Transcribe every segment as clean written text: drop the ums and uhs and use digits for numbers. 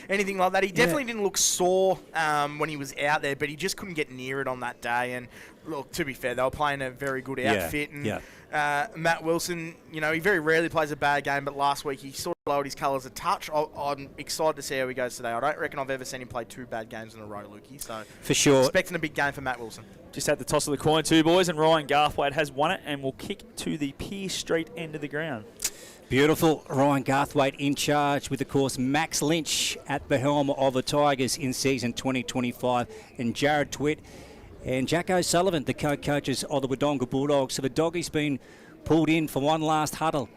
anything like that. He definitely didn't look sore when he was out there, but he just couldn't get near it on that day. And look, to be fair, they were playing a very good outfit. Matt Wilson, he very rarely plays a bad game, but last week he sort of lowered his colours a touch. I'm excited to see how he goes today. I don't reckon I've ever seen him play 2 bad games in a row, Lukey. So for sure, expecting a big game for Matt Wilson. Just had the toss of the coin too, boys, and Ryan Garthwaite has won it and will kick to the Pierce Street end of the ground. Beautiful. Ryan Garthwaite in charge with, of course, Max Lynch at the helm of the Tigers in season 2025, and Jared Twitt and Jack O'Sullivan, the co-coaches of the Wodonga Bulldogs. So the doggies been pulled in for one last huddle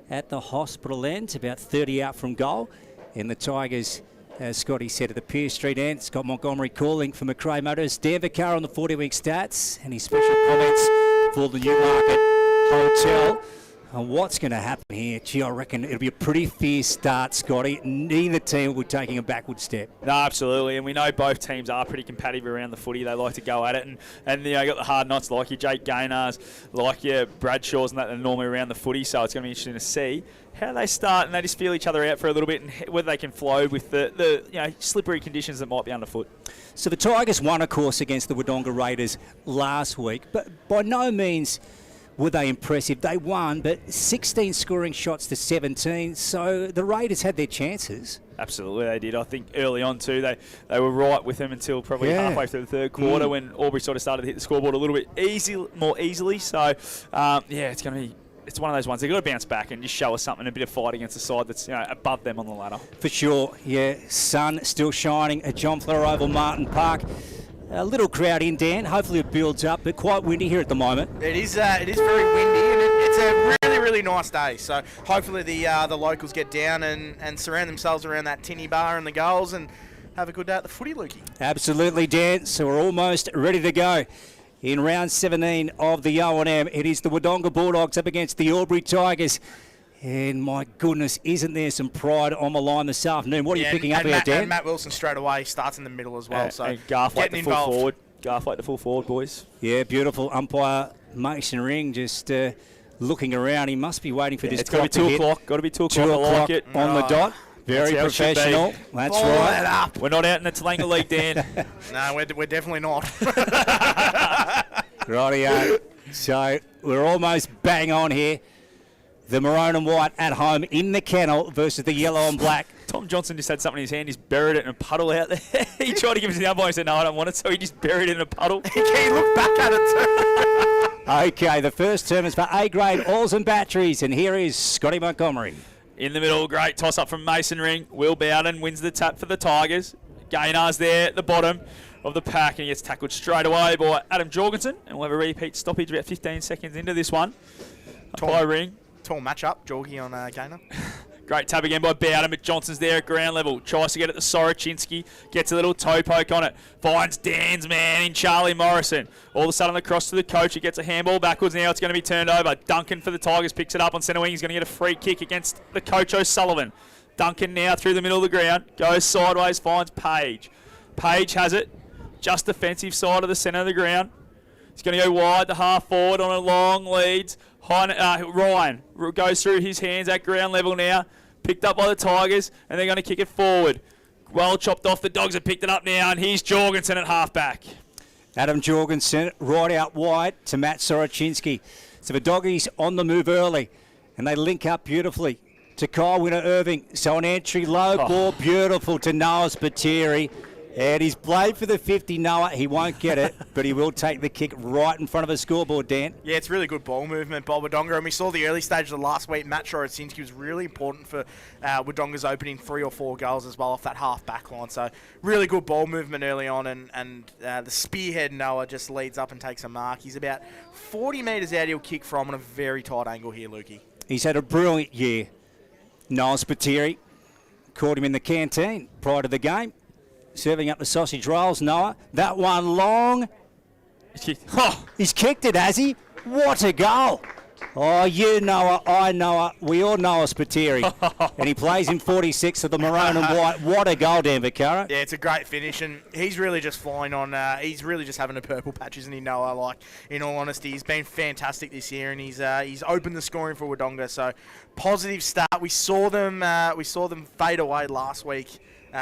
at the hospital end, about 30 out from goal. And the Tigers, as Scotty said, at the Pierce Street end. Scott Montgomery calling for McRae Motors. Dan Vaccaro on the 40-week stats and his special comments for the Newmarket Hotel. And what's going to happen here? Gee, I reckon it'll be a pretty fierce start, Scotty. Neither team will be taking a backward step. No, absolutely. And we know both teams are pretty competitive around the footy. They like to go at it. And you got the hard knots like your Jake Gaynors, like your Bradshaws and that are normally around the footy. So it's going to be interesting to see how they start and they just feel each other out for a little bit and whether they can flow with the slippery conditions that might be underfoot. So the Tigers won, of course, against the Wodonga Raiders last week. But by no means were they impressive. They won, but 16 scoring shots to 17. So the Raiders had their chances. Absolutely, they did. I think early on too, they were right with them until probably halfway through the third quarter when Albury sort of started to hit the scoreboard a little bit more easily. So, it's going to be. It's one of those ones. They've got to bounce back and just show us something, a bit of fight against the side that's above them on the ladder. For sure, yeah. Sun still shining at John Fleur Oval, Martin Park. A little crowd in, Dan. Hopefully it builds up, but quite windy here at the moment. It is very windy, and it's a really, really nice day. So hopefully the locals get down and surround themselves around that tinny bar and the goals and have a good day at the footy, Lukey. Absolutely, Dan. So we're almost ready to go. In round 17 of the O&M, it is the Wodonga Bulldogs up against the Albury Tigers. And my goodness, isn't there some pride on the line this afternoon? What are you picking up here, Dan? And Matt Wilson straight away starts in the middle as well. So and Garthwaite the full forward. Garthwaite the full forward, boys. Yeah, beautiful. Umpire Mason Ring just looking around. He must be waiting for this clock to hit. It's got to be 2 o'clock. 2 I like o'clock it. on the dot. Very professional. That's right. Up. We're not out in the Talanga League, Dan. No, we're definitely not. Rightio. So we're almost bang on here. The maroon and white at home in the kennel versus the yellow and black. Tom Johnson just had something in his hand. He's buried it in a puddle out there. He tried to give it to the umpire. He said, no, I don't want it. So he just buried it in a puddle. He looked back at it too. Okay, the first term is for A-grade oils and batteries. And here is Scotty Montgomery. In the middle, great toss-up from Mason Ring. Will Bowden wins the tap for the Tigers. Gaynors there at the bottom of the pack, and he gets tackled straight away by Adam Jorgensen. And we'll have a repeat stoppage about 15 seconds into this one. By Ring. Tall match-up, Jorgie on Gaynor. Great tab again by Bowden, but Johnson's there at ground level. Tries to get it to Soroczynski. Gets a little toe poke on it. Finds Dan's man in Charlie Morrison. All of a sudden across to the coach. He gets a handball backwards. Now it's going to be turned over. Duncan for the Tigers picks it up on centre wing. He's going to get a free kick against the coach O'Sullivan. Duncan now through the middle of the ground. Goes sideways, finds Page. Page has it. Just defensive side of the centre of the ground. He's going to go wide to half forward on a long lead. Ryan goes through his hands at ground level now. Picked up by the Tigers, and they're going to kick it forward. Well chopped off. The Dogs have picked it up now, and here's Jorgensen at halfback. Adam Jorgensen right out wide to Matt Soroczynski. So the Doggies on the move early, and they link up beautifully to Kyle Winner-Irving. So an entry low ball, beautiful to Noah Spiteri. And he's played for the 50, Noah. He won't get it, but he will take the kick right in front of the scoreboard, Dan. Yeah, it's really good ball movement by Wodonga. And we saw the early stage of the last week. Matt Soroczynski was really important for Wodonga's opening 3 or 4 goals as well off that half-back line. So really good ball movement early on. And the spearhead Noah just leads up and takes a mark. He's about 40 metres out he'll kick from on a very tight angle here, Lukey. He's had a brilliant year. Noah Spiteri caught him in the canteen prior to the game. Serving up the sausage rolls, Noah. That one long. He's kicked it, has he? What a goal. Oh, you Noah, I Noah. We all know Spiteri. And he plays in 46 of the maroon and white. What a goal, Dan Vaccaro. Yeah, it's a great finish, and he's really just flying on. He's really just having a purple patch, isn't he, Noah? Like, in all honesty, he's been fantastic this year, and he's opened the scoring for Wodonga. So, positive start. We saw them fade away last week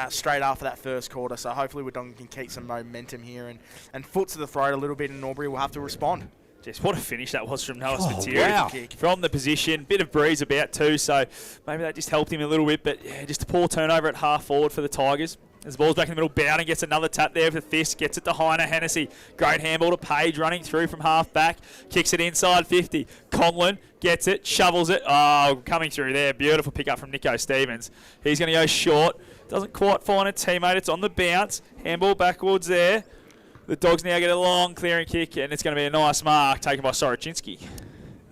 straight after that first quarter. So hopefully Wodonga can keep some momentum here and foot to the throat a little bit, and Albury will have to respond. Just what a finish that was from Noah Spiteri. Wow. From the position. Bit of breeze about too, so maybe that just helped him a little bit. But yeah, just a poor turnover at half forward for the Tigers. As the ball's back in the middle, Bowden gets another tap there with the fist, gets it to Heiner Hennessy. Great handball to Page, running through from half back, kicks it inside 50. Conlon gets it, shovels it. Oh, coming through there. Beautiful pick up from Nico Stevens. He's going to go short. Doesn't quite find a teammate. It's on the bounce. Handball backwards there. The Dogs now get a long clearing kick, and it's going to be a nice mark taken by Sorochinski.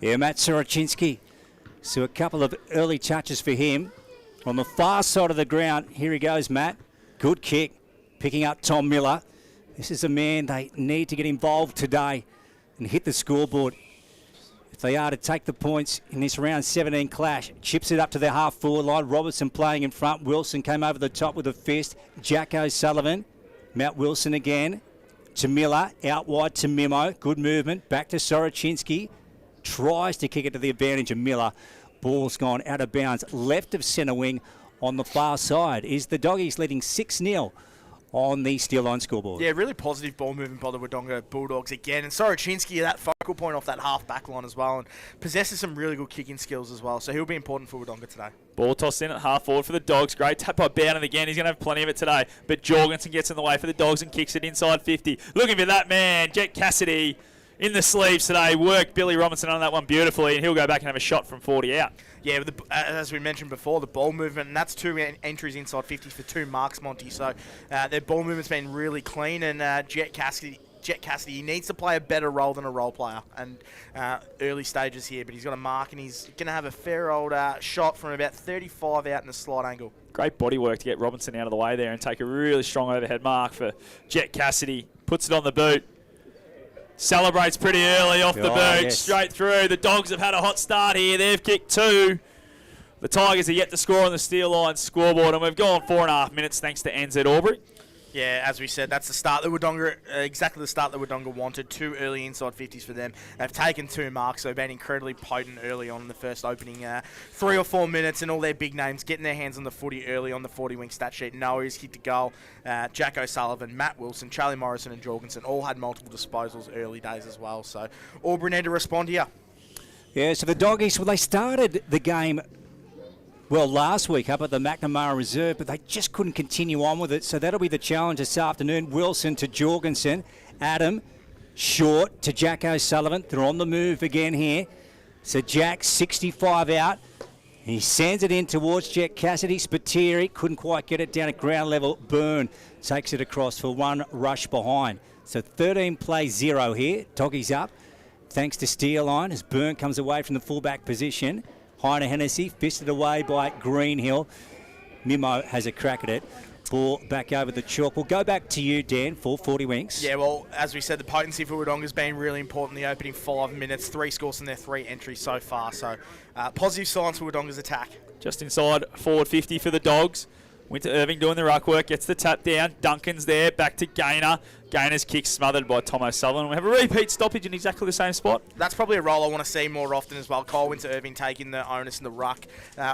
Yeah, Matt Sorochinski. So a couple of early touches for him. On the far side of the ground, here he goes, Matt. Good kick, picking up Tom Miller. This is a man they need to get involved today and hit the scoreboard if they are to take the points in this round 17 clash. Chips it up to the half-forward line. Robertson playing in front. Wilson came over the top with a fist. Jack O'Sullivan. Matt Wilson again. To Miller, out wide to Mimo. Good movement. Back to Sorochinski. Tries to kick it to the advantage of Miller. Ball's gone out of bounds. Left of centre wing on the far side. Is the Doggies leading 6-0 on the steel line scoreboard? Yeah, really positive ball movement by the Wodonga Bulldogs again. And Sorochinski, that focal point off that half-back line as well, and possesses some really good kicking skills as well. So he'll be important for Wodonga today. Ball tossed in at half forward for the Dogs. Great tap by Bowden again. He's going to have plenty of it today. But Jorgensen gets in the way for the Dogs and kicks it inside 50. Looking for that man, Jet Cassidy, in the sleeves today. Worked Billy Robinson on that one beautifully, and he'll go back and have a shot from 40 out. Yeah, as we mentioned before, the ball movement, and that's 2 entries inside 50 for 2 marks, Monty. So their ball movement's been really clean, and Jet Cassidy, he needs to play a better role than a role player. And early stages here, but he's got a mark, and he's going to have a fair old shot from about 35 out in a slight angle. Great body work to get Robinson out of the way there and take a really strong overhead mark for Jet Cassidy. Puts it on the boot. Celebrates pretty early off the boot, yes. Straight through. The Dogs have had a hot start here. They've kicked 2. The Tigers are yet to score on the steel line scoreboard, and we've gone 4.5 minutes thanks to NZ Albury. Yeah, as we said, that's the start that Wodonga, exactly the start that Wodonga wanted. 2 early inside 50s for them. They've taken 2 marks, so they've been incredibly potent early on in the first opening 3 or 4 minutes, and all their big names getting their hands on the footy early on the 40-wing stat sheet. Noah's kicked a goal. Jack O'Sullivan, Matt Wilson, Charlie Morrison and Jorgensen all had multiple disposals early days as well. So Albury need to respond here. Yeah, so the Doggies, well, they started the game last week up at the McNamara Reserve, but they just couldn't continue on with it. So that'll be the challenge this afternoon. Wilson to Jorgensen. Adam, short to Jack O'Sullivan. They're on the move again here. So Jack, 65 out. He sends it in towards Jet Cassidy. Spiteri couldn't quite get it down at ground level. Byrne takes it across for 1 rush behind. So 13 plays 0 here. Doggies up thanks to Steel Line as Byrne comes away from the fullback position. Heiner Hennessy fisted away by Greenhill. Mimo has a crack at it. Ball back over the chalk. We'll go back to you, Dan, for 40 winks. Yeah, well, as we said, the potency for Wodonga has been really important in the opening 5 minutes. 3 scores in their 3 entries so far. So positive signs for Wodonga's attack. Just inside forward 50 for the Dogs. Winter Irving doing the ruck work, gets the tap down. Duncan's there, back to Gaynor. Gaynor's kick smothered by Tom O'Sullivan. We have a repeat stoppage in exactly the same spot. That's probably a role I want to see more often as well. Cole Winter Irving taking the onus in the ruck.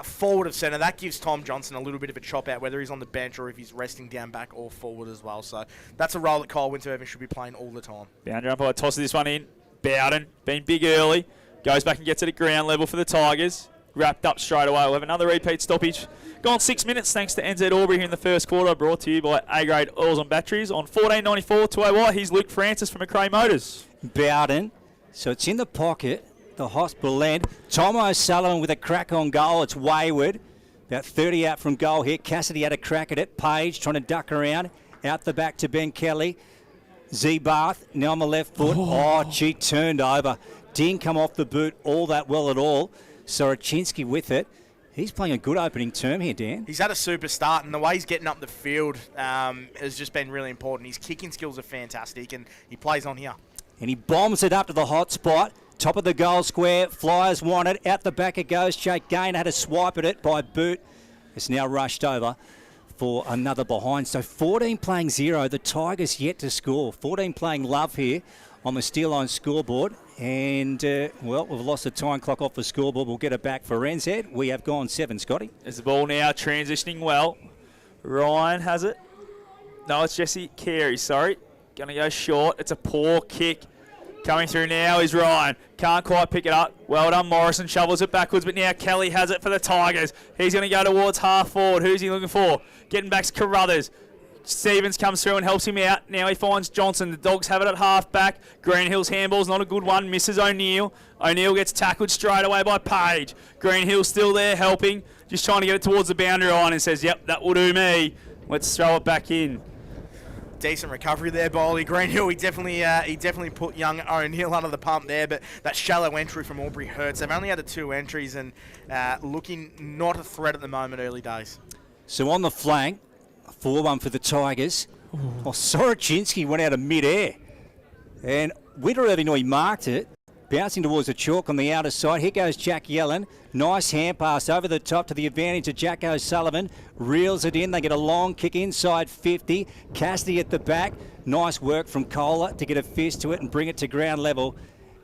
Forward of centre, that gives Tom Johnson a little bit of a chop out, whether he's on the bench or if he's resting down back or forward as well. So that's a role that Cole Winter Irving should be playing all the time. Boundary umpire tosses this one in. Bowden, been big early. Goes back and gets it at ground level for the Tigers. Wrapped up straight away. We'll have another repeat stoppage. Gone 6 minutes thanks to NZ Albury here in the first quarter. Brought to you by A-Grade Oils and Batteries. On 14.94 to OY, here's Luke Francis from McRae Motors. Bowden. So it's in the pocket. The hospital end. Tom O'Sullivan with a crack on goal. It's wayward. About 30 out from goal here. Cassidy had a crack at it. Page trying to duck around. Out the back to Ben Kelly. Z Barth now on the left foot. Oh, gee, turned over. Didn't come off the boot all that well at all. Sorochinski with it. He's playing a good opening term here, Dan. He's had a super start, and the way he's getting up the field has just been really important. His kicking skills are fantastic, and he plays on here. And he bombs it up to the hot spot. Top of the goal square. Flyers want it. Out the back it goes. Jake Gaynor had a swipe at it by boot. It's now rushed over for another behind. So 14 playing 0. The Tigers yet to score. 14 playing love here on the Steel Line scoreboard. And, we've lost the time clock off the scoreboard. We'll get it back for NZ. We have gone 7, Scotty. There's the ball now transitioning well. Ryan has it. No, it's Jesse Carey, sorry. Going to go short. It's a poor kick. Coming through now is Ryan. Can't quite pick it up. Well done, Morrison shovels it backwards, but now Kelly has it for the Tigers. He's going to go towards half forward. Who's he looking for? Getting back to Carruthers. Stevens comes through and helps him out. Now he finds Johnson. The Dogs have it at half back. Greenhill's handball's not a good one. Misses O'Neill. O'Neill gets tackled straight away by Page. Greenhill's still there helping. Just trying to get it towards the boundary line and says, yep, that will do me. Let's throw it back in. Decent recovery there, Bolly. Greenhill, he definitely put young O'Neill under the pump there, but that shallow entry from Albury hurts. They've only had the 2 entries and looking not a threat at the moment, early days. So on the flank, 4-1 for the Tigers. Well, Soroczynski went out of mid-air. And Witter-Irving, he marked it, bouncing towards the chalk on the outer side. Here goes Jack Yellen. Nice hand pass over the top to the advantage of Jack O'Sullivan. Reels it in. They get a long kick inside 50. Cassidy at the back. Nice work from Kohler to get a fist to it and bring it to ground level.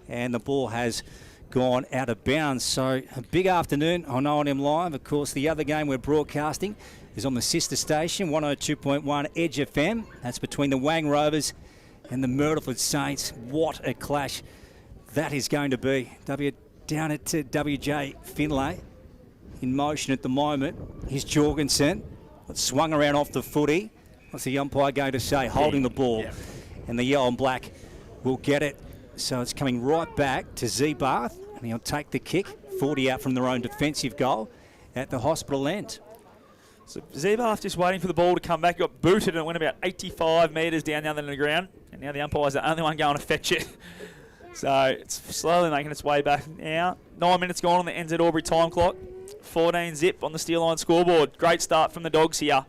And the ball has gone out of bounds. So a big afternoon on O&M Live. Of course, the other game we're broadcasting is on the sister station, 102.1 Edge FM. That's between the Wang Rovers and the Myrtleford Saints. What a clash that is going to be. Down at WJ Finlay in motion at the moment. Here's Jorgensen. It's swung around off the footy. What's the umpire going to say? Holding the ball. Yeah. And the yellow and black will get it. So it's coming right back to Zeebarth. And he'll take the kick. 40 out from their own defensive goal at the hospital end. So Zeebarth just waiting for the ball to come back. Got booted and it went about 85 metres down the other ground. And now the umpire's the only one going to fetch it. So it's slowly making its way back now. 9 minutes gone on the NZ Albury time clock. 14 zip on the steel line scoreboard. Great start from the Dogs here.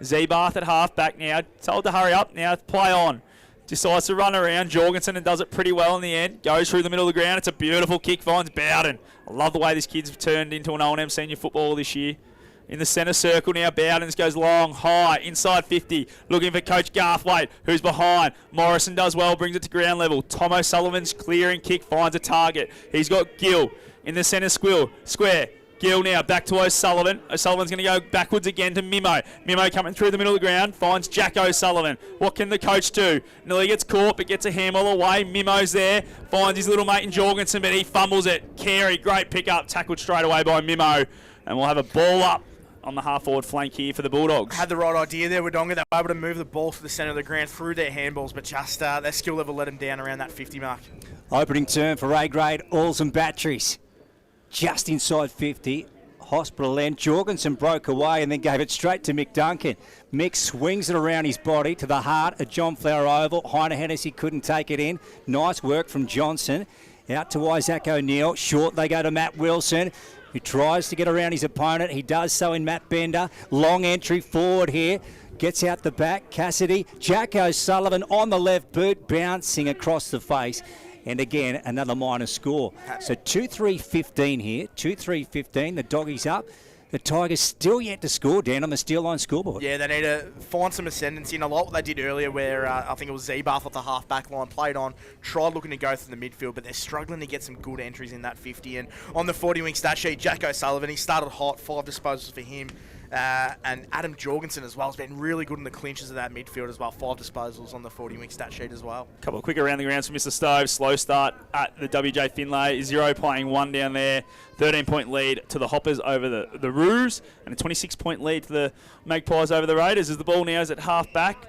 Zeebarth at half back now. Told to hurry up. Now play on. Decides to run around Jorgensen and does it pretty well in the end. Goes through the middle of the ground. It's a beautiful kick. Finds Bowden. I love the way this kid's turned into an O&M senior football this year. In the centre circle now, Bowdens goes long, high, inside 50, looking for Coach Garthwaite, who's behind. Morrison does well, brings it to ground level. Tom O'Sullivan's clearing kick finds a target. He's got Gill in the centre square. Gill now back to O'Sullivan. O'Sullivan's going to go backwards again to Mimo. Mimo coming through the middle of the ground, finds Jack O'Sullivan. What can the coach do? Nearly gets caught, but gets a handball away. Mimo's there, finds his little mate in Jorgensen, but he fumbles it. Carey, great pick up, tackled straight away by Mimo. And we'll have a ball up on the half-forward flank here for the Bulldogs. Had the right idea there, Wodonga. They were able to move the ball to the centre of the ground through their handballs, but just their skill level let them down around that 50 mark. Opening turn for A-grade Alls and Batteries. Just inside 50. Hospital end. Jorgensen broke away and then gave it straight to Mick Duncan. Mick swings it around his body to the heart of John Flower Oval. Heiner Hennessy couldn't take it in. Nice work from Johnson. Out to Isaac O'Neill. Short they go to Matt Wilson, who tries to get around his opponent. He does so in Matt Bender. Long entry forward here. Gets out the back. Cassidy. Jack O'Sullivan on the left boot, bouncing across the face. And again, another minor score. So 2-3-15 here. 2-3-15. The Doggies up. The Tigers still yet to score, Dan, on the steel line scoreboard. Yeah, they need to find some ascendancy in a lot what they did earlier where I think it was Zeebarth off the half-back line, played on, tried looking to go through the midfield, but they're struggling to get some good entries in that 50. And on the 40-wing stat sheet, Jack O'Sullivan, he started hot, 5 disposals for him. And Adam Jorgensen as well has been really good in the clinches of that midfield as well. 5 disposals on the 40-wing stat sheet as well. A couple of quick around the grounds for Mr. Stove. Slow start at the WJ Finlay. 0 playing 1 down there. 13-point lead to the Hoppers over the Roos. And a 26-point lead to the Magpies over the Raiders as the ball now is at half-back.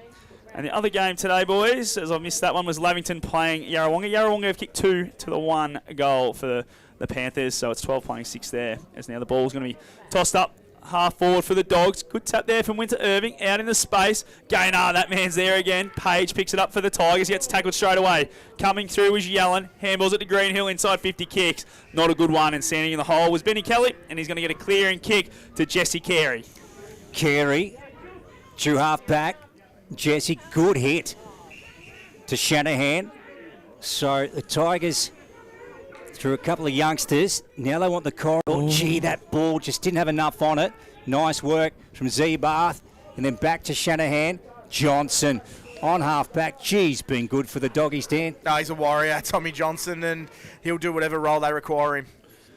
And the other game today, boys, as I missed that one, was Lavington playing Yarrawonga. Yarrawonga have kicked 2 to the 1 goal for the Panthers. So it's 12 playing 6 there. As now the ball's going to be tossed up half forward for the Dogs. Good tap there from Winter Irving. Out in the space. Gaynor, that man's there again. Page picks it up for the Tigers. Gets tackled straight away. Coming through was Yellen. Handballs it to Greenhill inside 50 kicks. Not a good one. And standing in the hole was Benny Kelly. And he's going to get a clearing kick to Jesse Carey. Carey, true half back. Jesse, good hit to Shanahan. So the Tigers through a couple of youngsters. Now they want the corridor. Oh. Gee, that ball just didn't have enough on it. Nice work from Zeebarth. And then back to Shanahan. Johnson on half-back. Geez, been good for the Doggies, Dan. No, he's a warrior, Tommy Johnson, and he'll do whatever role they require him.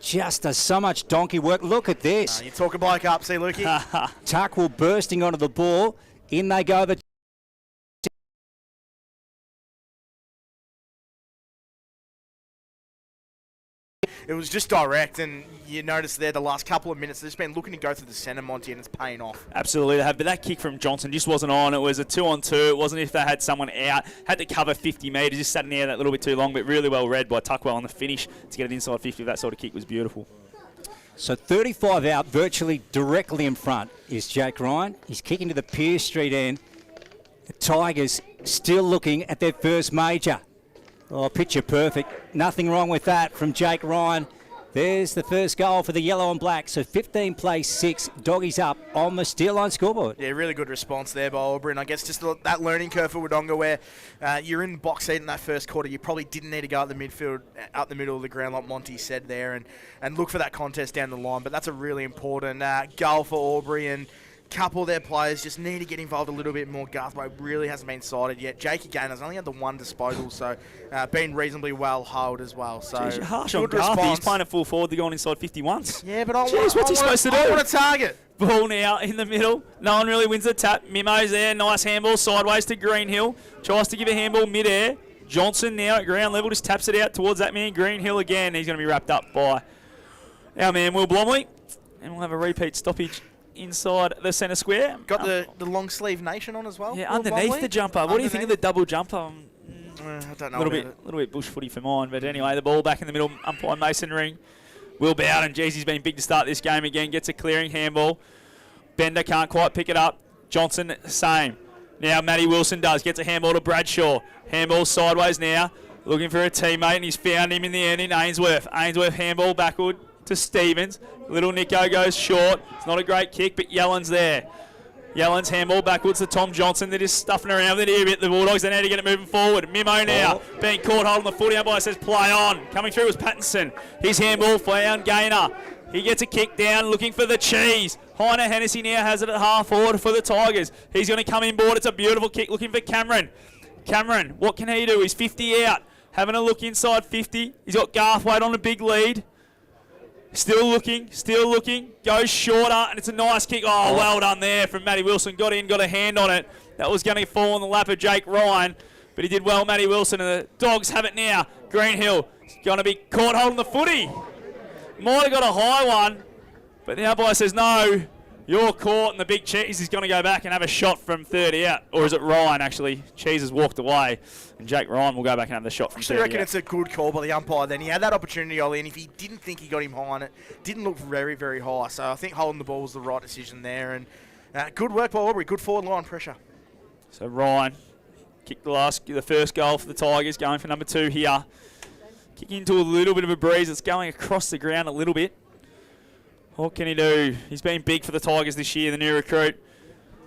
just does so much donkey work. Look at this. You talk a bloke up, see, Lukey. Tuckwell bursting onto the ball. In they go. It was just direct, and you notice there the last couple of minutes, they've just been looking to go through the centre, Monty, and it's paying off. Absolutely, they have. But that kick from Johnson just wasn't on. It was a 2-on-2. It wasn't if they had someone out. Had to cover 50 metres. Just sat in the air that little bit too long, but really well read by Tuckwell on the finish to get it inside 50. That sort of kick was beautiful. So 35 out, virtually directly in front is Jake Ryan. He's kicking to the Pearce Street end. The Tigers still looking at their first major. Oh, picture perfect. Nothing wrong with that from Jake Ryan. There's the first goal for the yellow and black. So 15 plays 6. Doggies up on the steel line scoreboard. Yeah, really good response there by Albury. And I guess just that learning curve for Wodonga where you're in box seat in that first quarter. You probably didn't need to go up the midfield, up the middle of the ground like Monty said there and look for that contest down the line. But that's a really important goal for Albury, and couple of their players just need to get involved a little bit more. Garthwaite really hasn't been sighted yet. Jake again has only had the one disposal, so been reasonably well held as well. So Jeez, you're harsh good on Garth. response. He's playing a full forward. They're going inside 50 once. Yeah, but what's he supposed to do? I want a target. Ball now in the middle. No one really wins the tap. Mimo's there. Nice handball sideways to Greenhill. Tries to give a handball mid-air. Johnson now at ground level just taps it out towards that man. Greenhill again. He's going to be wrapped up by our man Will Blomley. And we'll have a repeat stoppage inside the centre square. Got the long sleeve nation on as well. Yeah, underneath the jumper. What do you think of the double jumper? I don't know. A little bit bush footy for mine, but anyway, the ball back in the middle. Umpire Mason Ring. Will Bowden, geez, he's been big to start this game again. Gets a clearing handball. Bender can't quite pick it up. Johnson, same. Now Matty Wilson does. Gets a handball to Bradshaw. Handball sideways now. Looking for a teammate, and he's found him in the end in Ainsworth. Ainsworth handball backward to Stevens. Little Nico goes short. It's not a great kick, but Yellen's there. Yellen's handball backwards to Tom Johnson. They're just stuffing around with it here a bit. The Bulldogs, they need to get it moving forward. Mimo now being caught holding the footy. Umpire says play on. Coming through was Pattinson. His handball found Gaynor. He gets a kick down, looking for the cheese. Heiner Hennessy now has it at half forward for the Tigers. He's going to come in board. It's a beautiful kick, looking for Cameron. Cameron, what can he do? He's 50 out. Having a look inside 50. He's got Garthwaite on a big lead. Still looking, goes shorter, and it's a nice kick. Oh, well done there from Matty Wilson. Got in, got a hand on it. That was going to fall on the lap of Jake Ryan, but he did well, Matty Wilson, and the Dogs have it now. Greenhill is going to be caught holding the footy. Might have got a high one, but the umpire says no. You're caught, and the big Cheese is going to go back and have a shot from 30 out. Or is it Ryan, actually? Cheese has walked away, and Jake Ryan will go back and have the shot from 30 out. I reckon it's a good call by the umpire then. He had that opportunity, Ollie, and if he didn't think he got him high on it, didn't look very, very high. So I think holding the ball was the right decision there. And good work by Albury. Good forward line pressure. So Ryan kicked the first goal for the Tigers, going for number 2 here. Kicking into a little bit of a breeze. It's going across the ground a little bit. What can he do? He's been big for the Tigers this year, the new recruit.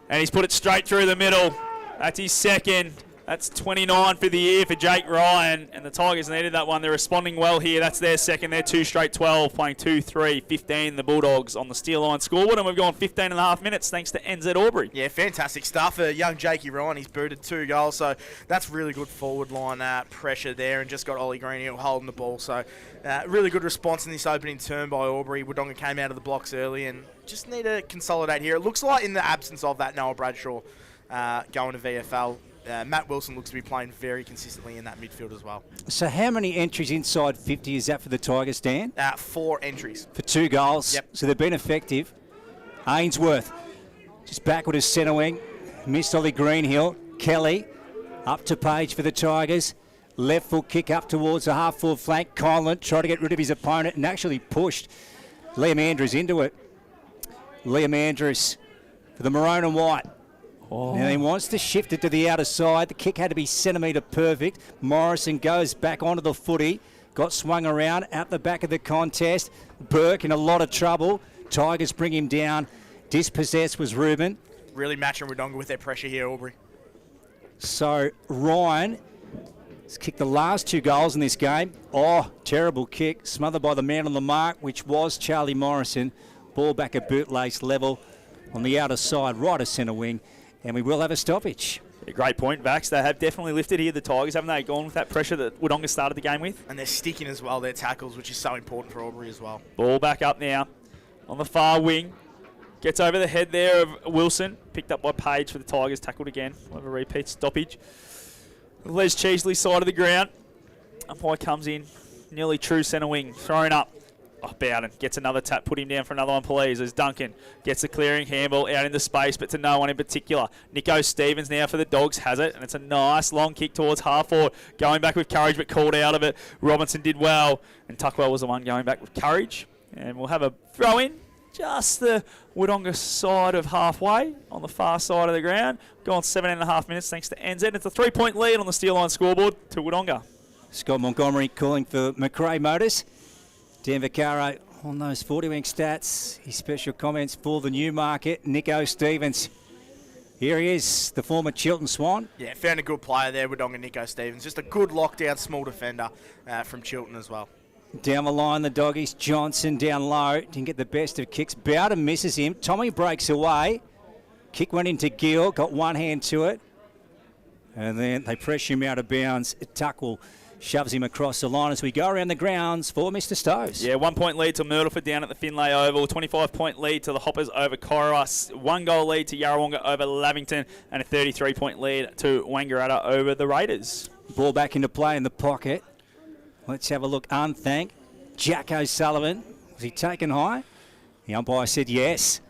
And he's put it straight through the middle. That's his second. That's 29 for the year for Jake Ryan. And the Tigers needed that one. They're responding well here. That's their second. They're 2 straight 12, playing 2-3, 15. The Bulldogs on the steel line scoreboard. And we've gone 15 and a half minutes thanks to NZ Albury. Yeah, fantastic stuff for young Jakey Ryan. He's booted 2 goals. So that's really good forward line pressure there. And just got Ollie Greenhill holding the ball. So really good response in this opening term by Albury. Wodonga came out of the blocks early and just need to consolidate here. It looks like in the absence of that Noah Bradshaw going to VFL, Matt Wilson looks to be playing very consistently in that midfield as well. So how many entries inside 50 is that for the Tigers, Dan? 4 entries. For 2 goals. Yep. So they've been effective. Ainsworth just backward as centre wing. Missed Ollie Greenhill. Kelly up to Page for the Tigers. Left foot kick up towards the half-forward flank. Conlon tried to get rid of his opponent and actually pushed Liam Andrews into it. Liam Andrews for the maroon and white. Now he wants to shift it to the outer side. The kick had to be centimetre perfect. Morrison goes back onto the footy. Got swung around at the back of the contest. Burke in a lot of trouble. Tigers bring him down. Dispossessed was Ruben. Really matching Wodonga with their pressure here, Albury. So Ryan has kicked the last 2 goals in this game. Oh, terrible kick. Smothered by the man on the mark, which was Charlie Morrison. Ball back at bootlace level on the outer side, right of centre wing. And we will have a stoppage. Yeah, great point, Vax. They have definitely lifted here, the Tigers, haven't they? Gone with that pressure that Wodonga started the game with. And they're sticking as well, their tackles, which is so important for Albury as well. Ball back up now on the far wing. Gets over the head there of Wilson. Picked up by Page for the Tigers. Tackled again. We'll have a repeat stoppage. Les Cheesley side of the ground. Umpire comes in. Nearly true centre wing. Thrown up. Oh, Bowden gets another tap. Put him down for another one, please. As Duncan gets a clearing handball out into space, but to no one in particular. Nico Stevens now for the Dogs has it, and it's a nice long kick towards half forward. Going back with courage, but called out of it. Robinson did well, and Tuckwell was the one going back with courage. And we'll have a throw in. Just the Wodonga side of halfway on the far side of the ground. Gone 7.5 minutes thanks to NZ. It's a 3-point lead on the Steel Line scoreboard to Wodonga. Scott Montgomery calling for McRae Motors. Dan Vaccaro on those 40-wing stats. His special comments for the Newmarket. Nico Stevens. Here he is, the former Chiltern Swan. Yeah, found a good player there, Wodonga Nico Stevens. Just a good lockdown small defender from Chiltern as well. Down the line, the Doggies. Johnson down low. Didn't get the best of kicks. Bowden misses him. Tommy breaks away. Kick went into Gill. Got one hand to it. And then they pressure him out of bounds. Tuckwell shoves him across the line as we go around the grounds for Mr. Stoves. Yeah, 1 point lead to Myrtleford down at the Finlay Oval. 25-point lead to the Hoppers over Corowa. 1 goal lead to Yarrawonga over Lavington. And a 33-point lead to Wangaratta over the Raiders. Ball back into play in the pocket. Let's have a look. Unthank. Jack O'Sullivan. Was he taken high? The umpire said yes.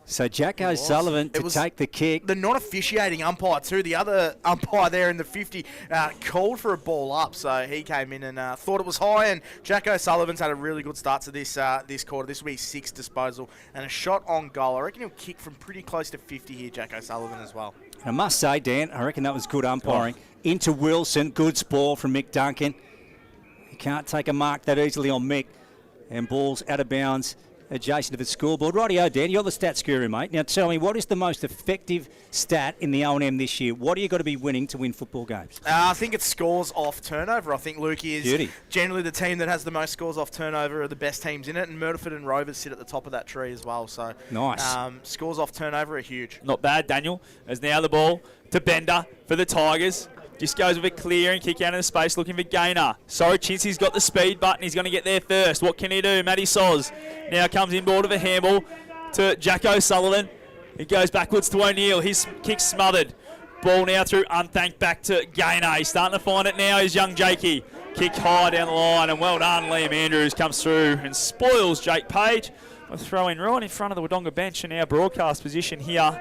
So Jack O'Sullivan to take the kick. The non-officiating umpire too. The other umpire there in the 50 called for a ball up. So he came in and thought it was high. And Jack O'Sullivan's had a really good start to this this quarter. This will be his 6th disposal. And a shot on goal. I reckon he'll kick from pretty close to 50 here, Jack O'Sullivan as well. And I must say, Dan, I reckon that was good umpiring. Into Wilson. Good ball from Mick Duncan. You can't take a mark that easily on Mick. And ball's out of bounds adjacent to the scoreboard. Rightio, Dan, you're the stats guru, mate. Now tell me, what is the most effective stat in the O&M this year? What are you got to be winning to win football games? I think it's scores off turnover. I think Luke is generally the team that has the most scores off turnover are the best teams in it, and Myrtleford and Rovers sit at the top of that tree as well. So nice. Scores off turnover are huge. Not bad, Daniel. As now the ball to Bender for the Tigers. Just goes with a clear and kick out into space looking for Gaynor. Sorochinski's got the speed button. He's going to get there first. What can he do? Matty Soz now comes inboard of a handball to Jack O'Sullivan. He goes backwards to O'Neill. His kick's smothered. Ball now through Unthank back to Gaynor. He's starting to find it now. He's young Jakey. Kick high down the line. And well done, Liam Andrews comes through and spoils Jake Page. A throw in right in front of the Wodonga bench in our broadcast position here.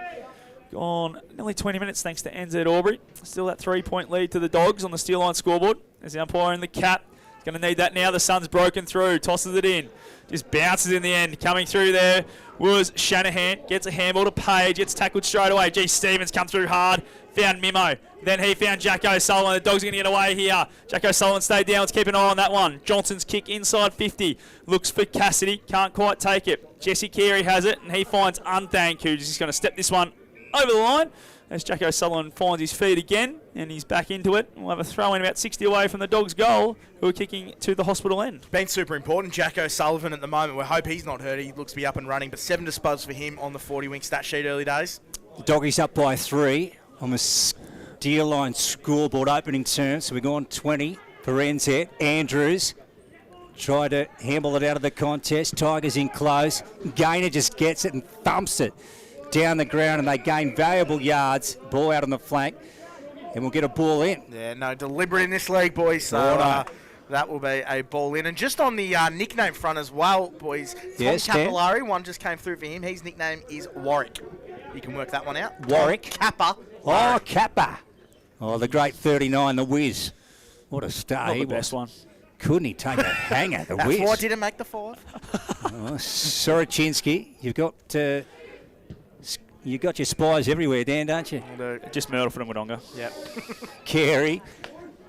Gone nearly 20 minutes thanks to NZ Albury. Still that 3-point lead to the Dogs on the Steel Line scoreboard. There's the umpire in the cap. Going to need that now. The sun's broken through. Tosses it in. Just bounces in the end. Coming through there was Shanahan. Gets a handball to Page. Gets tackled straight away. G. Stevens come through hard. Found Mimo. Then he found Jack O'Sullivan. The Dogs are going to get away here. Jack O'Sullivan stayed down. Let's keep an eye on that one. Johnson's kick inside 50. Looks for Cassidy. Can't quite take it. Jesse Carey has it. And he finds Unthank, who's just going to step this one over the line as Jack O'Sullivan finds his feet again and he's back into it. We'll have a throw in about 60 away from the Dogs' goal, who are kicking to the hospital end. Been super important. Jack O'Sullivan at the moment. We hope he's not hurt. He looks to be up and running, but 7 disposals for him on the 40-wing stat sheet early days. The Doggies up by 3 on the Steel Line scoreboard opening term. So we're going 20 for NZ. Andrews tried to handle it out of the contest. Tigers in close. Gaynor just gets it and thumps it down the ground, and they gain valuable yards. Ball out on the flank, and we'll get a ball in. Yeah, no, deliberate in this league, boys. So that will be a ball in. And just on the nickname front as well, boys. Yes, Capillari, one just came through for him. His nickname is Warwick. You can work that one out. Warwick. Kappa. Oh, Kappa. Oh, the great 39, the Whiz. What a star Not he the best was. one. Couldn't he take a hanger, the That's Whiz? why I didn't make the 5. Sorochinski, you've got your spies everywhere, Dan, don't you? Just Myrtleford and Wodonga. Yep. Carey.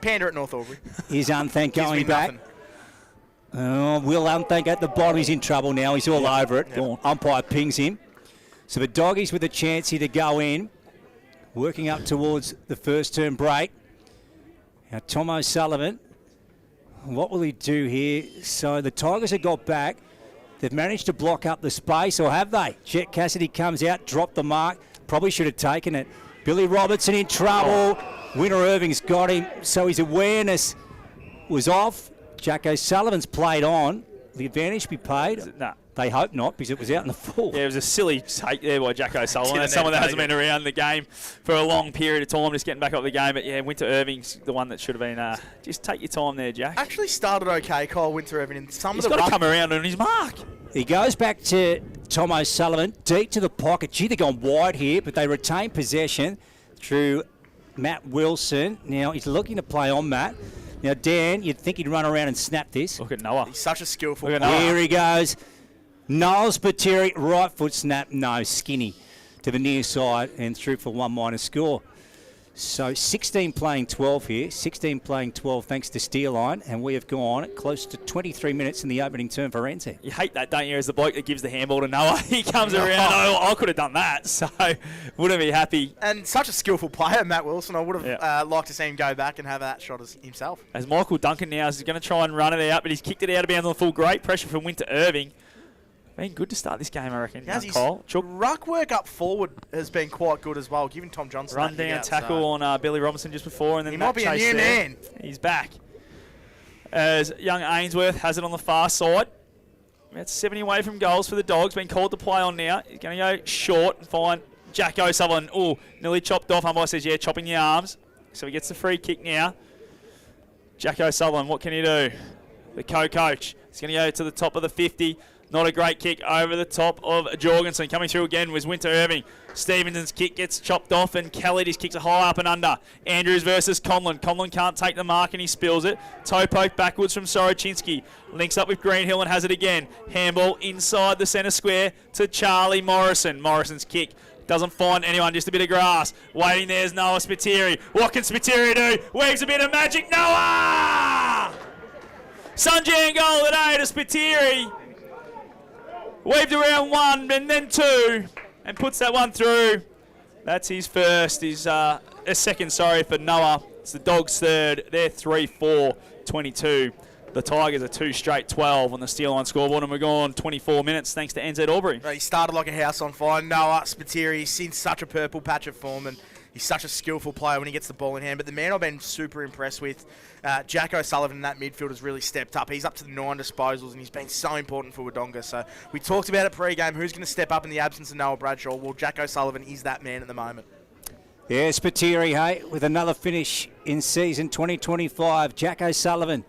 Panda at North Albury. Is Unthank going back? Nothing. Oh, Will Unthank at the bottom. He's in trouble now. He's all over it. Yep. Umpire pings him. So the Doggies with a chance here to go in. Working up towards the first term break. Now Tom O'Sullivan. What will he do here? So the Tigers have got back. They've managed to block up the space, or have they? Jet Cassidy comes out, dropped the mark. Probably should have taken it. Billy Robertson in trouble. Winter Irving's got him, so his awareness was off. Jack O'Sullivan's played on. The advantage be paid? Nah. They hope not, because it was out in the full. Yeah, it was a silly take there by Jack O'Sullivan. That's someone that hasn't been around the game for a long period of time, just getting back up the game. But yeah, Winter Irving's the one that should have been. Just take your time there, Jack. Actually started okay, Kyle Winter Irving. And He's got to come around on his mark. He goes back to Tom O'Sullivan, deep to the pocket. Gee, they're gone wide here, but they retain possession through Matt Wilson. Now he's looking to play on Matt. Now, Dan, you'd think he'd run around and snap this. Look at Noah. He's such a skillful player. Here he goes. Noel Spiteri, right foot snap. No, skinny to the near side and through for one minus score. So 16 playing 12 here. 16 playing 12 thanks to Steerline. And we have gone close to 23 minutes in the opening term for Renzi. You hate that, don't you, as the bloke that gives the handball to Noah. He comes around. Oh, I could have done that. So wouldn't be happy. And such a skillful player, Matt Wilson. I would have liked to see him go back and have that shot as himself. As Michael Duncan now is going to try and run it out, but he's kicked it out of bounds on the full. Great pressure from Winter Irving. Been good to start this game, I reckon. His ruck work up forward has been quite good as well, giving Tom Johnson run down tackle on Billy Robinson just before, and then he might be a new man. He's back. As young Ainsworth has it on the far side. That's 70 away from goals for the Dogs. Been called to play on now. He's going to go short and find Jack O'Sullivan. Oh, nearly chopped off. Umpire says, yeah, chopping the arms. So he gets the free kick now. Jack O'Sullivan, what can he do? The co-coach. He's going to go to the top of the 50. Not a great kick over the top of Jorgensen. Coming through again was Winter Irving. Stevenson's kick gets chopped off, and Kelly just kicks it high up and under. Andrews versus Conlon. Conlon can't take the mark, and he spills it. Toe poke backwards from Sorochinski. Links up with Greenhill and has it again. Handball inside the centre square to Charlie Morrison. Morrison's kick doesn't find anyone, just a bit of grass. Waiting there's Noah Spiteri. What can Spiteri do? Waves a bit of magic. Noah! Sunjan goal today to Spiteri. Waved around one and then two and puts that one through. That's his first. His second, for Noah. It's the Dogs' third. They're 3-4-22. The Tigers are 2 straight 12 on the Steelline scoreboard, and we're gone 24 minutes thanks to NZ Albury. He started like a house on fire. Noah Spiteri, he's in such a purple patch of form, and he's such a skillful player when he gets the ball in hand. But the man I've been super impressed with, Jack O'Sullivan in that midfield has really stepped up. He's up to the 9 disposals, and he's been so important for Wodonga. So we talked about it pre-game. Who's going to step up in the absence of Noah Bradshaw? Well, Jack O'Sullivan is that man at the moment. Yeah, Spiteri, hey, with another finish in season 2025. Jack O'Sullivan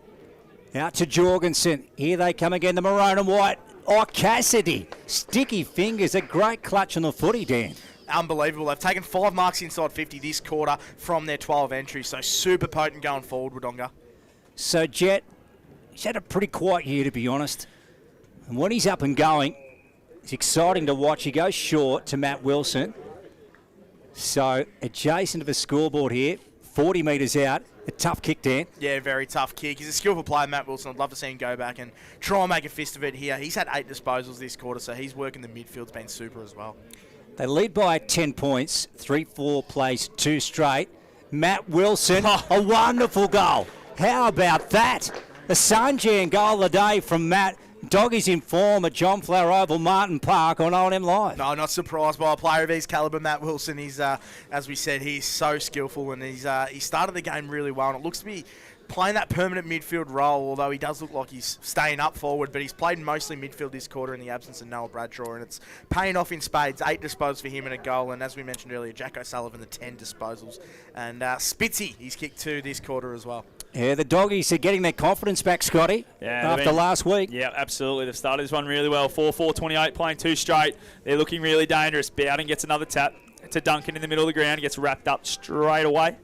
out to Jorgensen. Here they come again, the maroon and white. Oh, Cassidy. Sticky fingers. A great clutch on the footy, Dan. Unbelievable. They've taken 5 marks inside 50 this quarter from their 12 entries, so super potent going forward, Wodonga. So, Jet, he's had a pretty quiet year, to be honest. And when he's up and going, it's exciting to watch. He goes short to Matt Wilson. So, adjacent to the scoreboard here, 40 metres out. A tough kick, Dan. Yeah, very tough kick. He's a skillful player, Matt Wilson. I'd love to see him go back and try and make a fist of it here. He's had 8 disposals this quarter, so he's working the midfield's been super as well. They lead by 10 points, 3-4 plays, 2 straight. Matt Wilson, a wonderful goal. How about that? A Sanjan goal of the day from Matt. Doggies in form at John Flower Oval, Martin Park on O&M Live. No, not surprised by a player of his calibre, Matt Wilson. He's, as we said, he's so skillful, and he started the game really well, and it looks to be playing that permanent midfield role, although he does look like he's staying up forward, but he's played mostly midfield this quarter in the absence of Noah Bradshaw, and it's paying off in spades. 8 disposals for him and a goal, and as we mentioned earlier, Jack O'Sullivan, the 10 disposals, and Spitzy, he's kicked 2 this quarter as well. Yeah, the Doggies are getting their confidence back, Scotty, after last week. Yeah, absolutely. They've started this one really well. 4-4-28, playing 2 straight. They're looking really dangerous. Bowden gets another tap to Duncan in the middle of the ground. He gets wrapped up straight away.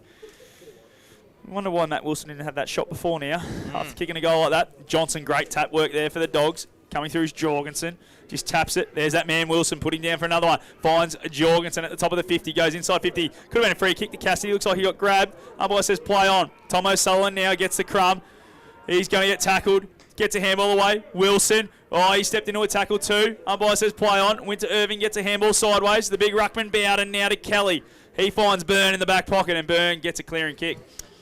I wonder why Matt Wilson didn't have that shot before now. After kicking a goal like that. Johnson, great tap work there for the Dogs. Coming through is Jorgensen. Just taps it. There's that man Wilson putting down for another one. Finds Jorgensen at the top of the 50. Goes inside 50. Could have been a free kick to Cassidy. Looks like he got grabbed. Umpire says play on. Tom O'Sullivan now gets the crumb. He's going to get tackled. Gets a handball away. Wilson. Oh, he stepped into a tackle too. Umpire says play on. Winter Irving gets a handball sideways. The big ruckman Bowden now to Kelly. He finds Byrne in the back pocket, and Byrne gets a clearing kick.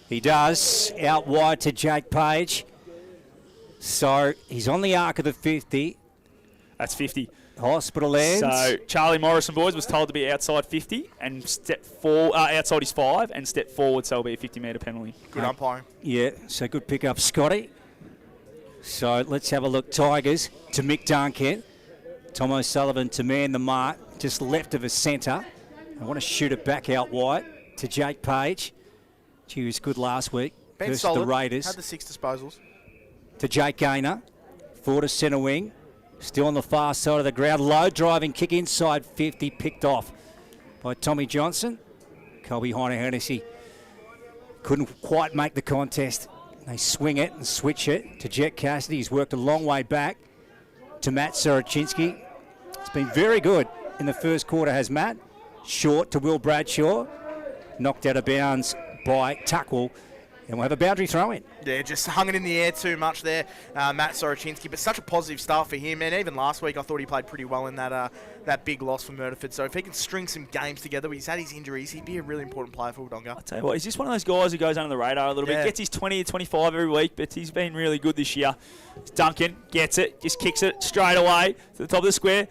He does. Out wide to Jake Page. So he's on the arc of the 50. That's 50. Hospital ends. So Charlie Morrison, boys, was told to be outside 50 and outside his 5 and step forward, so it'll be a 50-metre penalty. Good umpiring. Yeah, so good pick up, Scotty. So let's have a look. Tigers to Mick Duncan. Tom O'Sullivan to man the mark, just left of a centre. I want to shoot it back out wide to Jake Page. He was good last week versus solid. the Raiders. Had the 6 disposals. To Jake Gaynor. Forward to centre wing. Still on the far side of the ground. Low driving kick inside 50. Picked off by Tommy Johnson. Colby Heinehennessy couldn't quite make the contest. They swing it and switch it to Jet Cassidy. He's worked a long way back to Matt Soroczynski. It's been very good in the first quarter, has Matt. Short to Will Bradshaw. Knocked out of bounds by Tuckwell. And we'll have a boundary throw in. Yeah, just hung it in the air too much there, Matt Soroczynski. But such a positive start for him. And even last week, I thought he played pretty well in that big loss for Murderford. So if he can string some games together, he's had his injuries, he'd be a really important player for Wodonga. I'll tell you what, he's just one of those guys who goes under the radar a little bit. Gets his 20 to 25 every week, but he's been really good this year. Duncan gets it, just kicks it straight away to the top of the square.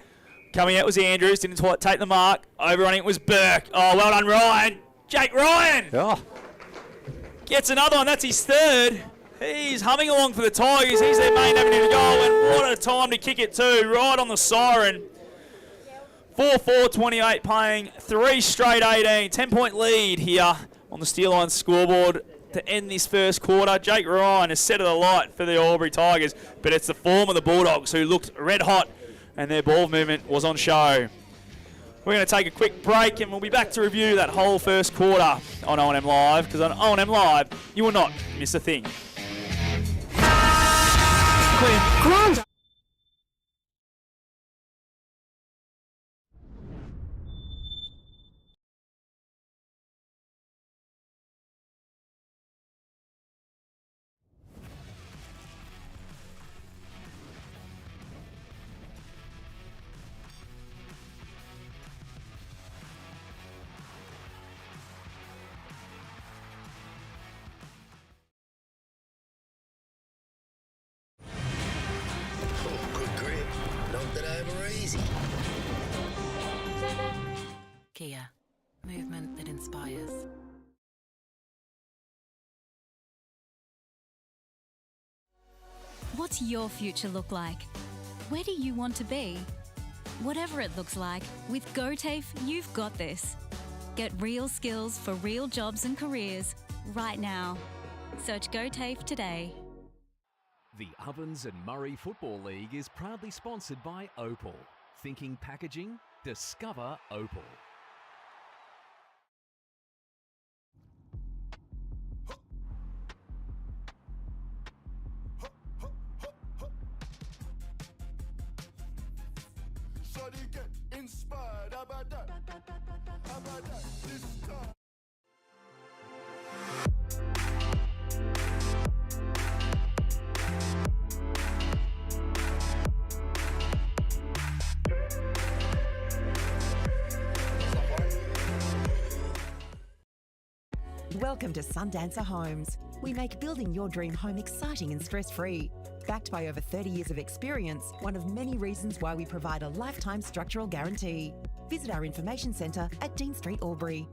Coming out was Andrews, didn't quite take the mark. Overrunning it was Burke. Oh, well done, Ryan. Jake Ryan! Oh. Gets another one, that's his 3rd. He's humming along for the Tigers. He's their main avenue to goal, and what a time to kick it too, right on the siren. 4-4-28 playing 3 straight 18. 10-point lead here on the Steel Line scoreboard to end this first quarter. Jake Ryan has set of the light for the Albury Tigers, but it's the form of the Bulldogs who looked red hot and their ball movement was on show. We're going to take a quick break and we'll be back to review that whole first quarter on O&M Live, because on O&M Live, you will not miss a thing. Kia, movement that inspires. What's your future look like? Where do you want to be? Whatever it looks like, with GoTAFE, you've got this. Get real skills for real jobs and careers right now. Search GoTAFE today. The Ovens and Murray Football League is proudly sponsored by Opal. Thinking packaging? Discover Opal. Welcome to Sundancer Homes. We make building your dream home exciting and stress-free. Backed by over 30 years of experience, one of many reasons why we provide a lifetime structural guarantee. Visit our information centre at Dean Street, Albury.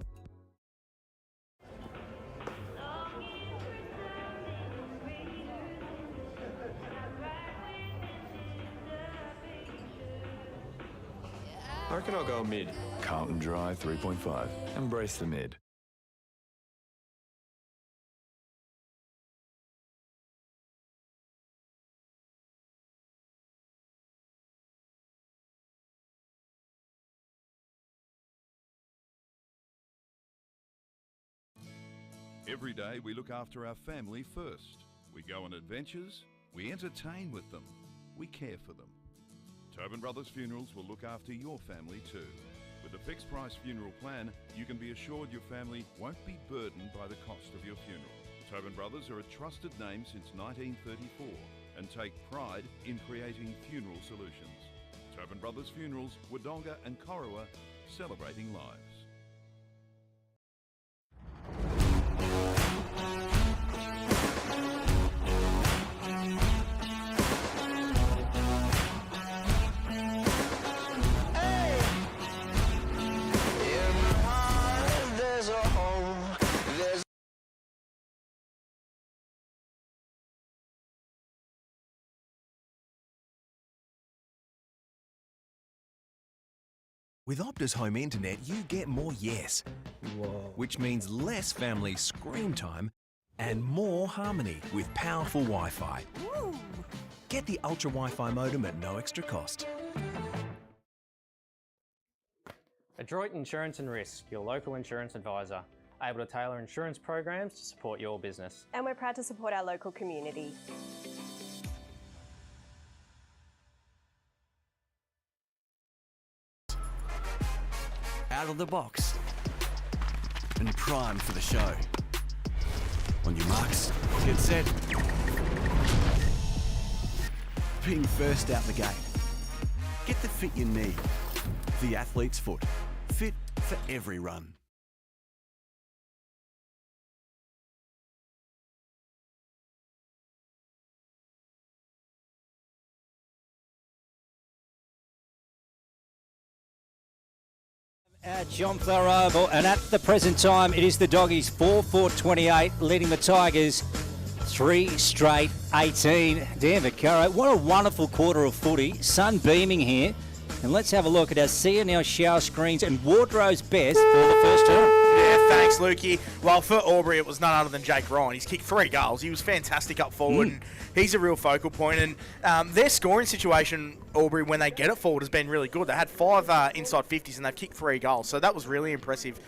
I reckon I'll go mid. Carlton Dry 3.5. Embrace the mid. Every day we look after our family first. We go on adventures, we entertain with them, we care for them. Tobin Brothers Funerals will look after your family too. With a fixed price funeral plan, you can be assured your family won't be burdened by the cost of your funeral. Tobin Brothers are a trusted name since 1934 and take pride in creating funeral solutions. Tobin Brothers Funerals, Wodonga and Corowa, celebrating lives. With Optus Home Internet, you get more yes. Whoa. Which means less family screen time and more harmony with powerful Wi-Fi. Ooh. Get the Ultra Wi-Fi modem at no extra cost. Adroit Insurance and Risk, your local insurance advisor, able to tailor insurance programs to support your business. And we're proud to support our local community. Out of the box and primed for the show. On your marks, get set. Being first out the gate. Get the fit you need. The athlete's foot. Fit for every run. At John Flower Oval, and at the present time, it is the Doggies 4-4-28, leading the Tigers 3 straight 18. Dan Vaccaro, what a wonderful quarter of footy. Sun beaming here. And let's have a look at our CNL shower screens and Wardrow's best for the first term. Yeah, thanks, Lukey. Well, for Albury, it was none other than Jake Ryan. He's kicked 3 goals. He was fantastic up forward, and he's a real focal point. And their scoring situation, Albury, when they get it forward, has been really good. They had 5 inside 50s, and they've kicked 3 goals. So that was really impressive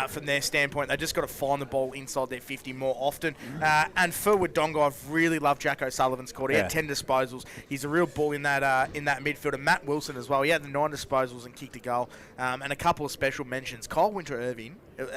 from their standpoint. They just got to find the ball inside their 50 more often. And for Wodonga, I've really loved Jack O'Sullivan's quarter. He had 10 disposals. He's a real bull in that midfield. And Matt Wilson as well. He had the 9 disposals and kicked a goal. And a couple of special mentions. Kyle Winter-Irving,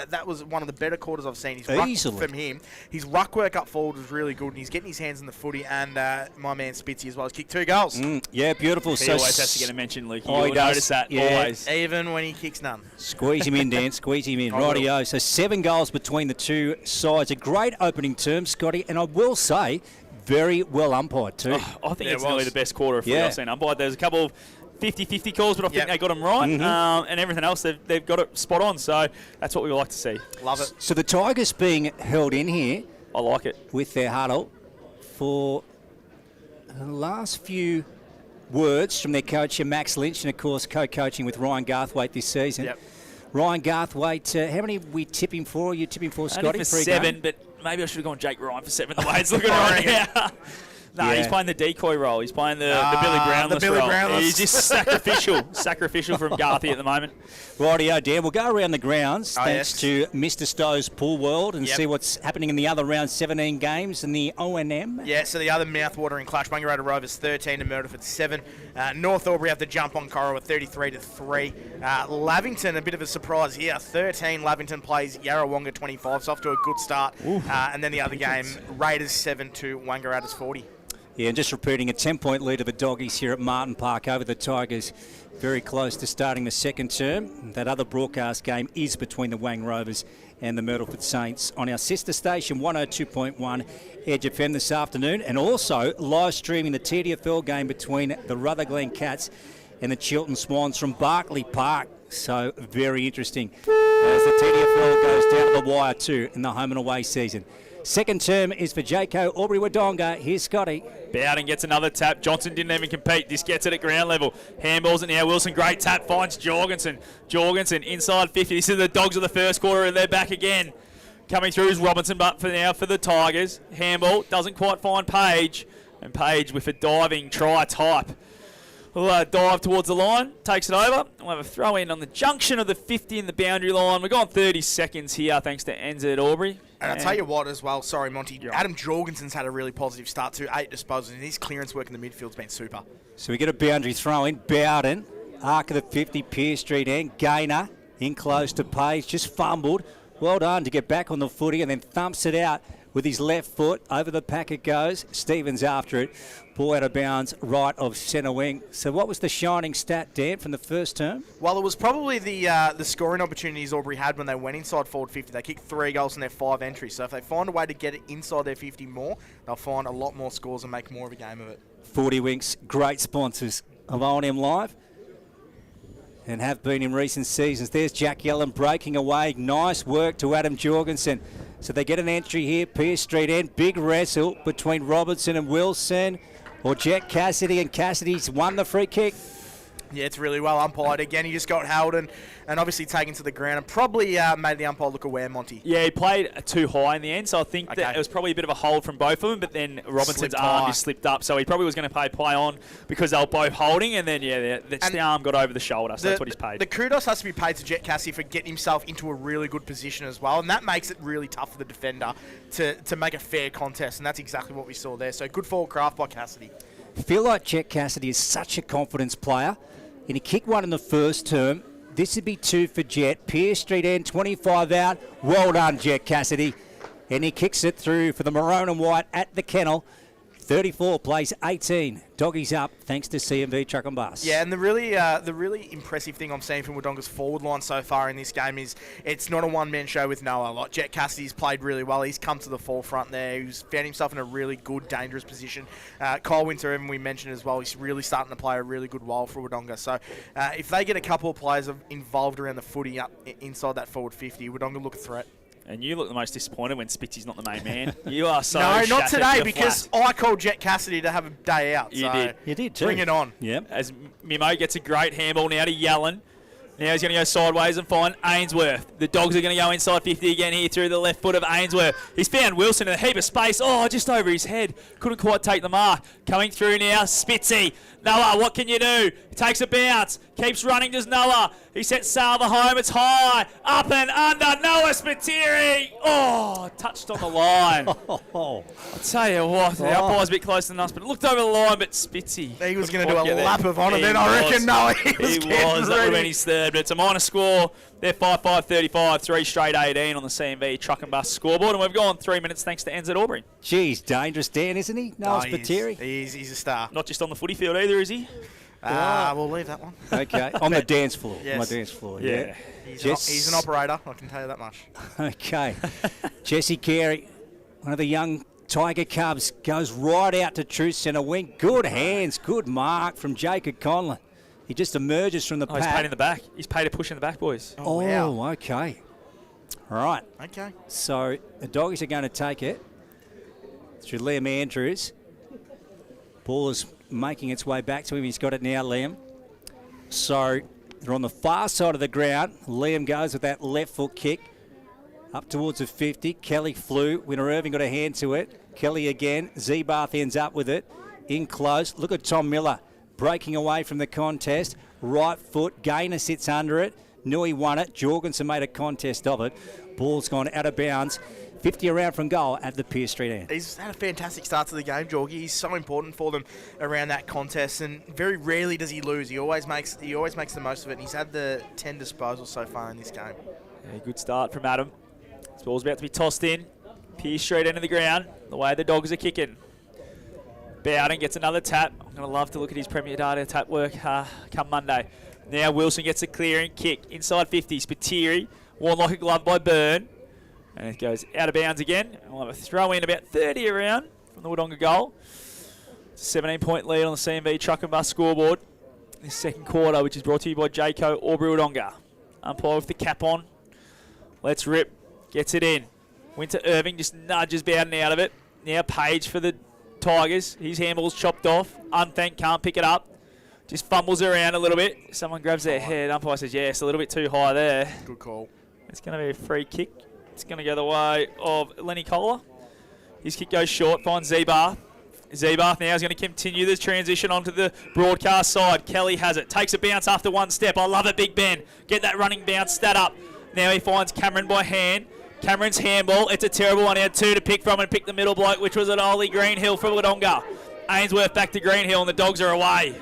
that was one of the better quarters I've seen. From him. His ruck work up forward was really good, and he's getting his hands in the footy. And my man Spitzy as well has kicked 2 goals. Yeah, beautiful. He always has to get a mention, Luke. Oh, You'll notice that always. Even when he kicks none. Squeeze him in, Dan. Squeeze him in. Rightio. So 7 goals between the two sides. A great opening term, Scotty. And I will say, very well umpired too. I think it's nearly the best quarter of footy I've seen umpired. There's a couple of 50-50 calls, but I think they got them right. And everything else, they've got it spot on. So that's what we like to see. Love it. So the Tigers being held in here. I like it. With their huddle for the last few words from their coach, Max Lynch, and of course co-coaching with Ryan Garthwaite this season. Yep. Ryan Garthwaite, how many we tip him for? Are you tipping for, Scotty? Only for 7, but maybe I should have gone Jake Ryan for 7 the way it's looking right now. No, he's playing the decoy role. He's playing the Billy Brownless role. He's just sacrificial from Garthy at the moment. Rightio, Dan. We'll go around the grounds thanks to Mr. Stowe's Pool World and see what's happening in the other round 17 games in the ONM. Yeah, so the other mouth-watering clash, Wangaratta Rovers 13 and Murderford 7. North Albury have to jump on Corowa 33-3. Lavington, a bit of a surprise here. 13, Lavington plays Yarrawonga 25, so off to a good start. And then the other game, Raiders 7 to Wangaratta's 40. Yeah, and just repeating, a 10-point lead of the Doggies here at Martin Park over the Tigers. Very close to starting the second term. That other broadcast game is between the Wang Rovers and the Myrtleford Saints on our sister station 102.1 Edge FM this afternoon, and also live streaming the TDFL game between the Rutherglen Cats and the Chiltern Swans from Barclay Park. So very interesting as the TDFL goes down to the wire too in the home and away season. Second term is for Jaco Albury Wodonga. Here's Scotty. Bowden gets another tap. Johnson didn't even compete. This gets it at ground level. Handballs it now. Wilson, great tap, finds Jorgensen. Jorgensen inside 50. This is the Dogs of the first quarter, and they're back again. Coming through is Robinson, but for now for the Tigers. Handball doesn't quite find Page. And Page with a diving try type. We'll dive towards the line, takes it over. We'll have a throw in on the junction of the 50 and the boundary line. We've gone 30 seconds here thanks to NZ Albury. And I'll tell you what as well, sorry Monty, Adam Jorgensen's had a really positive start too, 8 disposals, and his clearance work in the midfield's been super. So we get a boundary throw in. Bowden, arc of the 50, Pearce Street end. Gainer in close to Page, just fumbled. Well done to get back on the footy and then thumps it out with his left foot. Over the pack it goes. Stevens after it. Ball out of bounds, right of centre wing. So what was the shining stat, Dan, from the first term? Well, it was probably the scoring opportunities Albury had when they went inside forward 50. They kicked 3 goals in their 5 entries. So if they find a way to get it inside their 50 more, they'll find a lot more scores and make more of a game of it. 40 Winks, great sponsors of O&M Live and have been in recent seasons. There's Jack Yellen breaking away. Nice work to Adam Jorgensen. So they get an entry here, Pearce Street end. Big wrestle between Robertson and Wilson. Or Jet Cassidy, and Cassidy's won the free kick. Yeah, it's really well umpired. Again, he just got held and obviously taken to the ground and probably made the umpire look aware, Monty. Yeah, he played too high in the end, so I think that it was probably a bit of a hold from both of them, but then Robinson's arm just slipped up, so he probably was going to play on because they were both holding, and then, the arm got over the shoulder, so that's what he's paid. The kudos has to be paid to Jet Cassidy for getting himself into a really good position as well, and that makes it really tough for the defender to make a fair contest, and that's exactly what we saw there. So good forward craft by Cassidy. I feel like Jet Cassidy is such a confidence player. And he kicked one in the first term. This would be 2 for Jet. Pierce Street end, 25 out. Well done, Jet Cassidy. And he kicks it through for the maroon and white at the kennel. 34 plays 18. Doggies up thanks to CMV Truck and Bus. Yeah, and the really impressive thing I'm seeing from Wodonga's forward line so far in this game is it's not a one-man show with Noah. Like Jet Cassidy's played really well. He's come to the forefront there. He's found himself in a really good, dangerous position. Kyle Winter, even we mentioned as well, he's really starting to play a really good role for Wodonga. So if they get a couple of players involved around the footy up inside that forward 50, Wodonga look a threat. And you look the most disappointed when Spitzy's not the main man. You are so No, not today, because flat. I called Jet Cassidy to have a day out. You did. You did too. Bring it on. Yep. As Mimo gets a great handball now to Yellen. Now he's going to go sideways and find Ainsworth. The Dogs are going to go inside 50 again here through the left foot of Ainsworth. He's found Wilson in a heap of space. Oh, just over his head. Couldn't quite take the mark. Coming through now, Spitzy. Noah, what can you do? He takes a bounce. Keeps running, does Noah. He sets Salva home. It's high. Up and under. Noah Spiteri. Oh, touched on the line. I'll tell you what, the umpire's a bit closer than us, but it looked over the line, but Spitzy. He was going to do a lap of honour then, I reckon. No, he was That would have been his third, but it's a minor score. They're 5-5-35, 3 straight 18 on the CMV Truck and Bus scoreboard, and we've gone 3 minutes thanks to NZ Albury. Geez, dangerous Dan, isn't he? Noah Spiteri. He's a star. Not just on the footy field either, is he? We'll leave that one. Okay, on the dance floor. Yes. On the dance floor, yeah. He's an operator, I can tell you that much. Okay. Jesse Carey, one of the young Tiger Cubs, goes right out to true centre wing. Good hands, good mark from Jacob Conlon. He just emerges from the pack. He's paid in the back. He's paid a push in the back, boys. Oh, wow. Okay. All right. Okay. So the Doggies are going to take it through Liam Andrews. Ball is making its way back to him. He's got it now, Liam. So they're on the far side of the ground. Liam goes with that left foot kick up towards the 50. Kelly flew. Winner Irving got a hand to it. Kelly again. Zebath ends up with it. In close. Look at Tom Miller breaking away from the contest. Right foot. Gaynor sits under it. Nui won it. Jorgensen made a contest of it. Ball's gone out of bounds. 50 around from goal at the Pierce Street end. He's had a fantastic start to the game, Jorgie. He's so important for them around that contest, and very rarely does he lose. He always makes the most of it, and he's had the 10 disposals so far in this game. Yeah, good start from Adam. This ball's about to be tossed in. Pierce Street end of the ground, the way the Dogs are kicking. Bowden gets another tap. I'm going to love to look at his Premier Data tap work come Monday. Now Wilson gets a clearing kick. Inside 50, Spiteri. Warlock a glove by Byrne. And it goes out of bounds again. And we'll have a throw in about 30 around from the Wodonga goal. It's a 17-point lead on the CMV Truck and Bus scoreboard. This second quarter, which is brought to you by Jayco Albury Wodonga. Umpire with the cap on. Let's rip. Gets it in. Winter Irving just nudges Bowden out of it. Now Page for the Tigers. His handball's chopped off. Unthank can't pick it up. Just fumbles around a little bit. Someone grabs their head. Umpire says, yes, a little bit too high there. Good call. It's going to be a free kick. It's going to go the way of Lenny Kohler. His kick goes short, finds Zebath. Zebath now is going to continue this transition onto the broadcast side. Kelly has it. Takes a bounce after one step. I love it, Big Ben. Get that running bounce stat up. Now he finds Cameron by hand. Cameron's handball. It's a terrible one. He had two to pick from and pick the middle bloke, which was at Ollie Greenhill for Wodonga. Ainsworth back to Greenhill, and the Dogs are away.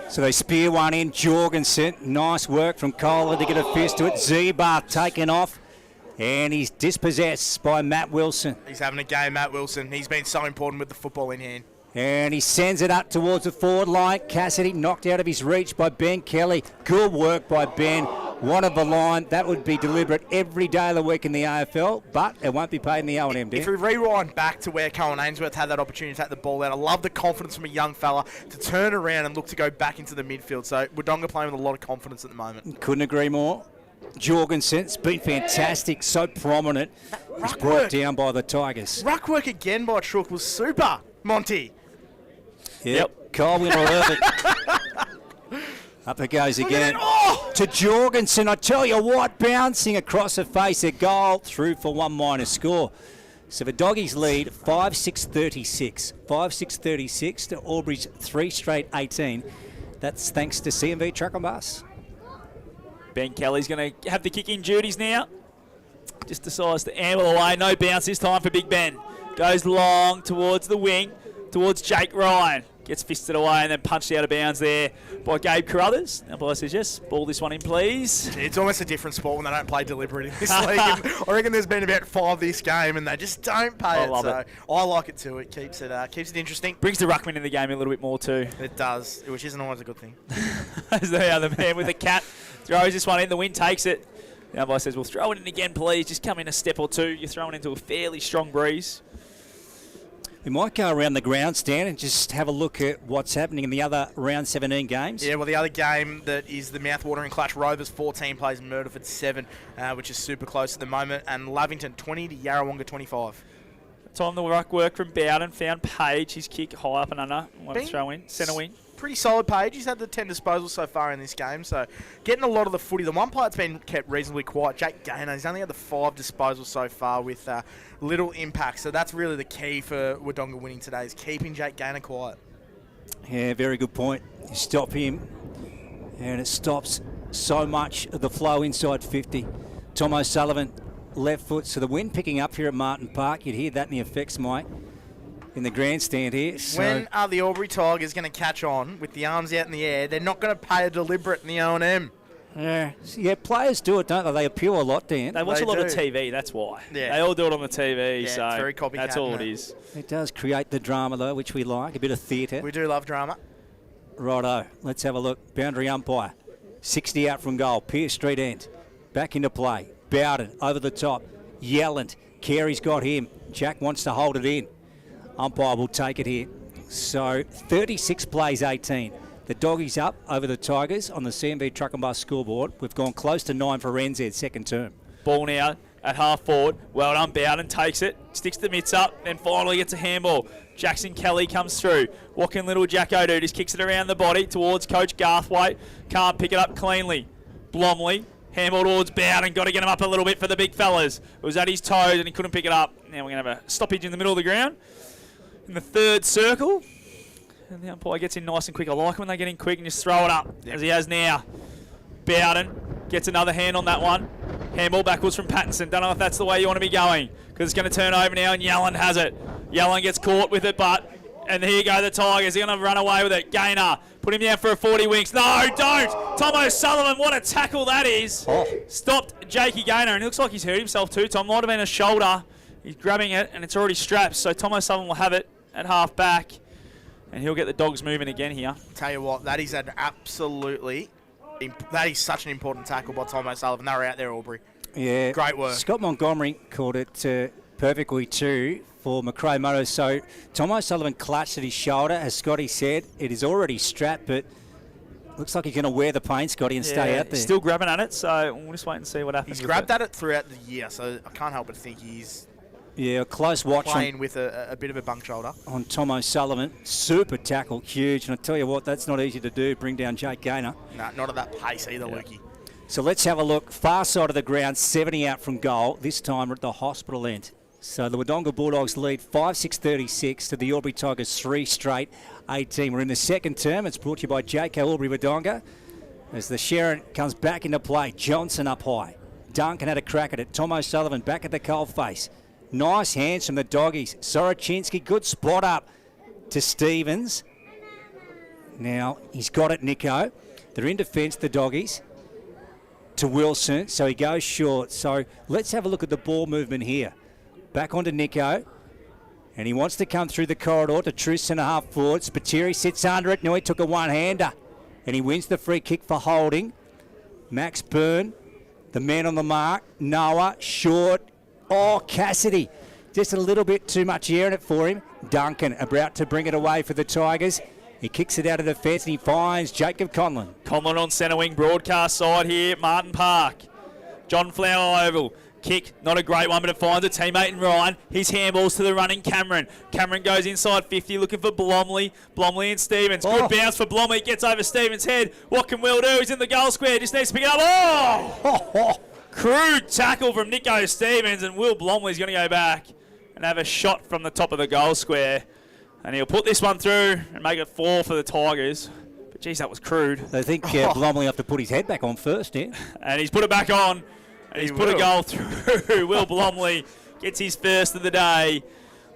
So they spear one in. Jorgensen. Nice work from Kohler to get a fist to it. Zebath taken off. And he's dispossessed by Matt Wilson. He's having a game, Matt Wilson. He's been so important with the football in hand. And he sends it up towards the forward line. Cassidy knocked out of his reach by Ben Kelly. Good work by Ben. One of the line. That would be deliberate every day of the week in the AFL, but it won't be paid in the O&M, If we rewind back to where Cohen Ainsworth had that opportunity to take the ball out, I love the confidence from a young fella to turn around and look to go back into the midfield. So Wodonga playing with a lot of confidence at the moment. Couldn't agree more. Jorgensen's been fantastic, so prominent. He's brought down by the Tigers. Ruck work again by Trook was super, Monty. Yep. Kyle Winter Irving. Up it goes again to Jorgensen. I tell you what, bouncing across the face, a goal through for 1 score. So the Doggies lead 5-6-36. 5-6-36 to Albury's 3 straight 18. That's thanks to CMV Truck and Bus. Ben Kelly's going to have the kicking duties now. Just decides to amble away. No bounce this time for Big Ben. Goes long towards the wing, towards Jake Ryan. Gets fisted away and then punched out of bounds there by Gabe Carruthers. Now, boy says yes. Ball this one in, please. It's almost a different sport when they don't play deliberate in this league. I reckon there's been about 5 this game and they just don't pay it. So I like it too. It keeps it interesting. Brings the ruckman in the game a little bit more too. It does, which isn't always a good thing. As the other man with the cat throws this one in. The wind takes it. The umpire says, well, throw it in again, please. Just come in a step or two. You're throwing into a fairly strong breeze. We might go around the grandstand and just have a look at what's happening in the other round 17 games. Yeah, well, the other game that is the mouth-watering Clutch Rovers 14 plays Murderford 7, which is super close at the moment, and Lavington 20 to Yarrawonga 25. Time the ruck work from Bowden. Found Page. His kick high up and under. One throw in. Centre wing. Pretty solid Page. He's had the 10 disposals so far in this game, so getting a lot of the footy. The one player that's been kept reasonably quiet, Jake Gaynor, he's only had the 5 disposals so far with little impact, so that's really the key for Wodonga winning today, is keeping Jake Gaynor quiet. Yeah, very good point. You stop him, and it stops so much of the flow inside 50. Tom O'Sullivan, left foot, so the wind picking up here at Martin Park. You'd hear that in the effects, Mike, in the grandstand here. So when are the Albury Tigers going to catch on with the arms out in the air? They're not going to pay a deliberate in the O&M. Yeah, players do it, don't they? They appeal a lot, Dan. They watch a lot of TV, that's why. Yeah. They all do it on the TV, yeah, so it's very copycat, that's all it is. It does create the drama, though, which we like, a bit of theatre. We do love drama. Righto, let's have a look. Boundary umpire, 60 out from goal, Pierce Street end. Back into play. Bowden over the top. Yelland, Carey's got him. Jack wants to hold it in. Umpire will take it here. So 36 plays 18. The Doggies up over the Tigers on the CMV Truck and Bus scoreboard. We've gone close to 9 for NZ second term. Ball now at half forward. Well done, Bowden takes it, sticks the mitts up, then finally gets a handball. Jackson Kelly comes through. What can little Jacko do? Just kicks it around the body towards Coach Garthwaite. Can't pick it up cleanly. Blomley, handball towards Bowden. Got to get him up a little bit for the big fellas. It was at his toes and he couldn't pick it up. Now we're going to have a stoppage in the middle of the ground. In the third circle. And the umpire gets in nice and quick. I like when they get in quick and just throw it up, as he has now. Bowden gets another hand on that one. Handball backwards from Pattinson. Don't know if that's the way you want to be going, because it's going to turn over now and Yelland has it. Yelland gets caught with it, but... And here you go, the Tigers. They're going to run away with it. Gaynor, put him down for a 40 winks. No, don't! Tom O'Sullivan, what a tackle that is. Stopped Jakey Gaynor, and it looks like he's hurt himself too, Tom. Might have been a shoulder. He's grabbing it, and it's already strapped, so Tom O'Sullivan will have it at half back, and he'll get the Dogs moving again here. Tell you what, that is an absolutely... That is such an important tackle by Tom O'Sullivan. They were out there, Albury. Yeah. Great work. Scott Montgomery called it perfectly too for McRae Murray. So Tom O'Sullivan clutched at his shoulder. As Scotty said, it is already strapped, but looks like he's going to wear the pain, Scotty, and stay out there. Still grabbing at it, so we'll just wait and see what happens. He's grabbed at it throughout the year, so I can't help but think he's... Yeah, a close watch playing with a bit of a bunk shoulder. On Tom O'Sullivan. Super tackle, huge. And I tell you what, that's not easy to do, bring down Jake Gaynor. No, not at that pace either, Lukey. So let's have a look. Far side of the ground, 70 out from goal. This time at the hospital end. So the Wodonga Bulldogs lead 5-6-36 to the Albury Tigers 3 straight 18. We're in the second term. It's brought to you by Jayco Albury Wodonga. As the Sharon comes back into play. Johnson up high. Duncan had a crack at it. Tom O'Sullivan back at the coalface. Nice hands from the Doggies. Soroczynski, good spot up to Stevens. Now, he's got it, Nico. They're in defence, the Doggies. To Wilson, so he goes short. So let's have a look at the ball movement here. Back onto Nico. And he wants to come through the corridor to true centre half forward. Spiteri sits under it. Now he took a one-hander. And he wins the free kick for holding. Max Byrne, the man on the mark. Noah, short. Oh, Cassidy, just a little bit too much air in it for him. Duncan about to bring it away for the Tigers. He kicks it out of the fence and he finds Jacob Conlon. Conlon on centre wing, broadcast side here, Martin Park. John Flower Oval. Kick, not a great one, but it finds a teammate in Ryan. His handballs to the running Cameron. Cameron goes inside 50, looking for Blomley. Blomley and Stevens. Good bounce for Blomley. Gets over Stevens' head. What can Will do? He's in the goal square. Just needs to pick it up. Oh! Crude tackle from Nico Stevens, and Will Blomley's going to go back and have a shot from the top of the goal square. And he'll put this one through and make it 4 for the Tigers. But, geez, that was crude. I think Blomley will have to put his head back on first, yeah? And he's put it back on. And he's put a goal through. Will Blomley gets his first of the day.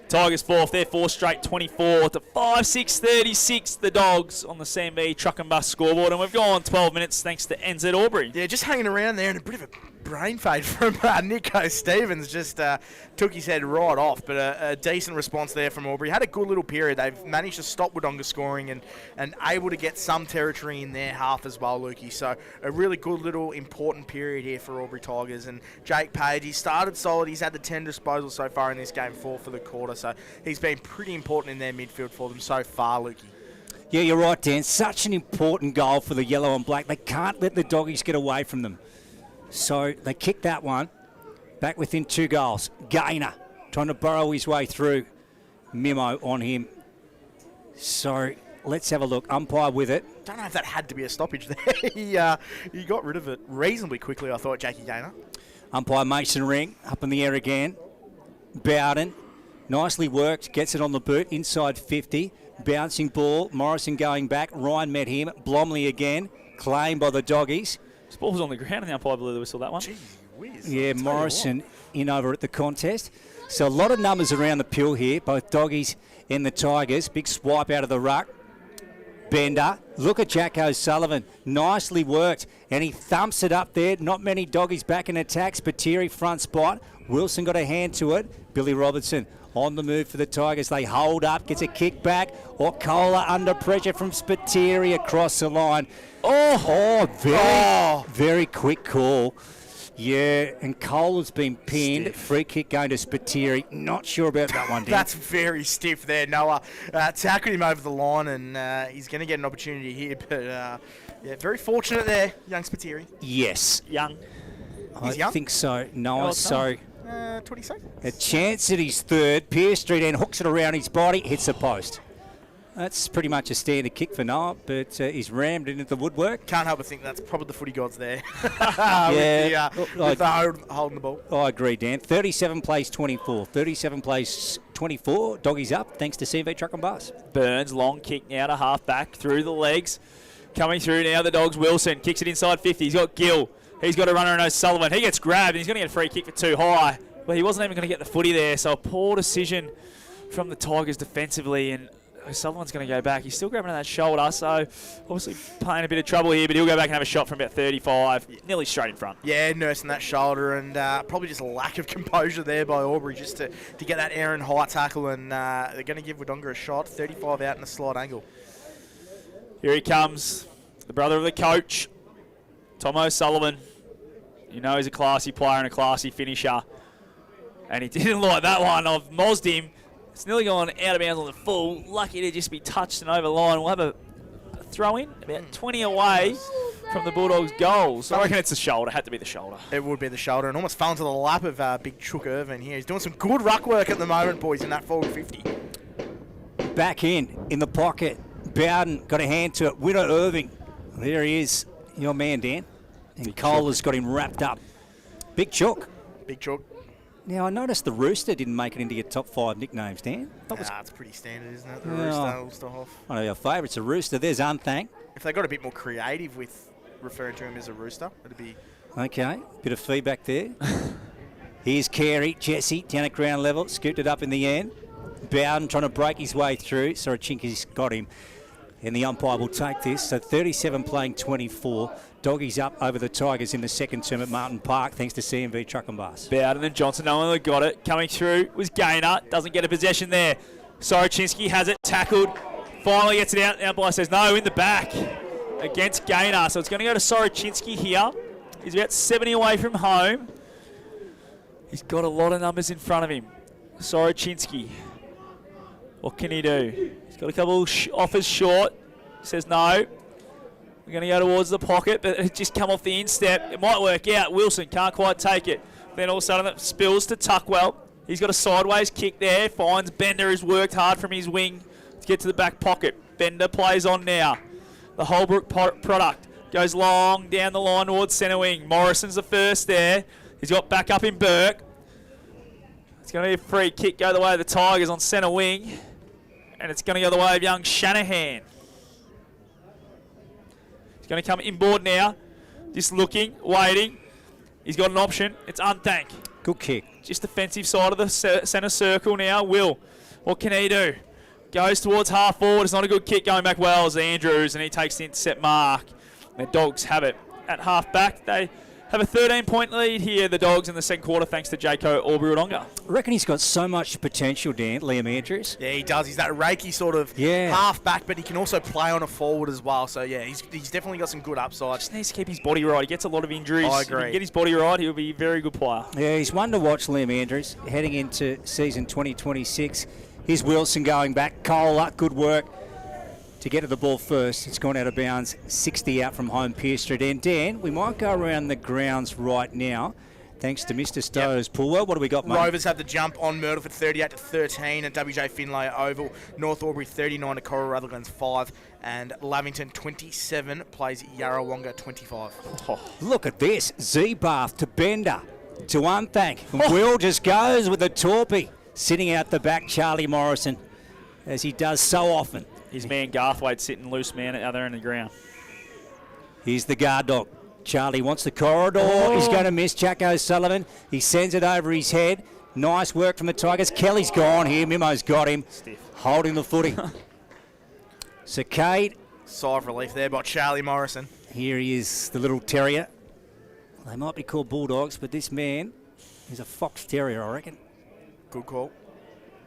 Tigers 4th. They're 4 straight, 24 to 5-6, 36. The Dogs on the CMB truck and bus scoreboard. And we've gone 12 minutes thanks to NZ Albury. Yeah, just hanging around there and a bit of a brain fade from Nico Stevens. Just took his head right off. But a decent response there from Albury. Had a good little period. They've managed to stop Wodonga scoring and able to get some territory in their half as well, Lukey. So a really good little important period here for Albury Tigers. And Jake Page, he started solid. He's had the 10 disposals so far in this game, 4 for the quarter. So he's been pretty important in their midfield for them so far, Lukey. Yeah, you're right, Dan. Such an important goal for the yellow and black. They can't let the Doggies get away from them. So they kicked that one back within 2 goals. Gaynor trying to burrow his way through. Memo on him. So let's have a look. Umpire with it. Don't know if that had to be a stoppage there. he got rid of it reasonably quickly, I thought, Jackie Gaynor. Umpire Mason Ring up in the air again. Bowden, nicely worked, gets it on the boot, inside 50. Bouncing ball, Morrison going back. Ryan met him. Blomley again, claimed by the Doggies. This ball was on the ground and the umpire blew the whistle, that one. Gee whiz. Yeah, Morrison in over at the contest. So a lot of numbers around the pill here, both Doggies and the Tigers. Big swipe out of the ruck. Bender. Look at Jack O'Sullivan. Nicely worked. And he thumps it up there. Not many Doggies back in attack. Spiteri front spot. Wilson got a hand to it. Billy Robertson on the move for the Tigers. They hold up. Gets a kick back. Orcola under pressure from Spiteri across the line. Very quick call. Yeah, and Cole has been pinned. Stiff. Free kick going to Spiteri. Not sure about that one, Dan. That's very stiff there, Noah. Tackled him over the line, and he's going to get an opportunity here. But, yeah, very fortunate there, young Spiteri. Yes. Young. He's young? I think so. No, so 20 seconds. a chance at his third. Pierce Street and hooks it around his body, hits the post. That's pretty much a standard kick for Noah, but he's rammed into the woodwork. Can't help but think that's probably the footy gods there. Yeah. with the holding the ball. I agree, Dan. 37 plays 24. 37 plays 24. Doggies up, thanks to CV Truck and Bus. Burns, long kick now to half back through the legs. Coming through now, the Dogs. Wilson kicks it inside 50. He's got Gill. He's got a runner in O'Sullivan. He gets grabbed and he's going to get a free kick for too high. But he wasn't even going to get the footy there. So a poor decision from the Tigers defensively. And O'Sullivan's going to go back. He's still grabbing at that shoulder. So obviously playing a bit of trouble here. But he'll go back and have a shot from about 35. Nearly straight in front. Yeah, nursing that shoulder. And probably just a lack of composure there by Albury just to get that Aaron high tackle. And they're going to give Wodonga a shot. 35 out in a slight angle. Here he comes. The brother of the coach. Tom O'Sullivan. You know he's a classy player and a classy finisher. And he didn't like that one. I've mozzed him. It's nearly gone out of bounds on the full. Lucky to just be touched and over the line. We'll have a throw in about 20 away from the Bulldogs' goals. So I reckon it's the shoulder. Had to be the shoulder. It would be the shoulder and almost fell into the lap of Big Chook Irvin here. He's doing some good ruck work at the moment, boys, in that forward 50. Back in the pocket. Bowden got a hand to it. Winner Irving. There he is, your man, Dan. And Cole has got him wrapped up. Big Chook. Big Chook. Now, I noticed the Rooster didn't make it into your top 5 nicknames, Dan. It's pretty standard, isn't it? The Rooster, Ulsterhoff. One of our favourites, the Rooster. There's Unthank. If they got a bit more creative with referring to him as a Rooster, it'd be... Okay, bit of feedback there. Here's Carey, Jesse, down at ground level, scooped it up in the end. Bowden trying to break his way through. Sorochinski's got him. And the umpire will take this. So 37 playing 24. Doggies up over the Tigers in the second term at Martin Park, thanks to CMV Truck and Bus. Bowden and Johnson, no one got it. Coming through was Gaynor. Doesn't get a possession there. Sorochinski has it, tackled. Finally gets it out. The umpire says no, in the back against Gaynor. So it's going to go to Sorochinski here. He's about 70 away from home. He's got a lot of numbers in front of him. Sorochinski. What can he do? He's got a couple offers short. He says no. We're going to go towards the pocket, but it just come off the instep. It might work out. Wilson can't quite take it. Then all of a sudden it spills to Tuckwell. He's got a sideways kick there. Finds Bender, who's worked hard from his wing to get to the back pocket. Bender plays on now. The Holbrook product goes long down the line towards centre wing. Morrison's the first there. He's got back up in Burke. It's going to be a free kick, go the way of the Tigers on centre wing. And it's going to go the way of young Shanahan. He's going to come inboard now. Just looking, waiting. He's got an option. It's Unthank. Good kick. Just defensive side of the centre circle now. Will, what can he do? Goes towards half forward. It's not a good kick going back well as Andrews, and he takes the intercept mark. The Dogs have it at half back. They have a 13-point lead here, the Dogs, in the second quarter, thanks to Jaco Albury-Wodonga. I reckon he's got so much potential, Dan, Liam Andrews. Yeah, he does. He's that Reiki sort of half back, but he can also play on a forward as well. So, yeah, he's definitely got some good upside. Just needs to keep his body right. He gets a lot of injuries. I agree. If he can get his body right, he'll be a very good player. Yeah, he's one to watch, Liam Andrews, heading into season 2026. Here's Wilson going back. Cole, good work to get to the ball first. It's gone out of bounds, 60 out from home, Pierce Street. And Dan, we might go around the grounds right now, thanks to Mr. Stowe's pool. Well, what do we got, mate? Rovers have the jump on Myrtleford 38-13 at WJ Finlay Oval. North Albury 39 to Coral Rutherglen's 5. And Lavington 27 plays Yarrawonga 25. Oh, look at this. Z-Bath to Bender to Unthank. Will just goes with the torpy. Sitting out the back, Charlie Morrison, as he does so often. His man Garthwaite sitting loose man at the other end of the ground. Here's the guard dog. Charlie wants the corridor. He's going to miss Jack O'Sullivan. He sends it over his head. Nice work from the Tigers. Kelly's gone here. Mimo's got him. Stiff. Holding the footy. Cade. Sigh of relief there by Charlie Morrison. Here he is, the little terrier. They might be called Bulldogs, but this man is a fox terrier, I reckon. Good call.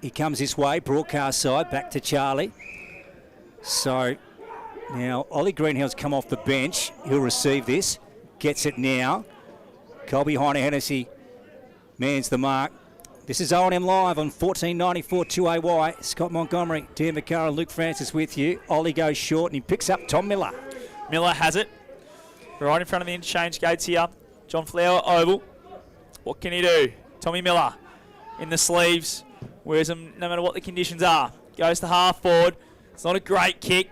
He comes this way, broadcast side, back to Charlie. So now Ollie Greenhill's come off the bench. He'll receive this. Gets it now. Colby Heine-Hennessy mans the mark. This is O&M Live on 1494 2AY. Scott Montgomery, Dan McCarroll, Luke Francis with you. Ollie goes short and he picks up Tom Miller. Miller has it. Right in front of the interchange gates here. John Flower Oval. What can he do? Tommy Miller in the sleeves. Wears them no matter what the conditions are. Goes to half forward. It's not a great kick.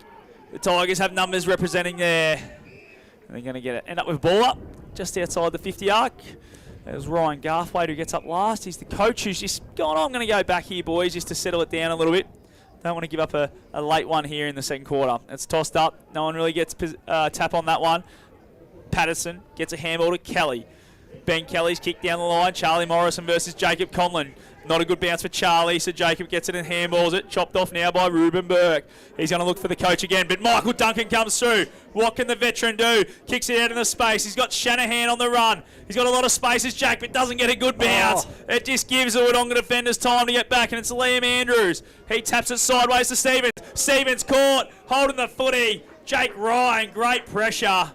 The Tigers have numbers representing there. And they're going to get it. End up with ball up just outside the 50 arc. There's Ryan Garthwaite who gets up last. He's the coach who's just gone, I'm going to go back here, boys, just to settle it down a little bit. Don't want to give up a late one here in the second quarter. It's tossed up. No one really gets tap on that one. Patterson gets a handball to Kelly. Ben Kelly's kicked down the line. Charlie Morrison versus Jacob Conlon. Not a good bounce for Charlie, so Jacob gets it and handballs it. Chopped off now by Ruben Burke. He's going to look for the coach again, but Michael Duncan comes through. What can the veteran do? Kicks it out in the space. He's got Shanahan on the run. He's got a lot of spaces, Jack, but doesn't get a good bounce. It just gives the Wodonga defenders time to get back, and it's Liam Andrews. He taps it sideways to Stevens. Stevens caught, holding the footy. Jake Ryan, great pressure.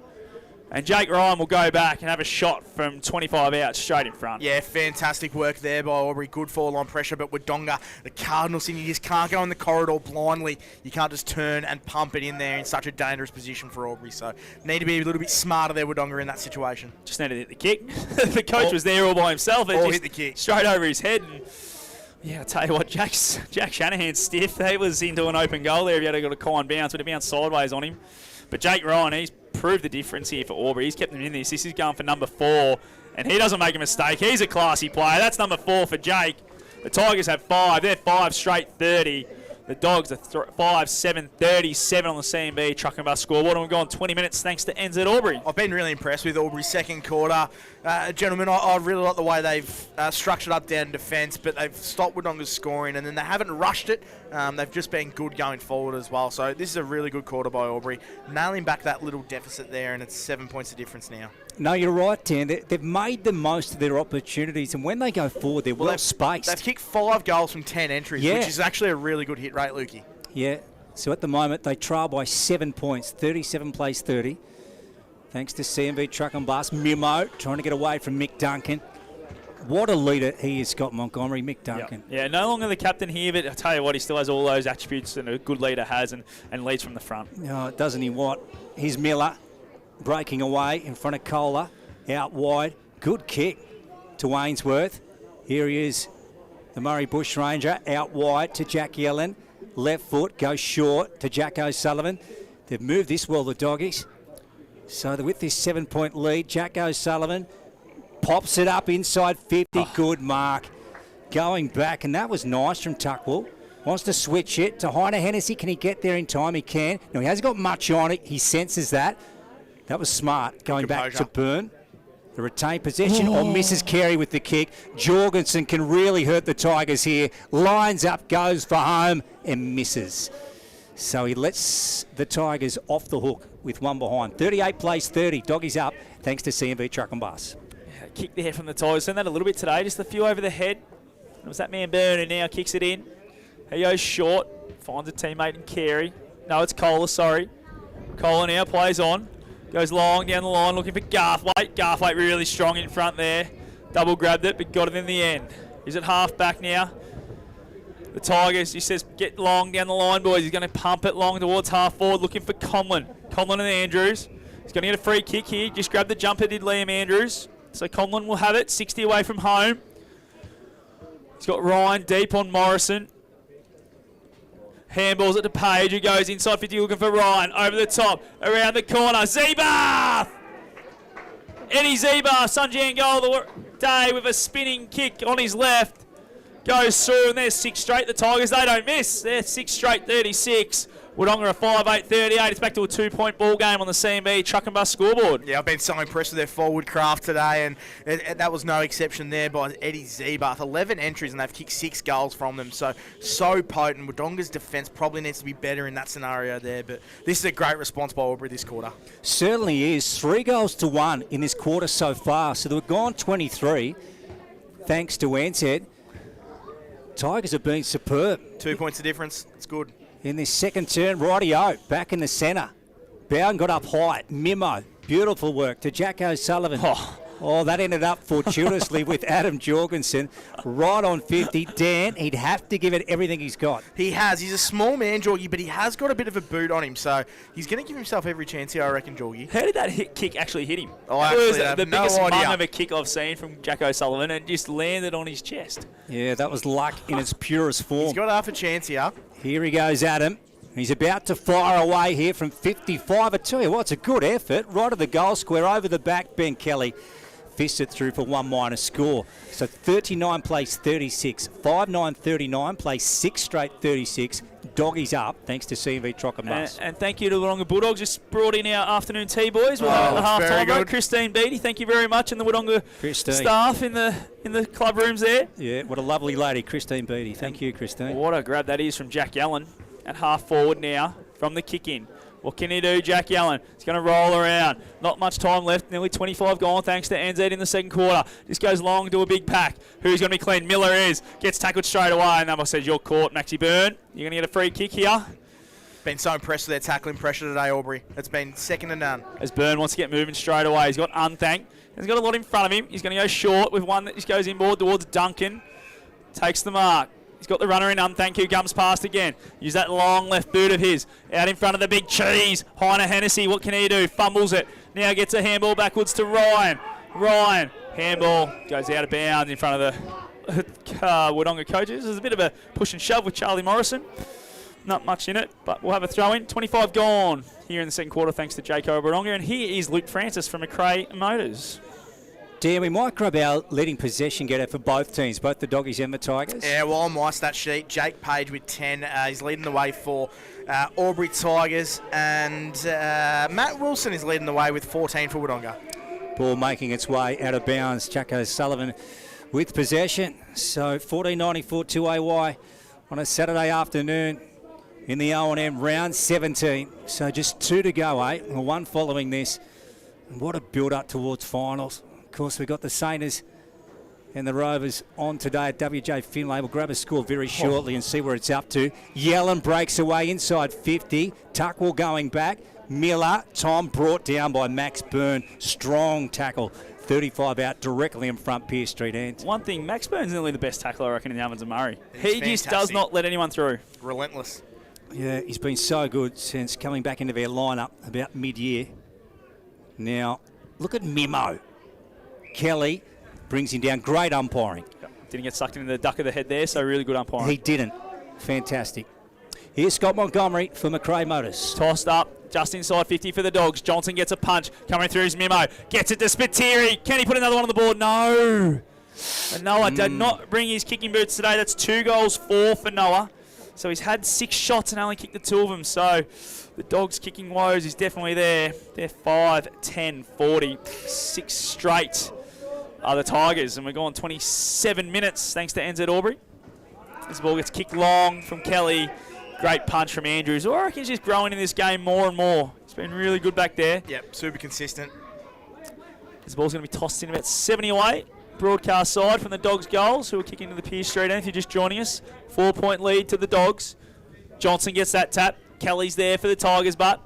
And Jake Ryan will go back and have a shot from 25 out straight in front. Yeah, fantastic work there by Albury. Good fall on pressure, but Wodonga, the Cardinals, you just can't go in the corridor blindly. You can't just turn and pump it in there in such a dangerous position for Albury. So need to be a little bit smarter there, Wodonga, in that situation. Just needed to hit the kick. The coach was there all by himself. Or hit the kick. Straight over his head. And yeah, I'll tell you what, Jack Shanahan's stiff. He was into an open goal there if he had got a kind bounce, but it bounced sideways on him. But Jake Ryan, he's proved the difference here for Albury. He's kept them in this. This is going for number 4, and he doesn't make a mistake. He's a classy player. That's number 4 for Jake. The Tigers have 5. They're 5 straight 30. The Dogs are 5-7, 37 on the CMB truck and bus scoreboard, and we've gone 20 minutes thanks to NZ Albury. I've been really impressed with Albury's second quarter. Gentlemen, I really like the way they've structured up down defence, but they've stopped Wodonga's scoring, and then they haven't rushed it. They've just been good going forward as well. So this is a really good quarter by Albury, nailing back that little deficit there, and it's 7 points of difference now. No, you're right, Dan. They've made the most of their opportunities, and when they go forward, they're well spaced. They've kicked 5 goals from 10 entries, which is actually a really good hit rate, Lukey. Yeah, so at the moment, they trail by 7 points, 37 plays 30. Thanks to CMB Truck and Bus. Mimo trying to get away from Mick Duncan. What a leader he is, Scott Montgomery, Mick Duncan. Yeah, no longer the captain here, but I tell you what, he still has all those attributes that a good leader has and leads from the front. Oh, doesn't he what? Here's Miller breaking away in front of Kohler, out wide. Good kick. to Ainsworth. Here he is, the Murray Bushranger, out wide to Jack Yellen. Left foot goes short to Jack O'Sullivan. They've moved this well, the Doggies. So with this 7-point lead, Jack O'Sullivan pops it up inside 50. Good mark. Going back, and that was nice from Tuckwell. Wants to switch it to Heiner Hennessy. Can he get there in time? He can. No, he hasn't got much on it. He senses that. That was smart. Going back to Byrne. The retained possession or misses Carey with the kick. Jorgensen can really hurt the Tigers here. Lines up, goes for home and misses. So he lets the Tigers off the hook with one behind. 38 plays 30. Doggies up thanks to CMV Truck and Bus. Kick there from the Tigers. Seen that a little bit today. Just a few over the head. It was that man Byrne who now kicks it in. He goes short. Finds a teammate in Carey. No, it's Kohler, sorry. Kohler now plays on. Goes long down the line looking for Garthwaite. Garthwaite really strong in front there. Double grabbed it but got it in the end. He's at half back now. The Tigers, he says, get long down the line, boys. He's going to pump it long towards half forward, looking for Conlon. Conlon and Andrews. He's going to get a free kick here. Just grabbed the jumper, did Liam Andrews. So Conlon will have it, 60 away from home. He's got Ryan deep on Morrison. Handballs it to Page, who goes inside 50, looking for Ryan. Over the top, around the corner. Zeebath! Eddie Zeebath, Sunjan goal of the day with a spinning kick on his left. Goes through, and there's 6 straight. The Tigers, they don't miss. They're 6 straight, 36. Wodonga a 5-8, 38. It's back to a 2-point ball game on the CMB Truck and Bus scoreboard. Yeah, I've been so impressed with their forward craft today, and that was no exception there by Eddie Zeebath. 11 entries, and they've kicked 6 goals from them. So potent. Wodonga's defence probably needs to be better in that scenario there, but this is a great response by Albury this quarter. Certainly is. 3 goals to 1 in this quarter so far. So they've gone 23, thanks to Ansett. Tigers have been superb. 2 points of difference. It's good. In this second turn, rightio, back in the centre. Bowden got up high. Mimo, beautiful work to Jack O'Sullivan. Oh, that ended up fortuitously with Adam Jorgensen. Right on 50. Dan, he'd have to give it everything he's got. He has. He's a small man, Jorgie, but he has got a bit of a boot on him, so he's going to give himself every chance here, I reckon, Jorgie. How did that kick actually hit him? Oh, I actually have the no biggest idea. mung of a kick I've seen from Jack O'Sullivan, and just landed on his chest. Yeah, that was luck in its purest form. He's got half a chance here. Here he goes, Adam. He's about to fire away here from 55. I tell you what, it's a good effort. Right of the goal square, over the back, Ben Kelly. Fists it through for 1- score. So 39 plays 36. 5-9-39 plays 6 straight 36. Doggies up, thanks to CMV Truck and Bus. And thank you to the Wodonga Bulldogs. Just brought in our afternoon tea, boys. We'll have it at the half-time break. Christine Beattie, thank you very much, and the Wodonga staff in the club rooms there. Yeah, what a lovely lady, Christine Beattie. Thank you, Christine. What a grab that is from Jack Yellen at half forward now from the kick-in. What can he do, Jack Yellen? He's going to roll around. Not much time left. Nearly 25 gone thanks to NZ in the second quarter. This goes long to a big pack. Who's going to be clean? Miller is. Gets tackled straight away. And Number says, you're caught, Maxie Byrne. You're going to get a free kick here. Been so impressed with their tackling pressure today, Albury. It's been second to none. As Byrne wants to get moving straight away. He's got Unthank. He's got a lot in front of him. He's going to go short with one that just goes inboard towards Duncan. Takes the mark. He's got the runner in Unthank who comes past again. Use that long left boot of his. Out in front of the big cheese. Heiner Hennessy, what can he do? Fumbles it. Now gets a handball backwards to Ryan. Ryan, handball, goes out of bounds in front of the Wodonga coaches. There's a bit of a push and shove with Charlie Morrison. Not much in it, but we'll have a throw in. 25 gone here in the second quarter thanks to Jaco Wodonga. And here is Luke Francis from McRae Motors. Dan, we might grab our leading possession getter for both teams, both the Doggies and the Tigers. Yeah, well, on my stat sheet, Jake Page with 10. He's leading the way for Albury Tigers. And Matt Wilson is leading the way with 14 for Wodonga. Ball making its way out of bounds. Jack O'Sullivan with possession. So 14.94 to AY on a Saturday afternoon in the O&M round 17. So just 2 to go, eh? Well, 1 following this. And what a build-up towards finals. Of course, we've got the Saints and the Rovers on today at WJ Finlay. We'll grab a score very shortly and see where it's up to. Yellen breaks away inside 50. Tuckwell going back. Miller, Tom brought down by Max Byrne. Strong tackle. 35 out directly in front, Pierce Street ends. One thing, Max Byrne's nearly the best tackler, I reckon, in the Ovens and Murray. He just does not let anyone through. Relentless. Yeah, he's been so good since coming back into their lineup about mid-year. Now, look at Mimo. Kelly brings him down. Great umpiring. Didn't get sucked into the duck of the head there, so really good umpiring. He didn't. Fantastic. Here's Scott Montgomery for McRae Motors. Tossed up, just inside 50 for the Dogs. Johnson gets a punch, coming through his memo. Gets it to Spiteri. Can he put another one on the board? No. And Noah did not bring his kicking boots today. That's 2 goals, 4 for Noah. So he's had 6 shots and only kicked the 2 of them. So the Dogs' kicking woes is definitely there. They're 5, 10, 40. 6 straight are the Tigers. And we're going 27 minutes thanks to NZ Albury. This ball gets kicked long from Kelly. Great punch from Andrews. I reckon he's just growing in this game more and more. He's been really good back there. Yep, super consistent. This ball's going to be tossed in about 70 away. Broadcast side from the Dogs goals, who are kicking to the Pierce Street end. If you're just joining us, 4-point lead to the Dogs. Johnson gets that tap. Kelly's there for the Tigers, but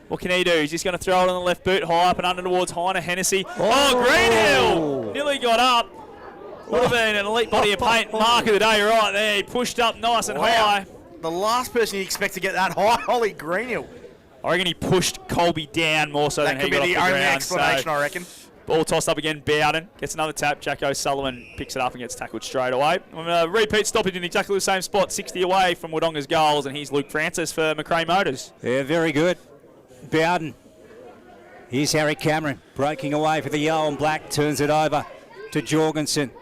what can he do? He's just going to throw it on the left boot, high up and under towards Heiner Hennessy. Oh, Greenhill! Nearly got up. Would have been an elite body of paint mark of the day right there. He pushed up nice and high. The last person you expect to get that high, Ollie Greenhill. I reckon he pushed Colby down more so than he got off the ground. That could be the only explanation, I reckon. Ball tossed up again. Bowden gets another tap. Jack O'Sullivan picks it up and gets tackled straight away. Repeat stoppage in exactly the same spot, 60 away from Wodonga's goals, and here's Luke Francis for McRae Motors. Yeah, very good. Bowden. Here's Harry Cameron breaking away for the yellow and black. Turns it over to Jorgensen.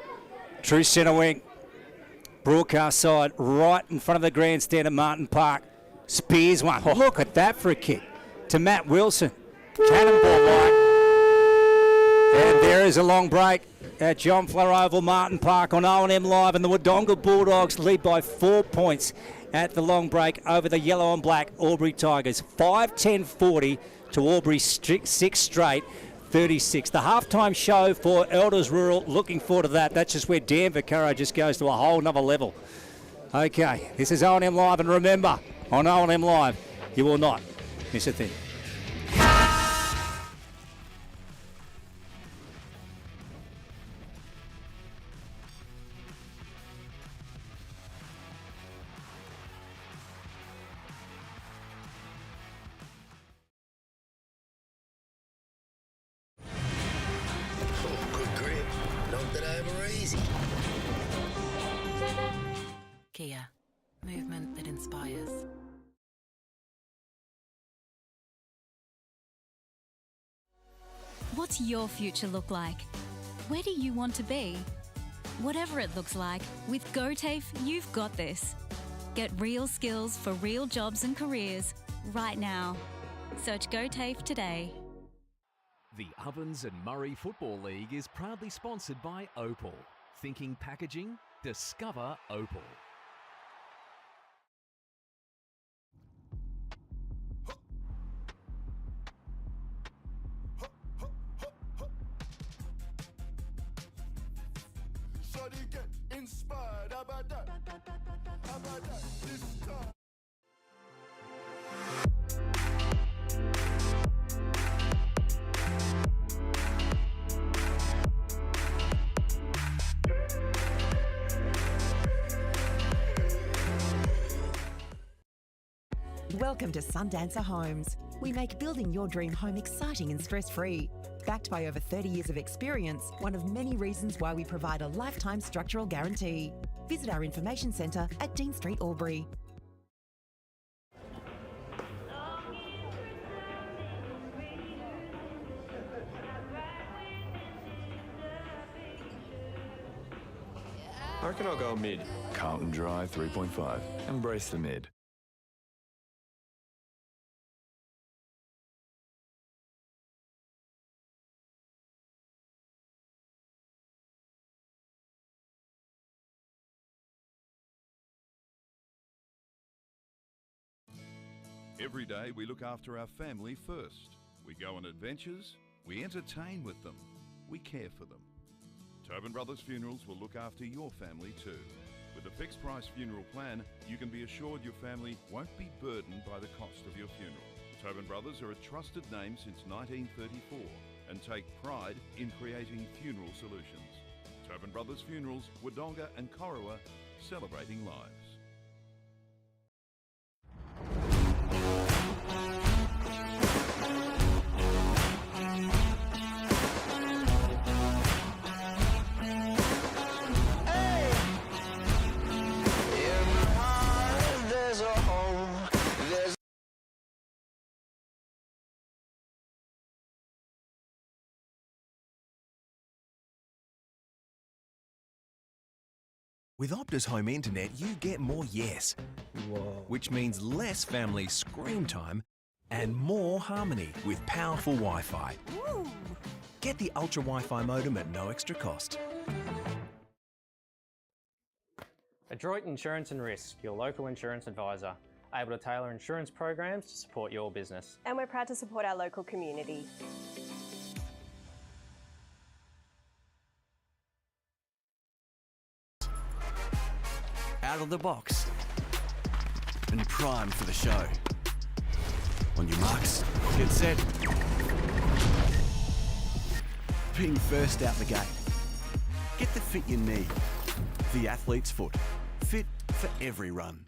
True centre wing. Broadcast side right in front of the grandstand at Martin Park. Spears one. Oh, look at that for a kick to Matt Wilson. Cannonball right. And there is a long break at John Flower Oval, Martin Park on O&M Live, and the Wodonga Bulldogs lead by 4 points at the long break over the yellow and black Albury Tigers. 5-10-40 to Albury 6 straight, 36. The halftime show for Elders Rural, looking forward to that. That's just where Dan Vaccaro just goes to a whole nother level. Okay, this is O&M Live, and remember, on O&M Live, you will not miss a thing. Kia, movement that inspires. What's your future look like? Where do you want to be? Whatever it looks like, with GoTAFE, you've got this. Get real skills for real jobs and careers right now. Search GoTAFE today. The Ovens and Murray Football League is proudly sponsored by Opal. Thinking packaging? Discover Opal. Welcome to Sundancer Homes. We make building your dream home exciting and stress-free. Backed by over 30 years of experience, one of many reasons why we provide a lifetime structural guarantee. Visit our information centre at Dean Street, Albury. I reckon I'll go mid. Carlton Drive 3.5. Embrace the mid. Every day we look after our family first. We go on adventures, we entertain with them, we care for them. Tobin Brothers Funerals will look after your family too. With a fixed price funeral plan, you can be assured your family won't be burdened by the cost of your funeral. Tobin Brothers are a trusted name since 1934 and take pride in creating funeral solutions. Tobin Brothers Funerals, Wodonga and Corowa, celebrating lives. With Optus Home Internet, you get more yes. Whoa. Which means less family screen time and more harmony with powerful Wi-Fi. Ooh. Get the Ultra Wi-Fi modem at no extra cost. Adroit Insurance and Risk, your local insurance advisor, able to tailor insurance programs to support your business. And we're proud to support our local community. Out of the box and primed for the show. On your marks, get set. Being first out the gate. Get the fit you need. The athlete's foot. Fit for every run.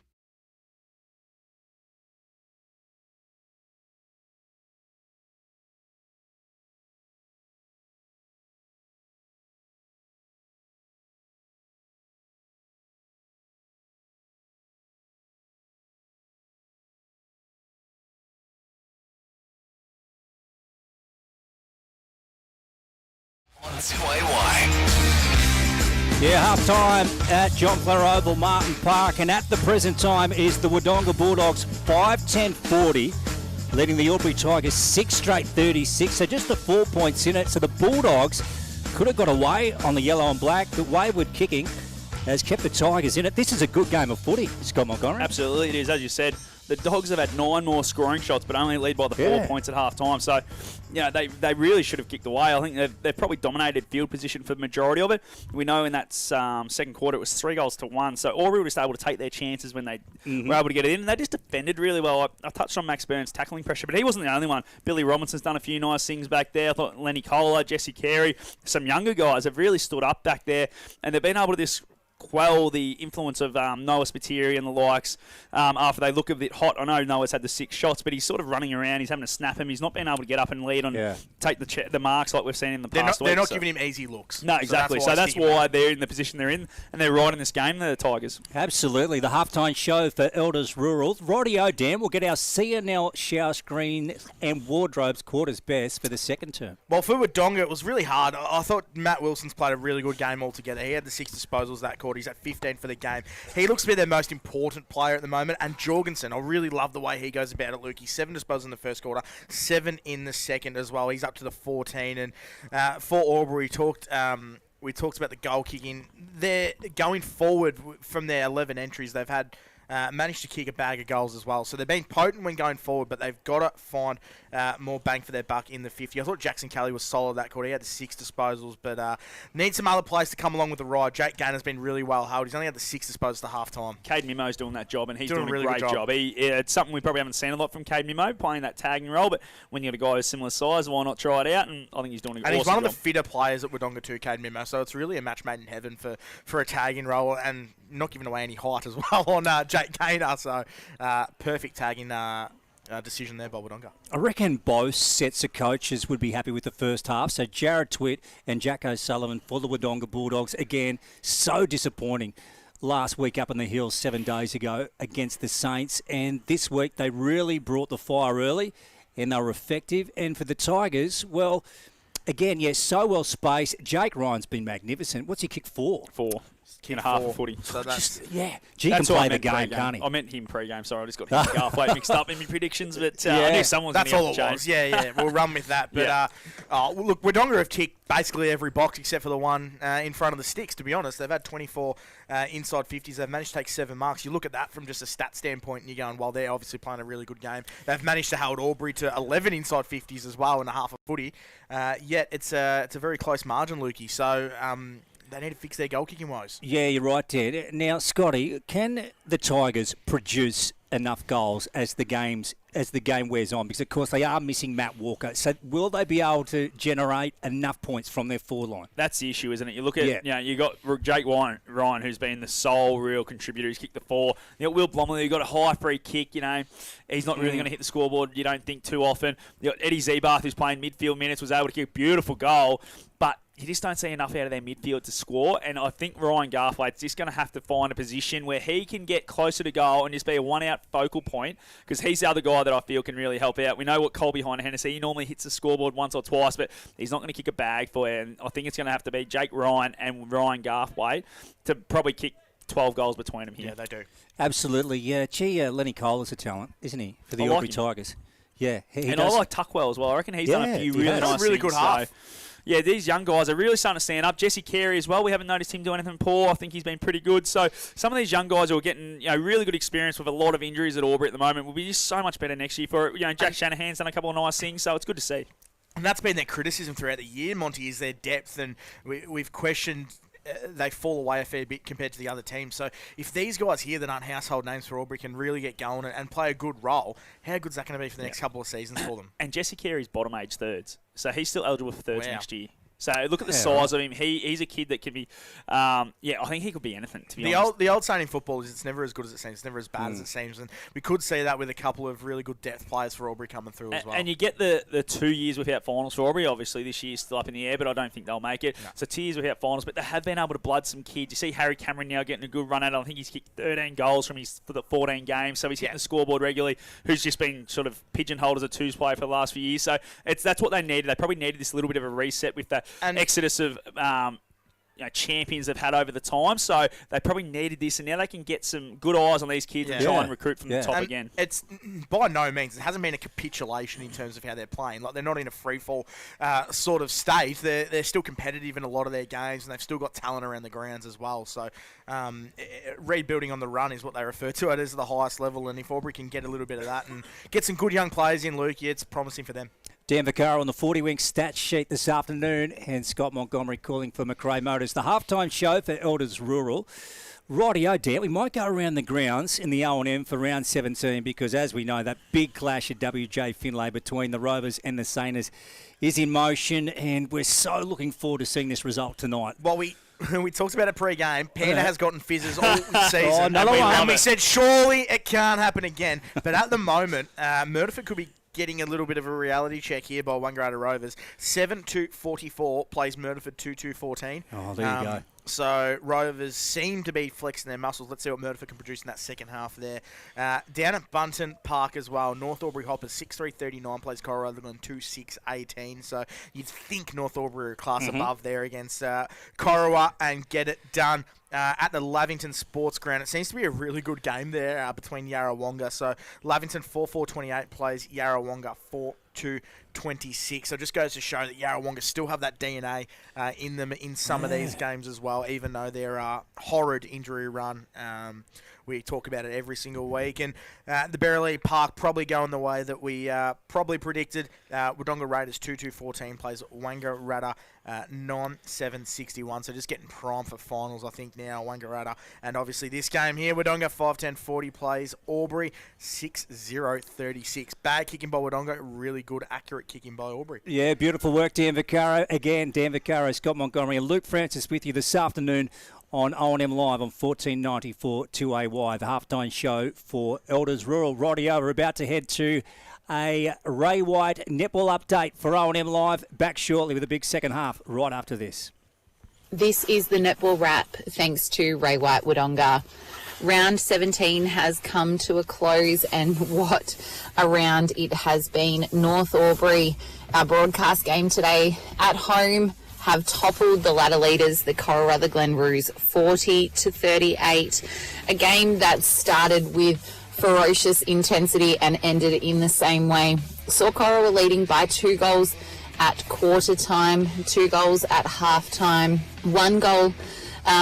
On 2AY. Yeah, half-time at John Player Oval, Martin Park, and at the present time is the Wodonga Bulldogs 5-10-40, leading the Albury Tigers 6 straight 36, so just the 4 points in it. So the Bulldogs could have got away on the yellow and black, but wayward kicking has kept the Tigers in it. This is a good game of footy, Scott Montgomery. Absolutely, it is. As you said, the Dogs have had 9 more scoring shots, but only lead by the 4 points at half-time. So, they really should have kicked away. I think they've probably dominated field position for the majority of it. We know in that second quarter it was 3-1. So Albury were just able to take their chances when they were able to get it in. And they just defended really well. I touched on Max Burns' tackling pressure, but he wasn't the only one. Billy Robinson's done a few nice things back there. I thought Lenny Kohler, Jesse Carey, some younger guys have really stood up back there. And they've been able to just quell the influence of Noah Spiteri and the likes after they look a bit hot. I know Noah's had the 6 shots, but he's sort of running around. He's having to snap him. He's not been able to get up and lead on take the marks like we've seen in the past. They're not giving him easy looks. No, exactly. So that's why they're in the position they're in, and they're right in this game, the Tigers. Absolutely. The halftime show for Elders Rural. Rightio, Dan, we'll get our CNL shower screen and wardrobes quarters best for the second term. Well, for Wodonga, it was really hard. I thought Matt Wilson's played a really good game altogether. He had the 6 disposals that quarter. He's at 15 for the game. He looks to be their most important player at the moment. And Jorgensen, I really love the way he goes about it, Luke. He's 7 disposals in the first quarter, 7 in the second as well. He's up to the 14. And for Albury, we talked about the goal kicking. They're going forward from their 11 entries. They've had managed to kick a bag of goals as well. So they've been potent when going forward, but they've got to find more bang for their buck in the 50. I thought Jackson Kelly was solid that quarter. He had the 6 disposals, but needs some other players to come along with the ride. Jake Gaynor's been really well held. He's only had the 6 disposals to half-time. Cade Mimo's doing that job, and he's doing a really great job. It's something we probably haven't seen a lot from Cade Mimo, playing that tagging role, but when you've got a guy who's similar size, why not try it out? And I think he's doing a awesome job. And he's one of the fitter players at Wodonga too, Cade Mimo, so it's really a match made in heaven for a tagging role, and not giving away any height as well on Jake Gaynor, so perfect tagging decision there by Wodonga. I reckon both sets of coaches would be happy with the first half. So Jared Twitt and Jack O'Sullivan for the Wodonga Bulldogs. Again, so disappointing last week up in the hills 7 days ago against the Saints. And this week they really brought the fire early and they were effective. And for the Tigers, well, again, yes, so well spaced. Jake Ryan's been magnificent. What's he kicked for? 4. In a half of footy. So that's, Gee, can play the game, can't he? I meant him pre-game. Sorry, I just got him halfway mixed up in my predictions, but I knew someone was that's all it was. Yeah, we'll run with that. But look, Wodonga have ticked basically every box except for the one in front of the sticks, to be honest. They've had 24 inside 50s. They've managed to take 7 marks. You look at that from just a stat standpoint and you're going, well, they're obviously playing a really good game. They've managed to hold Albury to 11 inside 50s as well in a half of footy. Yet it's a very close margin, Lukey. So they need to fix their goal-kicking woes. Yeah, you're right, Ted. Now, Scotty, can the Tigers produce enough goals as the game wears on? Because, of course, they are missing Matt Walker. So will they be able to generate enough points from their forward line? That's the issue, isn't it? You look at, you got Jake Ryan, who's been the sole real contributor. He's kicked the 4. You got Will Blomley, who got a high free kick. He's not really going to hit the scoreboard, you don't think, too often. You got Eddie Zebath, who's playing midfield minutes, was able to kick a beautiful goal. But you just don't see enough out of their midfield to score. And I think Ryan Garthwaite's just going to have to find a position where he can get closer to goal and just be a one-out focal point, because he's the other guy that I feel can really help out. We know what Colby Hine-Hennessy, he normally hits the scoreboard once or twice, but he's not going to kick a bag for you. And I think it's going to have to be Jake Ryan and Ryan Garthwaite to probably kick 12 goals between them here. Yeah, they do. Absolutely, yeah. Gee, Lenny Cole is a talent, isn't he, for the I like Albury him. Tigers? Yeah. And I like Tuckwell as well. I reckon he's done a few really nice really things. good half. Yeah, these young guys are really starting to stand up. Jesse Carey as well. We haven't noticed him do anything poor. I think he's been pretty good. So some of these young guys who are getting really good experience with a lot of injuries at Albury at the moment will be just so much better next year. For Jack Shanahan's done a couple of nice things, so it's good to see. And that's been their criticism throughout the year, Monty, is their depth, and we've questioned. They fall away a fair bit compared to the other teams. So if these guys here that aren't household names for Albury can really get going and play a good role, how good is that going to be for the next couple of seasons for them? And Jesse Carey's bottom age thirds. So he's still eligible for thirds next year. So look at the size of him. He's a kid that can be, I think he could be anything, to be honest. The old saying in football is it's never as good as it seems. It's never as bad as it seems. And we could see that with a couple of really good depth players for Albury coming through as well. And you get the 2 years without finals for Albury. Obviously, this year's still up in the air, but I don't think they'll make it. No. So 2 years without finals, but they have been able to blood some kids. You see Harry Cameron now getting a good run at it. I think he's kicked 13 goals from his 14 games, so he's hitting the scoreboard regularly, who's just been sort of pigeonholed as a twos player for the last few years. So that's what they needed. They probably needed this little bit of a reset with the exodus of champions they've had over the time, so they probably needed this, and now they can get some good eyes on these kids and try and recruit from the top again. It's by no means, it hasn't been a capitulation in terms of how they're playing. Like, they're not in a free-fall sort of state. They're still competitive in a lot of their games, and they've still got talent around the grounds as well. So rebuilding on the run is what they refer to it as the highest level, and if Albury can get a little bit of that and get some good young players in, Luke, it's promising for them. Dan Vaccaro on the 40-wing stats sheet this afternoon, and Scott Montgomery calling for McRae Motors. The halftime show for Elders Rural. Rightio, Dan, we might go around the grounds in the O&M for round 17 because, as we know, that big clash at WJ Finlay between the Rovers and the Sainers is in motion, and we're so looking forward to seeing this result tonight. Well, we talked about it pre-game. Panda has gotten fizzes all season. And we said, surely it can't happen again. But at the moment, Murderford could be getting a little bit of a reality check here by Wangaratta Rovers. 7-2-44 plays Murderford 2-2-14. Oh, there you go. So Rovers seem to be flexing their muscles. Let's see what Murderford can produce in that second half there. Down at Bunton Park as well, North Albury Hoppers 6-3-39 plays Coral Rutherglen 2-6-18. So you'd think North Albury are a class above there against Corowa and get it done. At the Lavington Sports Ground. It seems to be a really good game there between Yarrawonga. So Lavington 4-4-28 plays Yarrawonga 4-2-26. So it just goes to show that Yarrawonga still have that DNA in them in some of these games as well, even though they're a horrid injury run. We talk about it every single week. And the Berrily Park probably going the way that we probably predicted. Wodonga Raiders 2-2-14 plays Wangaratta 9-7-61. So just getting primed for finals, I think, now, Wangaratta. And obviously this game here, Wodonga 5-10-40 plays Albury 6-0-36. Bad kicking by Wodonga, really good, accurate kicking by Albury. Yeah, beautiful work, Dan Vaccaro. Again, Dan Vaccaro, Scott Montgomery, and Luke Francis with you this afternoon on O&M Live on 1494 2AY, the halftime show for Elders Rural. Rightio, we're about to head to a Ray White netball update for O&M Live. Back shortly with a big second half right after this. This is the netball wrap thanks to Ray White Wodonga. Round 17 has come to a close, and what a round it has been. North Albury, our broadcast game today at home, have toppled the ladder leaders, the Coral Rutherglen Roos, 40-38. A game that started with ferocious intensity and ended in the same way. Saw Coral were leading by 2 goals at quarter time, 2 goals at half time. 1 goal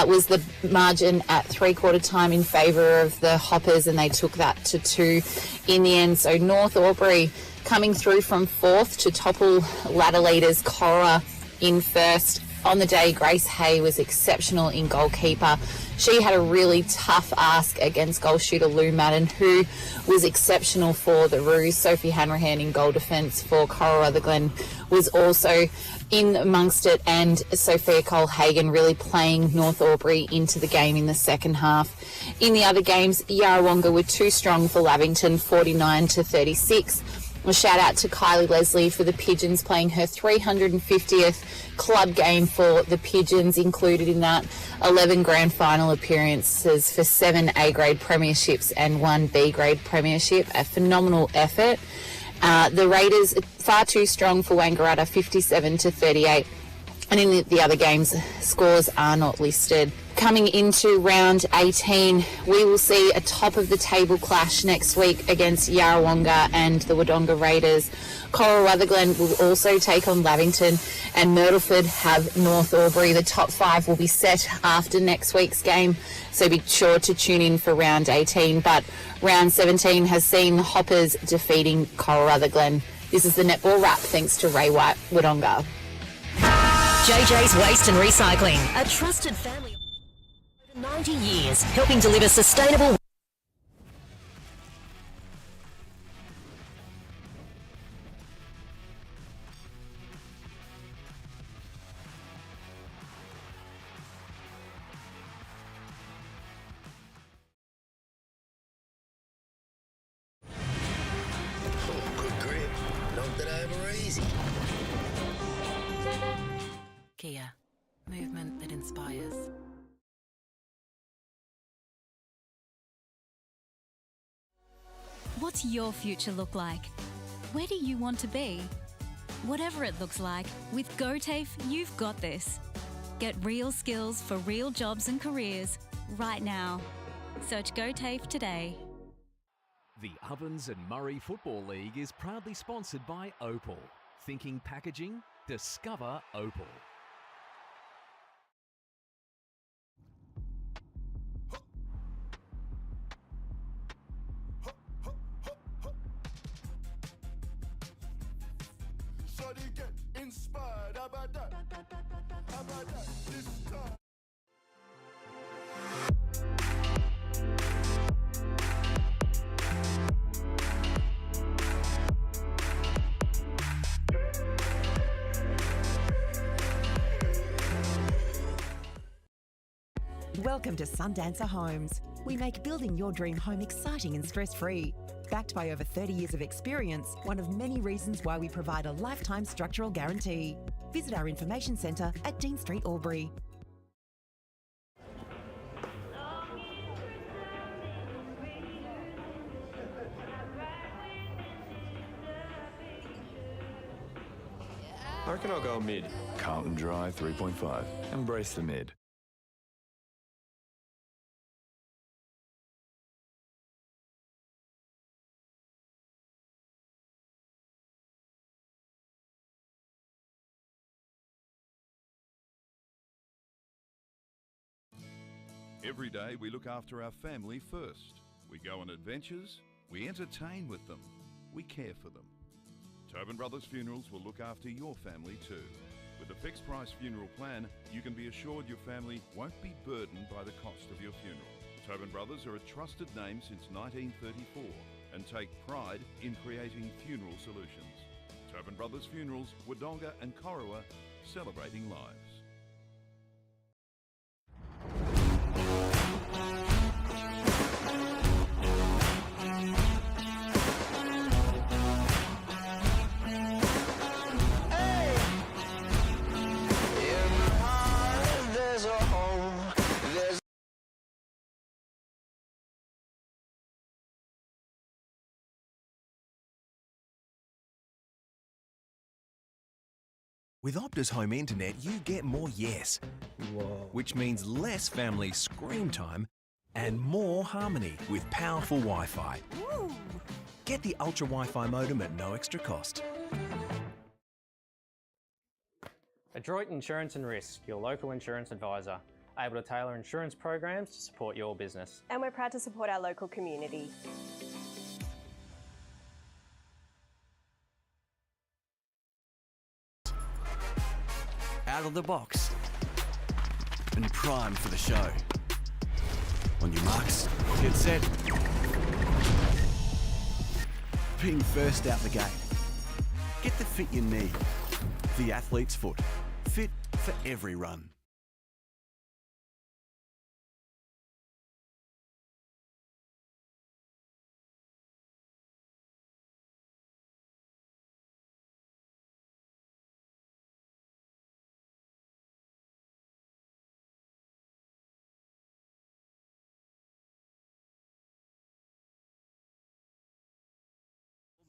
was the margin at 3/4 time in favour of the Hoppers, and they took that to 2 in the end. So North Albury coming through from 4th to topple ladder leaders Coral in first. On the day, Grace Hay was exceptional in goalkeeper. She had a really tough ask against goal shooter Lou Madden, who was exceptional for the Roos. Sophie Hanrahan in goal defence for Coral Rutherglen was also in amongst it, and Sophia Cole-Hagan really playing North Albury into the game in the second half. In the other games, Yarrawonga were too strong for Lavington, 49-36. A shout out to Kylie Leslie for the Pigeons, playing her 350th club game for the Pigeons, included in that 11 grand final appearances for 7 A-grade premierships and 1 B-grade premiership. A phenomenal effort. The Raiders, far too strong for Wangaratta, 57-38. And in the other games, scores are not listed. coming into round 18, we will see a top of the table clash next week against Yarrawonga and the Wodonga Raiders. Coral Rutherglen will also take on Lavington, and Myrtleford have North Albury. The top 5 will be set after next week's game, so be sure to tune in for round 18. But round 17 has seen the Hoppers defeating Coral Rutherglen. This is the Netball Wrap, thanks to Ray White, Wodonga. JJ's Waste and Recycling, a trusted family of over 90 years, helping deliver sustainable. Good grip. Knocked it over easy. Kia, movement that inspires. What's your future look like? Where do you want to be? Whatever it looks like, with GoTAFE, you've got this. Get real skills for real jobs and careers right now. Search GoTAFE today. The Ovens and Murray Football League is proudly sponsored by Opal. Thinking packaging? Discover Opal. Welcome to Sundancer Homes. We make building your dream home exciting and stress-free. Backed by over 30 years of experience, one of many reasons why we provide a lifetime structural guarantee. Visit our information centre at Dean Street, Albury. I reckon I'll go mid. Carlton Drive 3.5. Embrace the mid. Every day we look after our family first. We go on adventures, we entertain with them, we care for them. Tobin Brothers Funerals will look after your family too. With a fixed price funeral plan, you can be assured your family won't be burdened by the cost of your funeral. Tobin Brothers are a trusted name since 1934 and take pride in creating funeral solutions. Tobin Brothers Funerals, Wodonga and Corowa, celebrating lives. With Optus Home Internet, you get more yes. Whoa. Which means less family screen time and more harmony with powerful Wi-Fi. Woo. Get the Ultra Wi-Fi modem at no extra cost. Adroit Insurance and Risk, your local insurance advisor, able to tailor insurance programs to support your business. And we're proud to support our local community. Out of the box and primed for the show. On your marks, get set. Being first out the gate. Get the fit you need. The athlete's foot. Fit for every run.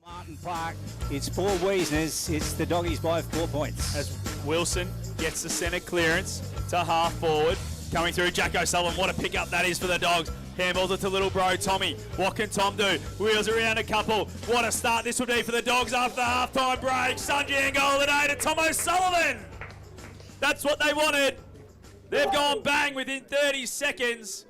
Martin Park, it's Paul Wiesner's, it's the Doggies by 4 points. As Wilson gets the centre clearance to half forward, Coming through, Jack O'Sullivan. What a pickup that is for the Dogs. Handballs it to little bro Tommy. What can Tom do? Wheels around a couple. What a start this would be for the Dogs after the halftime break. Sunjan goal today to Tom O'Sullivan. That's what they wanted. They've gone bang within 30 seconds.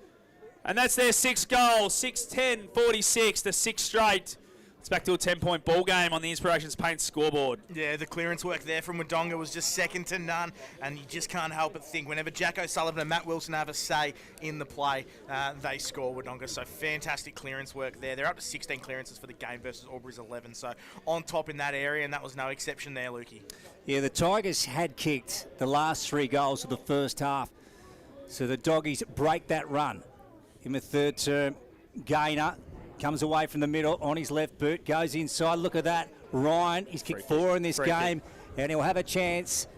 And that's their 6th goal. 6-10-46, the 6th straight. It's back to a 10-point ball game on the Inspirations Paint scoreboard. Yeah, the clearance work there from Wodonga was just second to none, and you just can't help but think whenever Jack O'Sullivan and Matt Wilson have a say in the play, they score Wodonga. So fantastic clearance work there. They're up to 16 clearances for the game versus Albury's 11, so on top in that area, and that was no exception there, Lukey. Yeah, the Tigers had kicked the last 3 goals of the first half, so the Doggies break that run in the third term. Gainer comes away from the middle on his left boot, goes inside. Look at that. Ryan, he's kicked 4 in this game, and he'll have a chance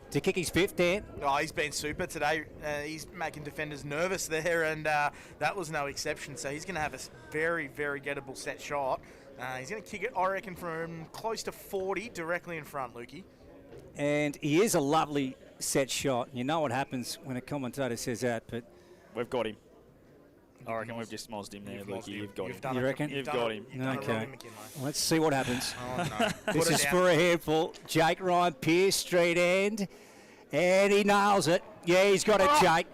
to kick his 5th, Dan. Oh, he's been super today. He's making defenders nervous there, and that was no exception. So he's going to have a very, very gettable set shot. He's going to kick it, I reckon, from close to 40 directly in front, Lukey. And he is a lovely set shot. You know what happens when a commentator says that, but... We've got him. I reckon we've just mozzed him there, Lukey. You've got him. You reckon? You've got him. Okay. Let's see what happens. Oh, no. This is for a handful. Jake Ryan, Pierce Street end. And he nails it. Yeah, he's got it, Jake.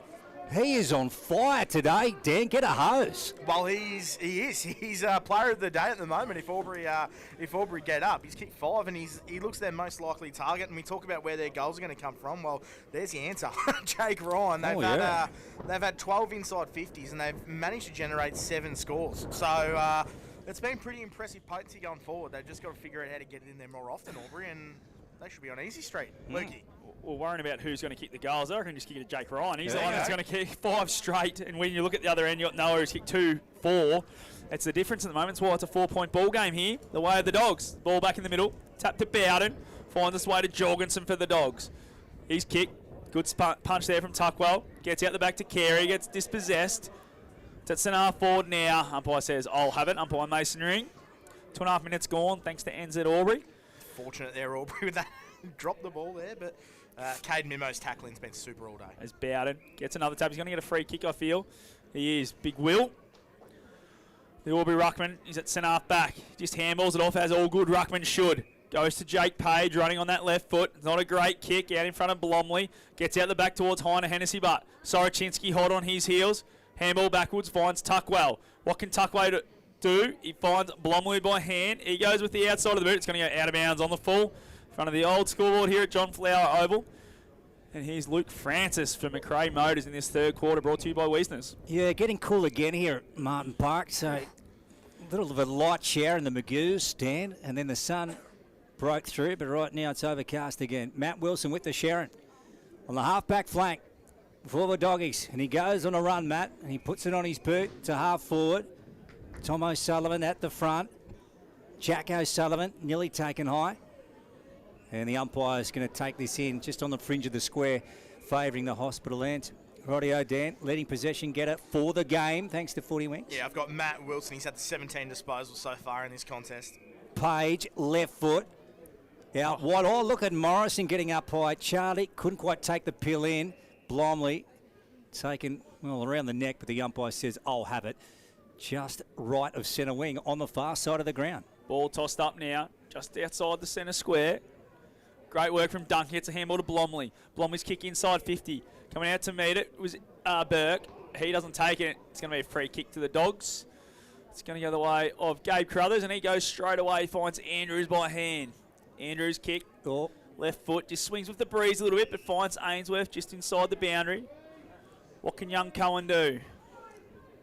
He is on fire today, Dan. Get a hose. Well, he is. He's player of the day at the moment. If Albury get up, he's kicked 5, and he looks their most likely target. And we talk about where their goals are going to come from. Well, there's the answer. Jake Ryan. They've had 12 inside 50s, and they've managed to generate 7 scores. So it's been pretty impressive potency going forward. They've just got to figure out how to get it in there more often, Albury, and they should be on easy street. Lukey. We're worrying about who's going to kick the goals. I reckon just kick it to Jake Ryan. He's the one that's going to kick 5 straight. And when you look at the other end, you've got Noah who's kicked 2, 4. It's the difference at the moment. It's why it's a 4-point ball game here. The way of the Dogs. Ball back in the middle. Tap to Bowden. Finds its way to Jorgensen for the Dogs. He's kicked. Good punch there from Tuckwell. Gets out the back to Carey. Gets dispossessed. It's at centre forward now. Umpire says, I'll have it. Umpire Mason Ring. 2.5 minutes gone thanks to NZ Albury. Fortunate there, Albury, with that. Dropped the ball there, but Caden Mimo's tackling's been super all day. As Bowden gets another tap. He's going to get a free kick, I feel. He is. Big Will. The Albury ruckman is at centre half back. Just handballs it off as all good ruckman should. Goes to Jake Page running on that left foot. Not a great kick out in front of Blomley. Gets out the back towards Heine Hennessy, but Sorochinski hot on his heels. Handball backwards, finds Tuckwell. What can Tuckwell do? He finds Blomley by hand. He goes with the outside of the boot. It's going to go out of bounds on the full. Front of the old scoreboard here at John Flower Oval. And here's Luke Francis for McRae Motors in this third quarter, brought to you by Wiesners. Yeah, getting cool again here at Martin Park. So a little of a light shower in the Magoos stand, and then the sun broke through, but right now it's overcast again. Matt Wilson with the Sharon on the half-back flank for the Doggies. And he goes on a run, Matt, and he puts it on his boot to half forward. Tom O'Sullivan at the front. Jack O'Sullivan nearly taken high. And the umpire is going to take this in just on the fringe of the square, favouring the hospital end. Rightio, Dan, leading possession getter for the game, thanks to Footy Wings. Yeah, I've got Matt Wilson. He's had 17 disposals so far in this contest. Page, left foot. Out wide. Oh, look at Morrison getting up high. Charlie couldn't quite take the pill in. Blomley taken, well, around the neck, but the umpire says, I'll have it. Just right of centre wing on the far side of the ground. Ball tossed up now, just outside the centre square. Great work from Duncan. Gets a handball to Blomley. Blomley's kick inside 50. Coming out to meet it was Burke. He doesn't take it. It's going to be a free kick to the Dogs. It's going to go the way of Gabe Crothers, and he goes straight away. Finds Andrews by hand. Andrews kick. Oh. Left foot. Just swings with the breeze a little bit, but finds Ainsworth just inside the boundary. What can young Cohen do?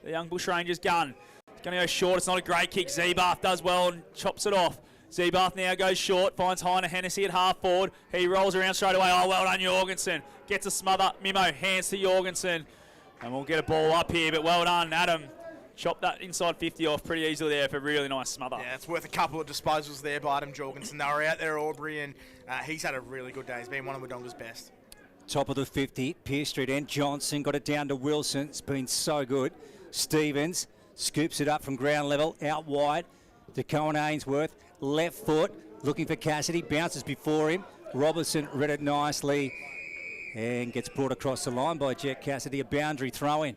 The young Bushrangers gun. It's going to go short. It's not a great kick. Zeebath does well and chops it off. Zeebath now goes short, finds Heine Hennessy at half forward. He rolls around straight away. Oh, well done, Jorgensen. Gets a smother. Mimo, hands to Jorgensen. And we'll get a ball up here, but well done, Adam. Chopped that inside 50 off pretty easily there for a really nice smother. Yeah, it's worth a couple of disposals there by Adam Jorgensen. They were out there, Albury, and he's had a really good day. He's been one of Wodonga's best. Top of the 50, Pierce Street and Johnson got it down to Wilson. It's been so good. Stevens scoops it up from ground level, out wide to Cohen Ainsworth. Left foot, looking for Cassidy, bounces before him. Robertson read it nicely. And gets brought across the line by Jet Cassidy, a boundary throw-in.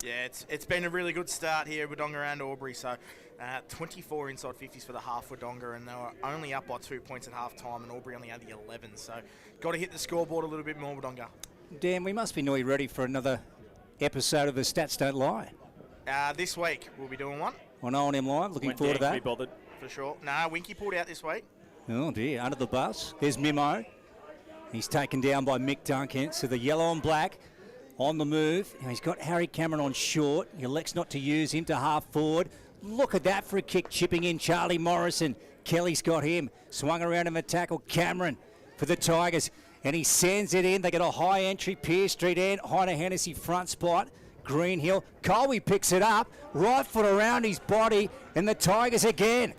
Yeah, it's been a really good start here, Wodonga and Albury. So 24 inside 50s for the half Wodonga, and they were only up by 2 points at half time, and Albury only had the 11. So got to hit the scoreboard a little bit more, Wodonga. Dan, we must be nearly ready for another episode of The Stats Don't Lie. This week we'll be doing one on OMFNL Live. Looking forward to that. Be bothered. For sure. Nah, Winky pulled out this week. Oh dear, under the bus. There's Mimo. He's taken down by Mick Duncan. So the yellow and black on the move. Now he's got Harry Cameron on short. He elects not to use him to half forward. Look at that for a kick, chipping in Charlie Morrison. Kelly's got him. Swung around in the tackle. Cameron for the Tigers. And he sends it in. They get a high entry. Pearce Street end. Heiner Hennessy front spot. Greenhill. Colby picks it up. Right foot around his body. And the Tigers again.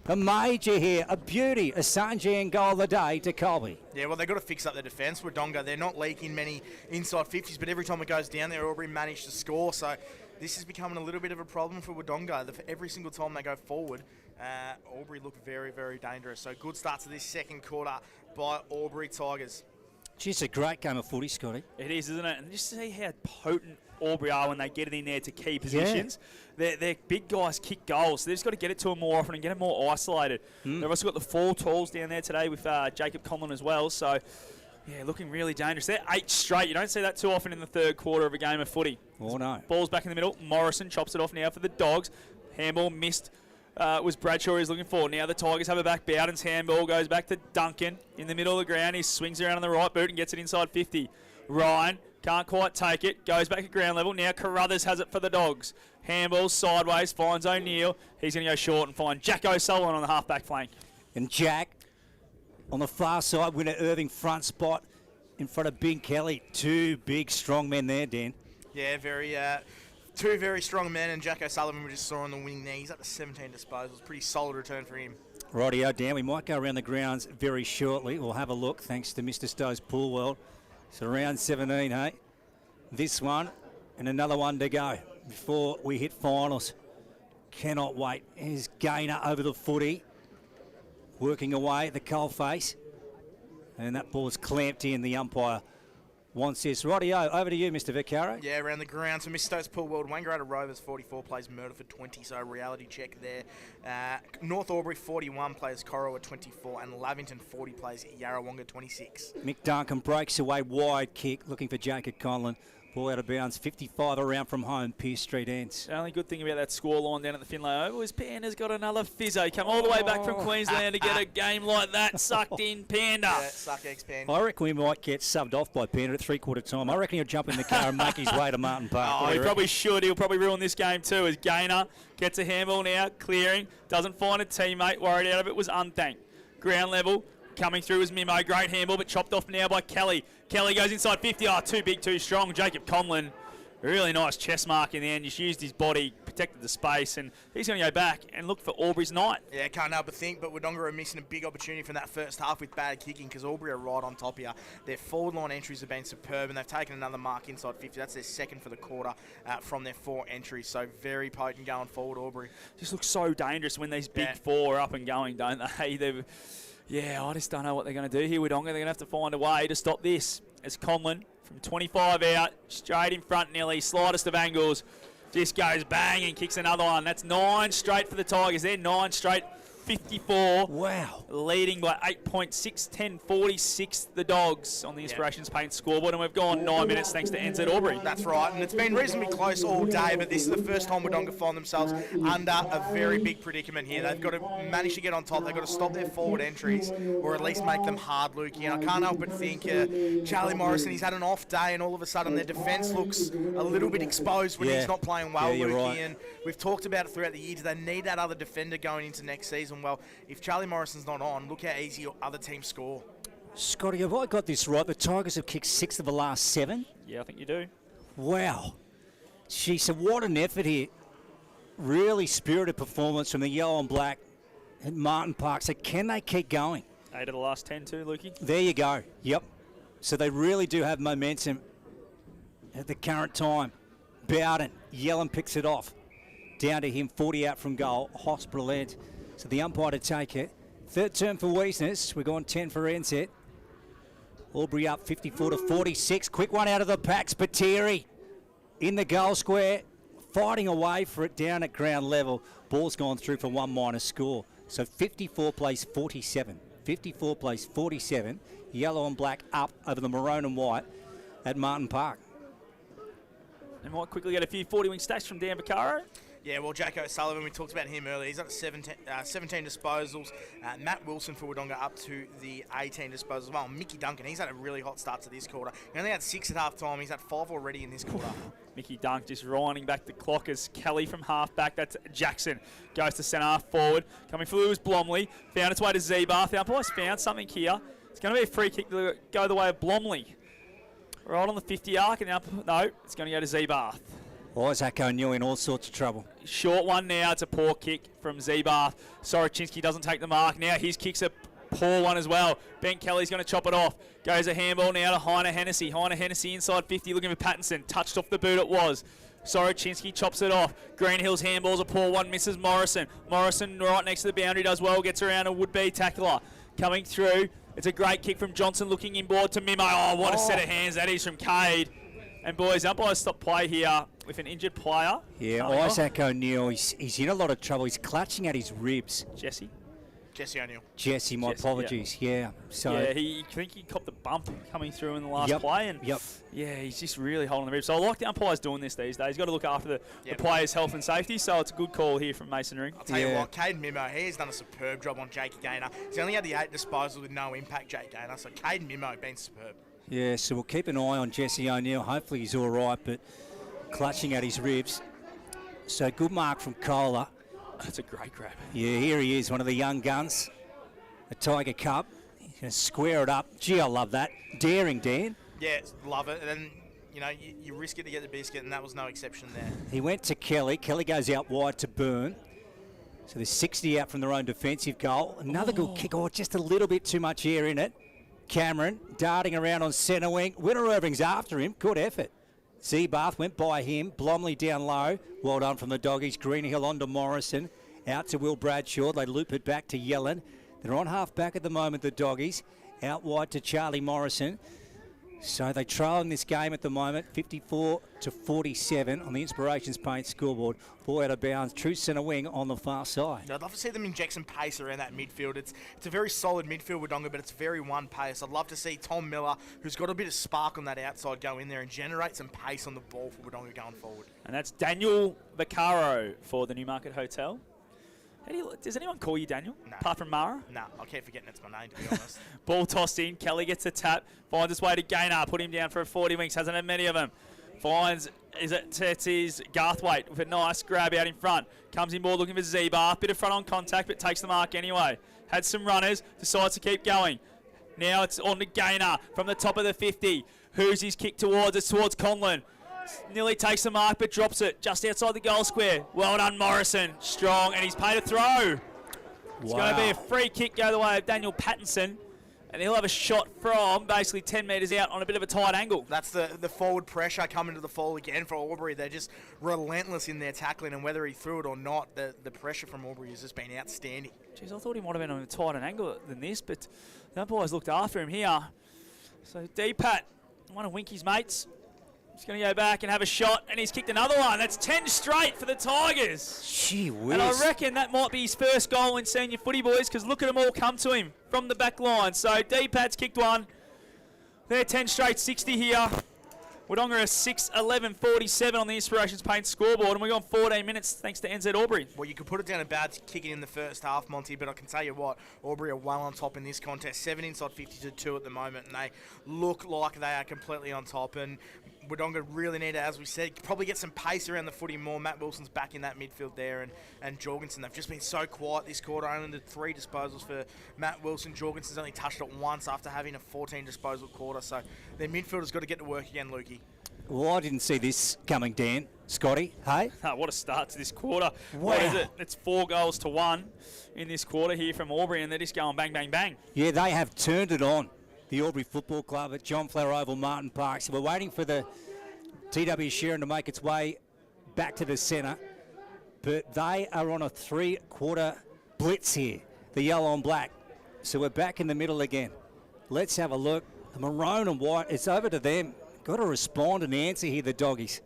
A major here, a beauty, a Sanjian goal of the day to Colby. Yeah, well, they've got to fix up their defence. Wodonga, they're not leaking many inside 50s, but every time it goes down there, Albury managed to score. So this is becoming a little bit of a problem for Wodonga. Every single time they go forward, Albury look very, very dangerous. So good start to this second quarter by Albury Tigers. Just a great game of footy, Scotty. It is, isn't it? And just see how potent Albury are when they get it in there to key positions. Yeah. Their big guys kick goals, so they've just got to get it to them more often and get them more isolated. They've also got the 4 talls down there today with Jacob Conlon as well. So, yeah, looking really dangerous. They're 8 straight. You don't see that too often in the third quarter of a game of footy. Oh, no. Ball's back in the middle. Morrison chops it off now for the Dogs. Handball missed. Was Bradshaw he's looking for. Now the Tigers have it back. Bowden's handball goes back to Duncan in the middle of the ground. He swings around on the right boot and gets it inside 50. Ryan can't quite take it. Goes back at ground level. Now Carruthers has it for the Dogs. Handball sideways. Finds O'Neill. He's going to go short and find Jack O'Sullivan on the half-back flank. And Jack on the far side. Winner Irving front spot in front of Big Kelly. 2 big, strong men there, Dan. Yeah, two very strong men, and Jack O'Sullivan we just saw on the wing there. He's up to 17 disposals. Pretty solid return for him. Rightio, Dan. We might go around the grounds very shortly. We'll have a look, thanks to Mr. Stowe's Pool World. So round 17, hey? This one and another one to go before we hit finals. Cannot wait. Here's Gaynor over the footy. Working away at the coalface. And that ball's clamped in. The umpire wants this. Rightio, over to you, Mr. Vaccaro. Yeah, around the ground. So Mr. Stowe's Pool World, Wangaratta Rovers 44 plays Murderford 20, so reality check there. North Albury 41 plays Corowa 24, and Lavington 40 plays Yarrawonga 26. Mick Duncan breaks away, wide kick, looking for Jacob Conlon. Ball out of bounds, 55 around from home, Pearce Street ends. The only good thing about that scoreline down at the Finlay Oval is Panda's got another fizzo. Come all the way back from Queensland to get a game like that sucked in, Panda. Yeah, suck eggs, Panda. I reckon we might get subbed off by Panda at 3/4 time. I reckon he'll jump in the car and make his way to Martin Park. Oh, he probably should. He'll probably ruin this game too, as Gaynor gets a handball now, clearing, doesn't find a teammate, worried out of it, was Unthank. Ground level. Coming through is Mimo. Great handball, but chopped off now by Kelly. Kelly goes inside 50. Oh, too big, too strong. Jacob Conlon. Really nice chest mark in the end. Just used his body, protected the space, and he's going to go back and look for Albury's night. Yeah, can't help but think, but Wodonga are missing a big opportunity from that first half with bad kicking because Albury are right on top here. Their forward line entries have been superb, and they've taken another mark inside 50. That's their second for the quarter from their 4 entries, so very potent going forward, Albury. Just looks so dangerous when these big 4 are up and going, don't they? Yeah, I just don't know what they're going to do here, Wodonga. They're going to have to find a way to stop this. As Conlon from 25 out, straight in front nearly, slightest of angles, just goes bang and kicks another one. That's 9 straight for the Tigers. They're 9 straight, 54. Wow. Leading by 8 points, 6-10, 46 the Dogs on the Inspirations Paint scoreboard, and we've gone 9 minutes thanks to NZ Albury. That's right, and it's been reasonably close all day, but this is the first time Wodonga find themselves under a very big predicament here. They've got to manage to get on top. They've got to stop their forward entries, or at least make them hard, Lukey. And I can't help but think Charlie Morrison, he's had an off day, and all of a sudden their defence looks a little bit exposed when he's not playing well, Lukey. Right. And we've talked about it throughout the year. Do they need that other defender going into next season? Well, if Charlie Morrison's not on, look how easy other teams score. Scotty, have I got this right? The Tigers have kicked 6 of the last 7? Yeah, I think you do. Wow. Gee, so what an effort here. Really spirited performance from the yellow and black at Martin Park. So can they keep going? 8 of the last 10 too, Lukey. There you go. Yep. So they really do have momentum at the current time. Bowden, Yellen picks it off. Down to him, 40 out from goal. Hospital end. So the umpire to take it. Third term for Wiesness. We're going 10 for NZ. Albury up 54-46. Quick one out of the pack. Spiteri in the goal square, fighting away for it down at ground level. Ball's gone through for one minor score. So 54 plays 47. 54 plays 47. Yellow and black up over the maroon and white at Martin Park. And might quickly get a few 40-wing stacks from Dan Vaccaro. Yeah, well, Jack O'Sullivan, we talked about him earlier. He's up to 17 disposals. Matt Wilson for Wodonga up to the 18 disposals. Well, Mickey Duncan, he's had a really hot start to this quarter. He only had 6 at half-time. He's had 5 already in this quarter. Mickey Dunk just winding back the clock as Kelly from half-back. That's Jackson. Goes to centre half forward. Coming through was Blomley. Found its way to Zebar. The umpire's found something here. It's going to be a free kick to go the way of Blomley. Right on the 50 arc. And no, it's going to go to Zebar. Isaac O'Neill in all sorts of trouble. Short one now. It's a poor kick from Zebar. Sorochinski doesn't take the mark. Now his kick's a poor one as well. Ben Kelly's going to chop it off. Goes a handball now to Heine Hennessy. Heine Hennessy inside 50 looking for Pattinson. Touched off the boot it was. Sorochinski chops it off. Greenhill's handball's a poor one. Misses Morrison. Morrison right next to the boundary does well. Gets around a would-be tackler. Coming through. It's a great kick from Johnson looking inboard to Mimo. Oh, what a set of hands that is from Cade. And boys, umpires stop play here with an injured player. Yeah, Isaac O'Neill, he's in a lot of trouble. He's clutching at his ribs. Jesse O'Neill. Jesse, my apologies. Yeah. So yeah, I think he copped the bump coming through in the last play, and yeah, he's just really holding the ribs. So I like the umpires doing this these days. He's got to look after the players' health and safety. So it's a good call here from Mason Ring. I'll tell you what, Caden Mimo, he's done a superb job on Jake Gaynor. He's only had the 8 disposals with no impact, Jake Gaynor. So Caden Mimo been superb. Yeah, so we'll keep an eye on Jesse O'Neill. Hopefully he's all right, but clutching at his ribs. So good mark from Kohler. That's a great grab. Yeah, here he is, one of the young guns. A Tiger Cup. He's going to square it up. Gee, I love that. Daring, Dan. Yeah, love it. And, you know, you risk it to get the biscuit, and that was no exception there. He went to Kelly. Kelly goes out wide to Byrne. So there's 60 out from their own defensive goal. Another good kick. Oh, just a little bit too much air in it. Cameron darting around on centre wing. Winter Irving's after him. Good effort. Zebath went by him. Blomley down low. Well done from the Doggies. Greenhill on to Morrison. Out to Will Bradshaw. They loop it back to Yellen. They're on half back at the moment, the Doggies. Out wide to Charlie Morrison. So they're trailing this game at the moment, 54-47 on the Inspirations Paint scoreboard. Ball out of bounds, true centre wing on the far side. I'd love to see them inject some pace around that midfield. It's a very solid midfield with Wodonga, but it's very one pace. I'd love to see Tom Miller, who's got a bit of spark on that outside, go in there and generate some pace on the ball for Wodonga going forward. And that's Daniel Vaccaro for the Newmarket Hotel. Does anyone call you Daniel? No. Apart from Mara? No, I keep forgetting it's my name, to be honest. Ball tossed in. Kelly gets the tap. Finds his way to Gaynor. Put him down for a 40 wings. Hasn't had many of them. Finds his Garthwaite with a nice grab out in front. Comes in ball looking for Zebar. Bit of front on contact, but takes the mark anyway. Had some runners. Decides to keep going. Now it's on to Gaynor from the top of the 50. Who's his kick towards? It's towards Conlon. Nearly takes the mark, but drops it just outside the goal square. Well done, Morrison. Strong, and he's paid a throw. It's going to be a free kick go the way of Daniel Pattinson, and he'll have a shot from basically 10 metres out on a bit of a tight angle. That's the forward pressure coming to the fall again for Albury. They're just relentless in their tackling, and whether he threw it or not, the pressure from Albury has just been outstanding. Jeez, I thought he might have been on a tighter angle than this, but the umpires looked after him here. So D-Pat, one of Winky's mates, he's going to go back and have a shot, and he's kicked another one. That's 10 straight for the Tigers. Gee whiz. And I reckon that might be his first goal in senior footy, boys, because look at them all come to him from the back line. So D-Pat's kicked one. They're 10 straight, 60 here. Wodonga are 6-11-47 on the Inspirations Paint scoreboard, and we've gone 14 minutes thanks to NZ Albury. Well, you could put it down a bad kicking in the first half, Monty, but I can tell you what, Albury are well on top in this contest. 7 inside 50-2 at the moment, and they look like they are completely on top. And Wodonga really need to, as we said, probably get some pace around the footy more. Matt Wilson's back in that midfield there, and Jorgensen. They've just been so quiet this quarter. Only the 3 disposals for Matt Wilson. Jorgensen's only touched it once after having a 14 disposal quarter. So their midfielder's got to get to work again, Lukey. Well, I didn't see this coming, Dan. Scotty, hey? What a start to this quarter. Wow. What is it? It's 4-1 in this quarter here from Albury, and they're just going bang, bang, bang. Yeah, they have turned it on. The Albury Football Club at John Flower Oval, Martin Park. So we're waiting for the TW Sharon to make its way back to the centre. But they are on a 3-quarter blitz here, the yellow and black. So we're back in the middle again. Let's have a look. The maroon and white, it's over to them. Got to respond and answer here, the doggies.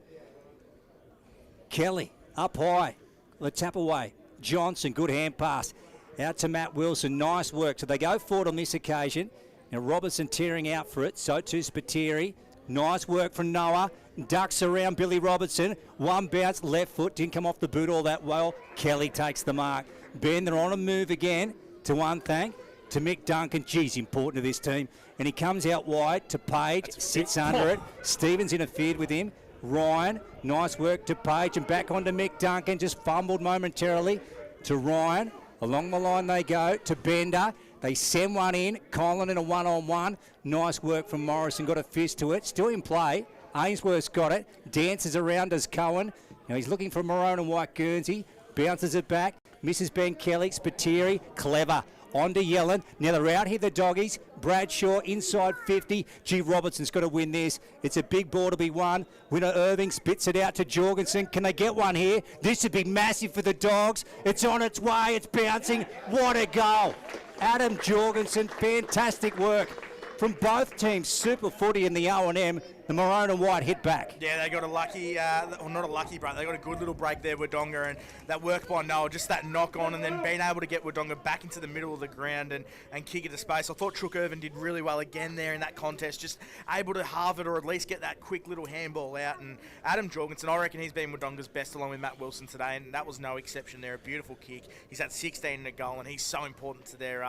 Kelly, up high. Let's tap away. Johnson, good hand pass. Out to Matt Wilson, nice work. So they go forward on this occasion. Now Robertson tearing out for it, so too Spiteri. Nice work from Noah. Ducks around Billy Robertson. One bounce, left foot, didn't come off the boot all that well. Kelly takes the mark. Ben, they're on a move again to one thing. To Mick Duncan, geez, important to this team. And he comes out wide to Page, sits under it. Stevens interfered with him. Ryan, nice work to Page and back onto Mick Duncan, just fumbled momentarily to Ryan. Along the line they go to Bender. They send one in. Colin in a one-on-one. Nice work from Morrison, got a fist to it. Still in play. Ainsworth's got it. Dances around as Cohen. Now he's looking for a maroon and white Guernsey. Bounces it back. Misses Ben Kelly. Spiteri, clever. On to Yellen. Now they're out here, the doggies. Bradshaw inside 50. G. Robertson's got to win this. It's a big ball to be won. Winner Irving spits it out to Jorgensen. Can they get one here? This would be massive for the Dogs. It's on its way. It's bouncing. What a goal. Adam Jorgensen, fantastic work from both teams. Super footy in the O&M. The maroon and white hit back. Yeah, they got a lucky, well, not a lucky break. They got a good little break there, Wodonga, and that work by Noah, just that knock on, and then being able to get Wodonga back into the middle of the ground and kick it to space. I thought Trook Irvin did really well again there in that contest, just able to halve it or at least get that quick little handball out. And Adam Jorgensen, I reckon he's been Wodonga's best along with Matt Wilson today, and that was no exception there. A beautiful kick. He's had 16 in a goal, and he's so important to their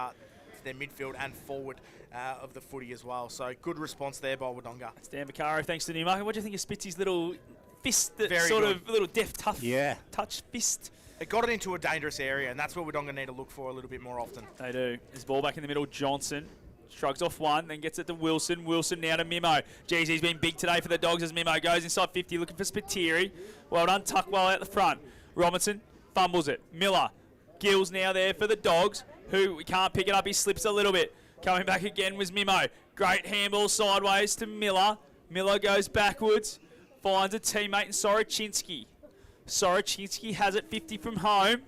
midfield and forward of the footy as well. So good response there by Wodonga. Dan Vaccaro, thanks to Newmarket. What do you think of Spitzy's little fist, that Very sort good. of little deft, tough touch fist? It got it into a dangerous area, and that's what Wodonga need to look for a little bit more often. They do. His ball back in the middle, Johnson. Shrugs off one, then gets it to Wilson. Wilson now to Mimo. Jeez, he's been big today for the Dogs as Mimo goes inside 50, looking for Spiteri. Well done, Tuckwell out the front. Robinson fumbles it. Miller. Gills now there for the Dogs, who can't pick it up. He slips a little bit. Coming back again was Mimo. Great handball sideways to Miller. Miller goes backwards. Finds a teammate in Sorochinski. Sorochinski has it 50 from home.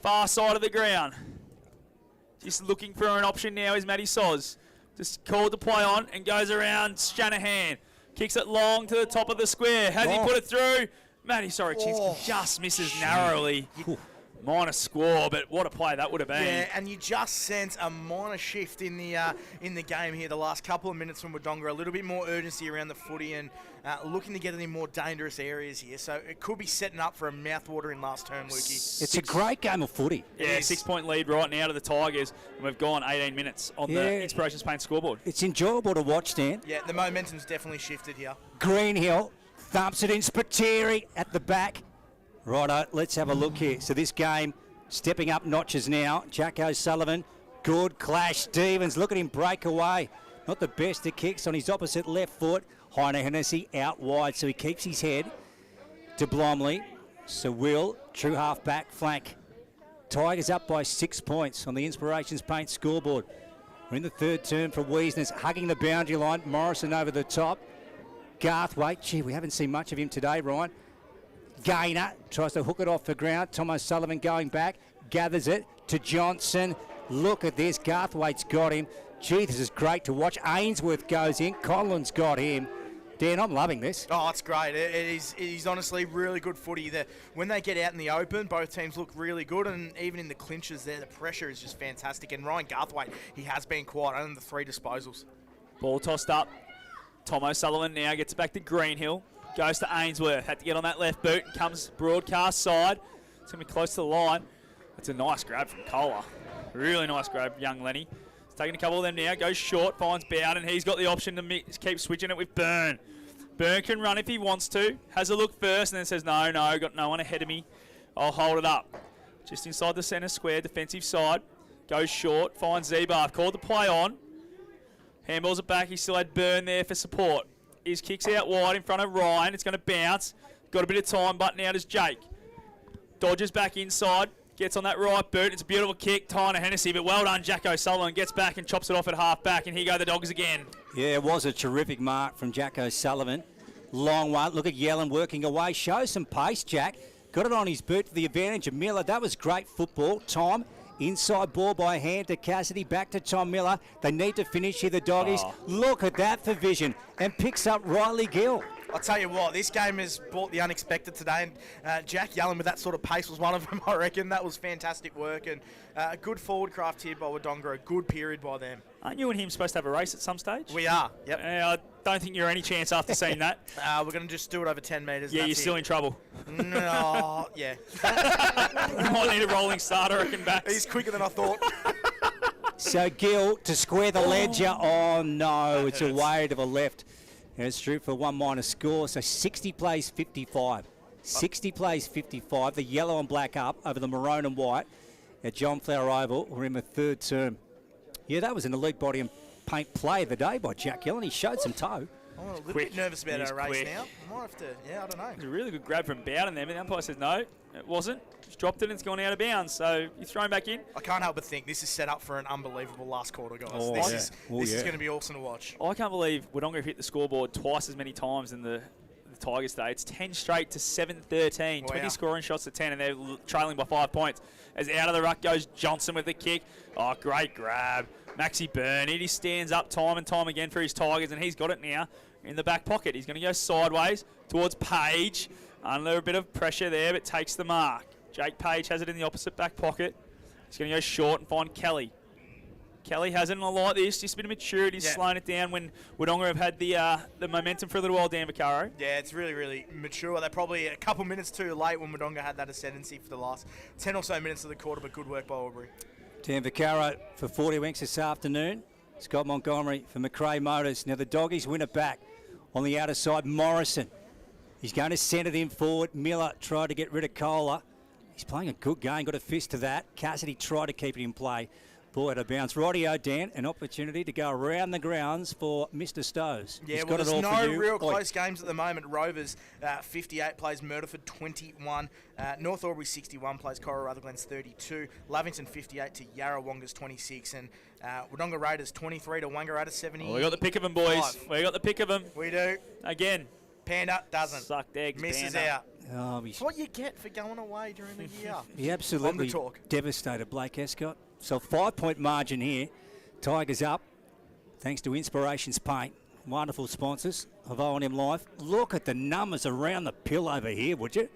Far side of the ground. Just looking for an option now is Matty Soz. Just called to play on and goes around Shanahan. Kicks it long to the top of the square. Has he put it through? Matty Sorochinski just misses narrowly. Minor score, but what a play that would have been. Yeah, and you just sense a minor shift in the game here the last couple of minutes from Wodonga. A little bit more urgency around the footy and looking to get it in more dangerous areas here. So it could be setting up for a mouthwatering last term, Lukey. It's a great game of footy. Yeah, 6-point lead right now to the Tigers. And we've gone 18 minutes on the Inspirations Paint scoreboard. It's enjoyable to watch, Dan. Yeah, the momentum's definitely shifted here. Greenhill thumps it in. Spiteri at the back. Righto, let's have a look here. So this game stepping up notches now. Jack O'Sullivan, good clash. Stevens, look at him break away. Not the best of kicks on his opposite left foot. Heine Hennessy out wide, so he keeps his head to Blomley. So Will, true half back flank. Tigers up by 6 points on the Inspirations Paint scoreboard. We're in the third term for Wiesners, hugging the boundary line. Morrison over the top. Garthwaite, gee, we haven't seen much of him today, Ryan. Gainer tries to hook it off the ground. Tom O'Sullivan going back, gathers it to Johnson. Look at this, Garthwaite's got him. Gee, this is great to watch. Ainsworth goes in, Collins got him. Dan, I'm loving this. Oh, it's great. It is honestly really good footy. When they get out in the open, both teams look really good, and even in the clinches there, the pressure is just fantastic. And Ryan Garthwaite, he has been quiet, only the 3 disposals. Ball tossed up. Tom O'Sullivan now gets it back to Greenhill. Goes to Ainsworth. Had to get on that left boot. Comes broadcast side. It's going to be close to the line. It's a nice grab from Kohler. Really nice grab, young Lenny. He's taking a couple of them now. Goes short. Finds Bowden. He's got the option to keep switching it with Byrne. Byrne can run if he wants to. Has a look first and then says, no, got no one ahead of me. I'll hold it up. Just inside the centre square, defensive side. Goes short. Finds Zebarth. Called the play on. Handballs it back. He still had Byrne there for support. His kicks out wide in front of Ryan. It's going to bounce. Got a bit of time, button out as Jake. Dodges back inside. Gets on that right boot. It's a beautiful kick. Tyner Hennessy, but well done, Jack O'Sullivan. Gets back and chops it off at half back, and here go the Dogs again. Yeah, it was a terrific mark from Jack O'Sullivan. Long one. Look at Yellen working away. Show some pace, Jack. Got it on his boot for the advantage of Miller. That was great football. Tom Inside ball by hand to Cassidy, back to Tom Miller. They need to finish here, the Doggies. Look at that for vision, and picks up Riley Gill. I'll tell you what, this game has brought the unexpected today, and Jack Yellen with that sort of pace was one of them, I reckon. That was fantastic work, and good forward craft here by Wodonga, a good period by them. Aren't you and him supposed to have a race at some stage? We are, yep. I don't think you're any chance after seeing that. We're going to just do it over 10 metres. Yeah, you're still in trouble. No, yeah. You might need a rolling start, I reckon, back. He's quicker than I thought. So Gill to square the ledger. Oh, no, it's a way to the left. And it's true for 1 minus score. So 60 plays 55. 60 plays 55. The yellow and black up over the maroon and white at John Flower Oval. We're in the third term. Yeah, that was an elite body and paint play of the day by Jack Yellen. He showed some toe. I'm a little bit nervous about our race now. I might have to, I don't know. It was a really good grab from Bowden there, but the umpire says no, it wasn't. Just dropped it and it's gone out of bounds. So you're thrown back in. I can't help but think this is set up for an unbelievable last quarter, guys. Oh, this is going to be awesome to watch. I can't believe Wodonga hit the scoreboard twice as many times in the Tigers today. It's 10 straight to 7-13. Wow. 20 scoring shots to 10, and they're trailing by 5 points. As out of the ruck goes Johnson with the kick. Oh, great grab. Maxi Byrne, he stands up time and time again for his Tigers, and he's got it now in the back pocket. He's going to go sideways towards Page. Under a bit of pressure there, but takes the mark. Jake Page has it in the opposite back pocket. He's going to go short and find Kelly. Kelly has it in a like this, just a bit of maturity, slowing it down when Wodonga have had the momentum for a little while, Dan Vaccaro. Yeah, it's really, really mature. They're probably a couple minutes too late when Wodonga had that ascendancy for the last 10 or so minutes of the quarter, but good work by Albury. Dan Vaccaro for 40 winks this afternoon. Scott Montgomery for McRae Motors. Now the Doggies win it back on the outer side. Morrison, he's going to send it in forward. Miller tried to get rid of Kohler. He's playing a good game, got a fist to that. Cassidy tried to keep it in play. Ball out of bounds. Rightio, Dan, an opportunity to go around the grounds for Mr. Stows. Yeah, well, there's no real close games at the moment. Rovers 58 plays Murderford 21. North Albury 61 plays Coral Rutherglen's 32. Lavington 58 to Yarrawonga's 26. And Wodonga Raiders 23 to Wangaratta 70. We got the pick of them, boys. We got the pick of them. We do. Again. Panda doesn't. Sucked eggs, misses Panda. out. Oh, it's what you get for going away during the year. He absolutely devastated Blake Escott. So 5-point margin here. Tigers up thanks to Inspirations Paint. Wonderful sponsors of O&M Life. Look at the numbers around the pill over here, would you?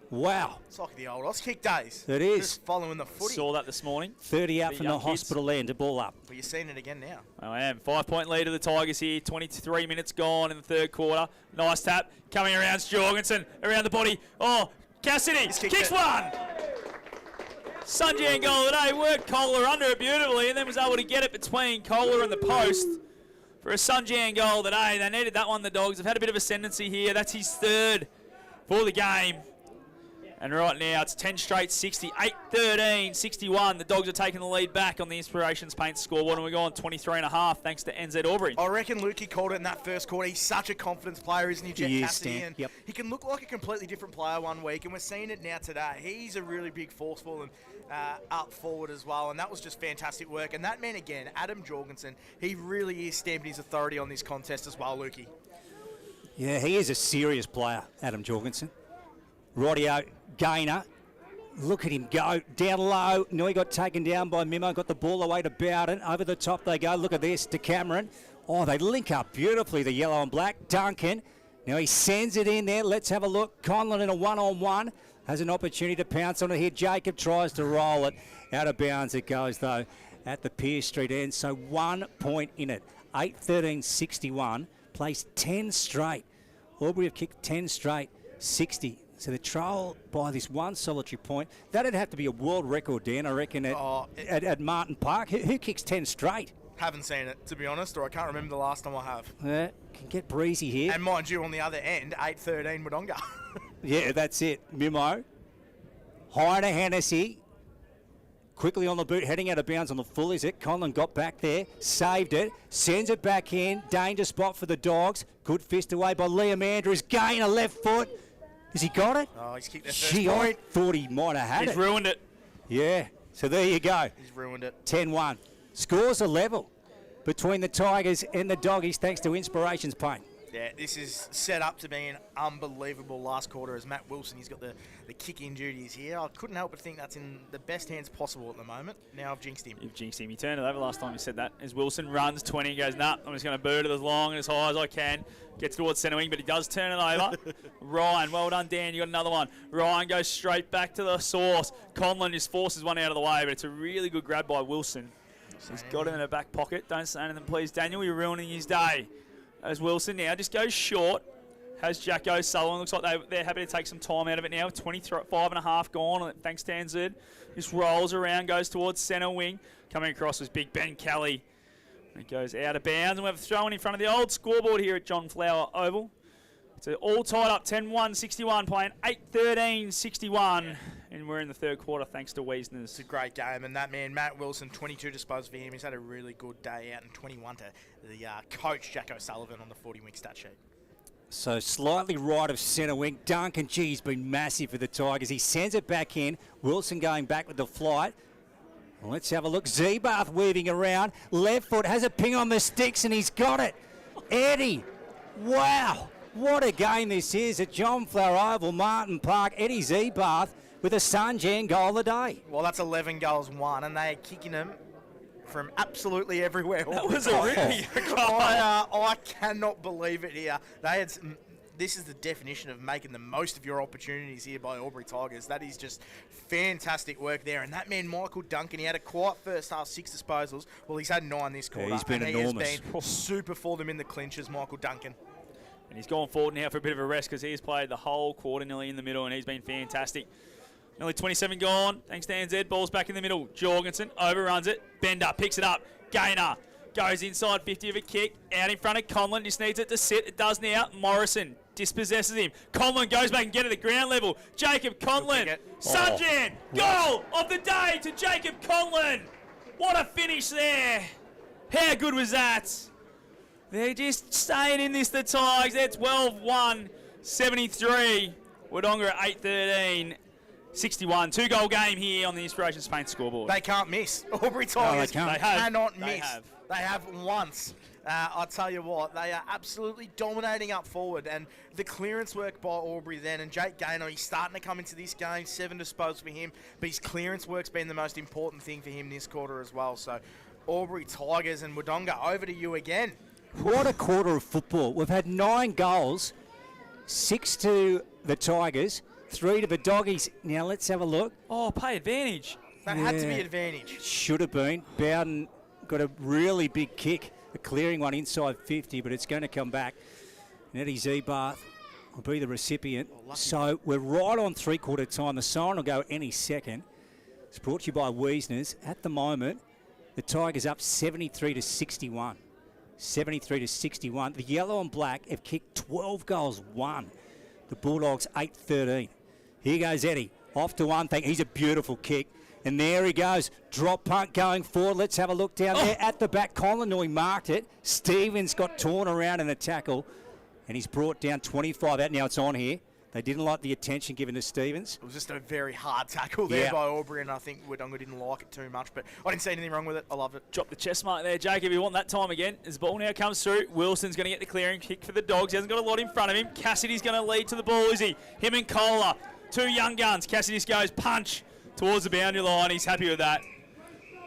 Wow. It's like the old Auskick days. It is. Just following the footy. Saw that this morning. 30 out from the hospital end, a ball up. Well, you're seeing it again now. I am. 5-point lead of the Tigers here. 23 minutes gone in the third quarter. Nice tap. Coming around Jorgensen. Around the body. Oh, Cassidy. Kicks one. Sunjan goal today. Worked Kohler under it beautifully and then was able to get it between Kohler and the post for a Sunjan goal today. They needed that one, the Dogs. Have had a bit of ascendancy here. That's his third for the game. And right now, it's 10 straight, 60, 8-13, 61. The Dogs are taking the lead back on the Inspirations Paint scoreboard, and we're going 23.5 thanks to NZ Albury. I reckon Lukey called it in that first quarter. He's such a confidence player, isn't he, Jet Cassidy? And he can look like a completely different player one week, and we're seeing it now today. He's a really big force for them up forward as well, and that was just fantastic work. And that man again, Adam Jorgensen, he really is stamping his authority on this contest as well, Lukey. Yeah, he is a serious player, Adam Jorgensen. Rightio, Gainer. Look at him go. Down low. No, he got taken down by Mimo. Got the ball away to Bowden. Over the top they go. Look at this to Cameron. Oh, they link up beautifully, the yellow and black. Duncan. Now he sends it in there. Let's have a look. Conlon in a one-on-one. Has an opportunity to pounce on it here. Jacob tries to roll it. Out of bounds it goes, though, at the Pierce Street end. So 1 point in it. 8-13-61. Plays 10 straight. Albury have kicked 10 straight. 60. So the trail by this one solitary point, that'd have to be a world record, Dan, I reckon, at Martin Park. Who kicks 10 straight? Haven't seen it, to be honest, or I can't remember the last time I have. Yeah, can get breezy here. And mind you, on the other end, 8-13 Wodonga. Yeah, that's it. Mimo. High to Hennessy. Quickly on the boot, heading out of bounds on the full, is it? Conlon got back there, saved it, sends it back in. Danger spot for the Dogs. Good fist away by Liam Andrews. Gain a left foot. Has he got it? Oh, he's kicked their first point. I thought he might have had it. He's ruined it. Yeah, so there you go. He's ruined it. 10-1. Scores are level between the Tigers and the Doggies thanks to Inspirations Paint. Yeah, this is set up to be an unbelievable last quarter as Matt Wilson, he's got the kick-in duties here. I couldn't help but think that's in the best hands possible at the moment. Now I've jinxed him. You've jinxed him. He turned it over last time you said that. As Wilson runs 20 and goes, nah, I'm just going to boot it as long and as high as I can. Gets towards centre wing, but he does turn it over. Ryan, well done, Dan. You got another one. Ryan goes straight back to the source. Conlon just forces one out of the way, but it's a really good grab by Wilson. He's got it in the back pocket. Don't say anything, please, Daniel. You're ruining his day. As Wilson now just goes short. Has Jacko Sullivan. Looks like they're happy to take some time out of it now. 25.5 gone. Thanks, Tanzard. Just rolls around, goes towards centre wing. Coming across was Big Ben Kelly. It goes out of bounds, and we have a throw in front of the old scoreboard here at John Flower Oval. It's all tied up, 10-1, 61, playing 8-13, 61. And we're in the third quarter, thanks to Wiesner's. It's a great game, and that man, Matt Wilson, 22 disposals for him. He's had a really good day out, and 21 to the coach, Jack O'Sullivan, on the 40-wing stat sheet. So slightly right of centre wing. Duncan, he's been massive for the Tigers. He sends it back in. Wilson going back with the flight. Well, let's have a look. Zeebath weaving around. Left foot has a ping on the sticks, and he's got it. Eddie, wow. What a game this is at John Flower Oval, Martin Park. Eddie Zeebath with a Sanjan goal of the day. Well, that's 11 goals won, and they're kicking them from absolutely everywhere. That was a ripper. I cannot believe it here. This is the definition of making the most of your opportunities here by Albury Tigers. That is just fantastic work there. And that man, Michael Duncan, he had a quiet first half, 6 disposals. Well, he's had 9 this quarter. Yeah, he's been enormous. He has been super for them in the clinches, Michael Duncan. And he's gone forward now for a bit of a rest because he's played the whole quarter nearly in the middle, and he's been fantastic. Nearly 27 gone. Thanks, Dan Z. Ball's back in the middle. Jorgensen overruns it. Bender picks it up. Gaynor goes inside 50 of a kick. Out in front of Conlon. Just needs it to sit. It does now. Morrison dispossesses him. Conlon goes back and get it at ground level. Jacob Conlon. Sanjan. Goal of the day to Jacob Conlon. What a finish there. How good was that? They're just staying in this, the Tigers. They're 12-1, 73. Wodonga at 8-13. 61, 2-goal game here on the Inspiration Spain scoreboard. They can't miss. Aubrey Tigers cannot miss. They have once. I'll tell you what, they are absolutely dominating up forward, and the clearance work by Aubrey then, and Jake Gaynor, he's starting to come into this game, 7 disposals for him, but his clearance work's been the most important thing for him this quarter as well. So Aubrey Tigers and Wodonga, over to you again. What a quarter of football. We've had 9 goals, 6 to the Tigers, 3 to the Doggies. Now let's have a look. Oh, pay advantage. That had to be advantage. Should have been. Bowden got a really big kick, a clearing one inside 50, but it's going to come back. And Eddie Zeebath will be the recipient. So we're right on 3/4 time. The siren will go any second. It's brought to you by Wiesner's. At the moment, the Tigers up 73 to 61. 73 to 61. The yellow and black have kicked 12 goals, 1. The Bulldogs 8-13. Here goes Eddie. Off to one thing. He's a beautiful kick. And there he goes. Drop punt going forward. Let's have a look down there at the back. Conlon marked it. Stevens got torn around in a tackle. And he's brought down 25 out. Now it's on here. They didn't like the attention given to Stevens. It was just a very hard tackle there by Aubrey, and I think Wodonga didn't like it too much, but I didn't see anything wrong with it. I love it. Drop the chest mark there, Jake, if you want that time again. As the ball now comes through, Wilson's going to get the clearing kick for the Dogs. He hasn't got a lot in front of him. Cassidy's going to lead to the ball, is he? Him and Kohler, 2 young guns. Cassidy just goes punch towards the boundary line. He's happy with that.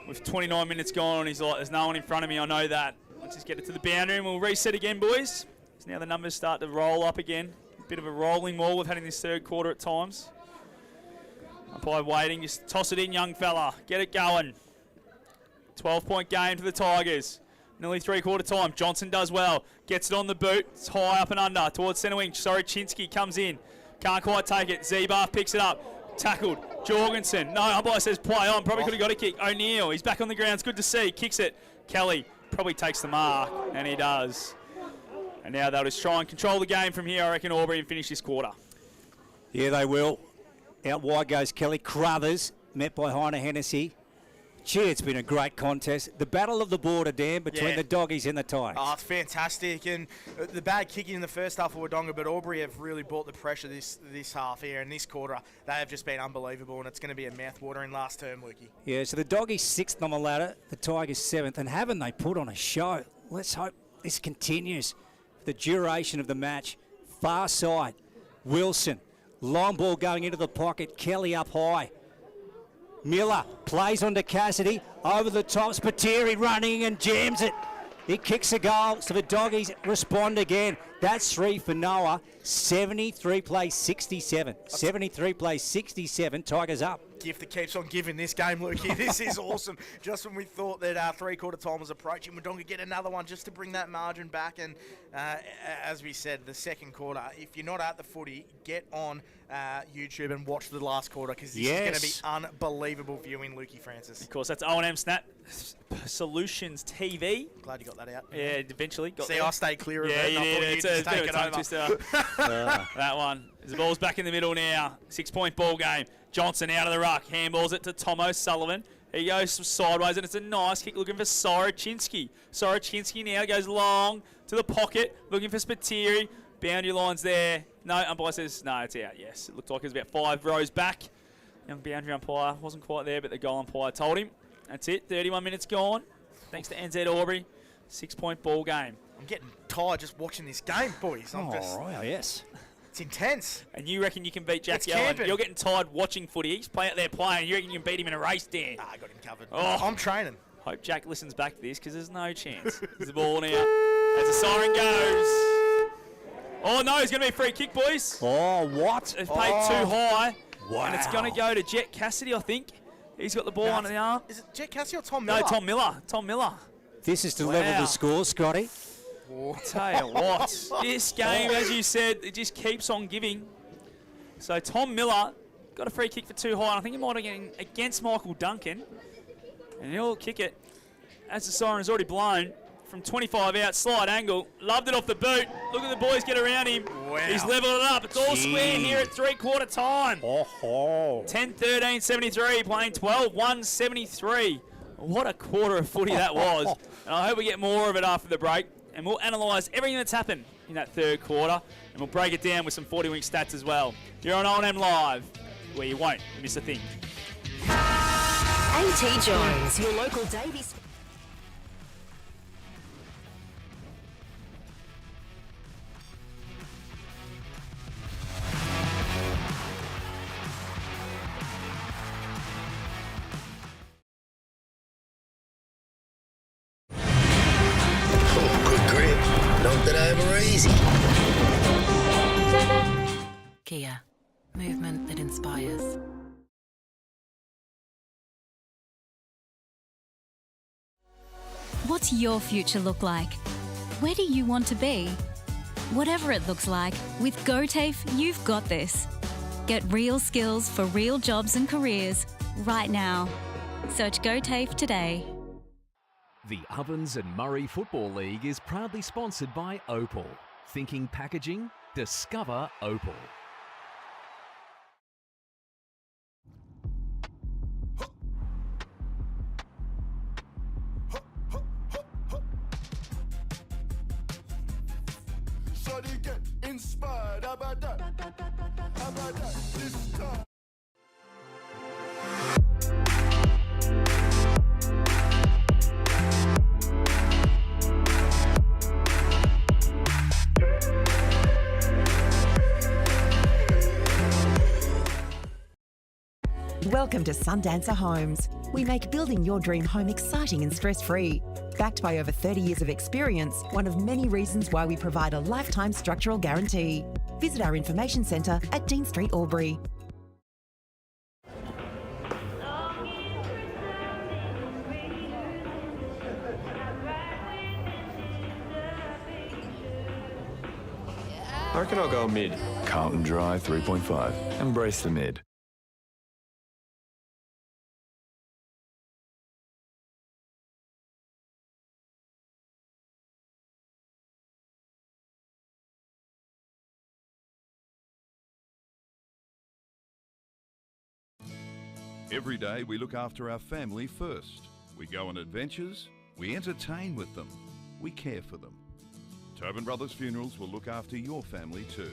With 29 minutes gone, he's like, there's no one in front of me, I know that. Let's just get it to the boundary and we'll reset again, boys. So now the numbers start to roll up again. Bit of a rolling wall we've had in this third quarter at times. Umpire waiting, just toss it in, young fella. Get it going. 12-point game for the Tigers. Nearly 3/4 time. Johnson does well. Gets it on the boot. It's high up and under towards centre wing. Sorochinsky comes in. Can't quite take it. Zeebath picks it up. Tackled. Jorgensen. No, umpire says play on. Probably could have got a kick. O'Neill. He's back on the ground. It's good to see. Kicks it. Kelly probably takes the mark. And he does. And now they'll just try and control the game from here, I reckon, Aubrey, and finish this quarter. Yeah, they will. Out wide goes Kelly. Crothers, met by Heiner Hennessy. Gee, it's been a great contest. The battle of the border, Dan, between the Doggies and the Tigers. Oh, it's fantastic. And the bad kicking in the first half of Wodonga, but Albury have really brought the pressure this half here. And this quarter, they have just been unbelievable. And it's going to be a mouth-watering last term, Lukey. Yeah, so the Doggies 6th on the ladder, the Tigers 7th. And haven't they put on a show? Let's hope this continues. the duration of the match. Far side, Wilson. Long ball going into the pocket. Kelly up high. Miller plays onto Cassidy. Over the top, Spiteri running and jams it. He kicks a goal, so the Doggies respond again. That's 3 for Noah. 73 plays 67. 73 plays 67. Tigers up. Gift that keeps on giving this game, Lukey. This is awesome. Just when we thought that three-quarter time was approaching, Wodonga get another one just to bring that margin back. And as we said, the second quarter, if you're not at the footy, get on YouTube and watch the last quarter, because this is going to be unbelievable viewing, Lukey Francis. Of course, that's O&M Snap Solutions TV. Glad you got that out. Yeah, eventually. Got I stayed clear of it. Yeah, you did. It's a bit of a tongue twister. Ah. That one. The ball's back in the middle now. 6-point ball game. Johnson out of the ruck. Handballs it to Tom O'Sullivan. He goes sideways, and it's a nice kick looking for Soroczynski. Soroczynski now goes long to the pocket, looking for Spiteri. Boundary line's there. No, umpire says, no, it's out. Yes, it looked like it was about 5 rows back. Young boundary umpire wasn't quite there, but the goal umpire told him. That's it. 31 minutes gone. Thanks to NZ Albury. 6-point ball game. I'm getting tired just watching this game, boys. Yes. It's intense. And you reckon you can beat Jack Allen? You're getting tired watching footy. He's out there playing. You reckon you can beat him in a race, Dan? I got him covered. Oh. I'm training. Hope Jack listens back to this, because there's no chance. There's the ball now. As the siren goes. Oh, no, he's going to be a free kick, boys. Oh, what? They've paid too high. Wow. And it's going to go to Jet Cassidy, I think. He's got the ball under the arm. Is it Jet Cassidy or Tom Miller? No, Tom Miller. Tom Miller. This is to level the score, Scotty. I'll tell you what. This game, as you said, it just keeps on giving. So Tom Miller got a free kick for too high. I think he might have been against Michael Duncan. And he'll kick it as the siren's already blown from 25 out, slide angle. Loved it off the boot. Look at the boys get around him. Wow. He's leveled it up. It's all square here at three-quarter time. 10-13, 73, playing 12-1, 73. What a quarter of footy that was. And I hope we get more of it after the break. And we'll analyse everything that's happened in that third quarter. And we'll break it down with some 40-wing stats as well. You're on O&M Live, where you won't miss a thing. A.T. Jones, your local Davies. Good grip. Not that I ever easy. Kia, movement that inspires. What's your future look like? Where do you want to be? Whatever it looks like, with GoTAFE, you've got this. Get real skills for real jobs and careers right now. Search GoTAFE today. The Ovens and Murray Football League is proudly sponsored by Opal. Thinking packaging? Discover Opal. So they get inspired. How about that? How about that? This time. Welcome to Sundancer Homes. We make building your dream home exciting and stress-free. Backed by over 30 years of experience, one of many reasons why we provide a lifetime structural guarantee. Visit our information centre at Dean Street, Albury. I reckon I'll go mid. Carlton Drive 3.5. Embrace the mid. Every day we look after our family first. We go on adventures, we entertain with them, we care for them. Tobin Brothers Funerals will look after your family too.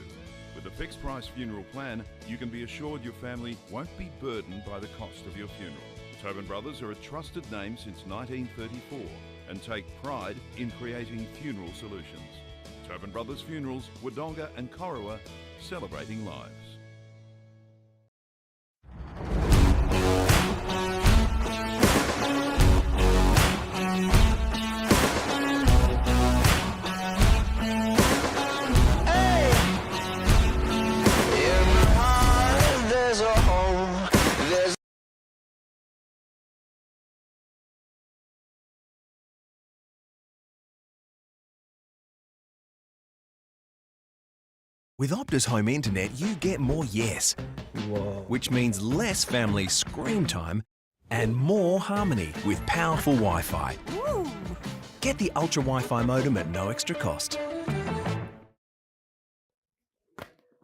With a fixed price funeral plan, you can be assured your family won't be burdened by the cost of your funeral. Tobin Brothers are a trusted name since 1934 and take pride in creating funeral solutions. Tobin Brothers Funerals, Wodonga and Corowa, celebrating lives. With Optus Home Internet, you get more yes. Whoa. Which means less family screen time and more harmony with powerful Wi-Fi. Woo. Get the Ultra Wi-Fi modem at no extra cost.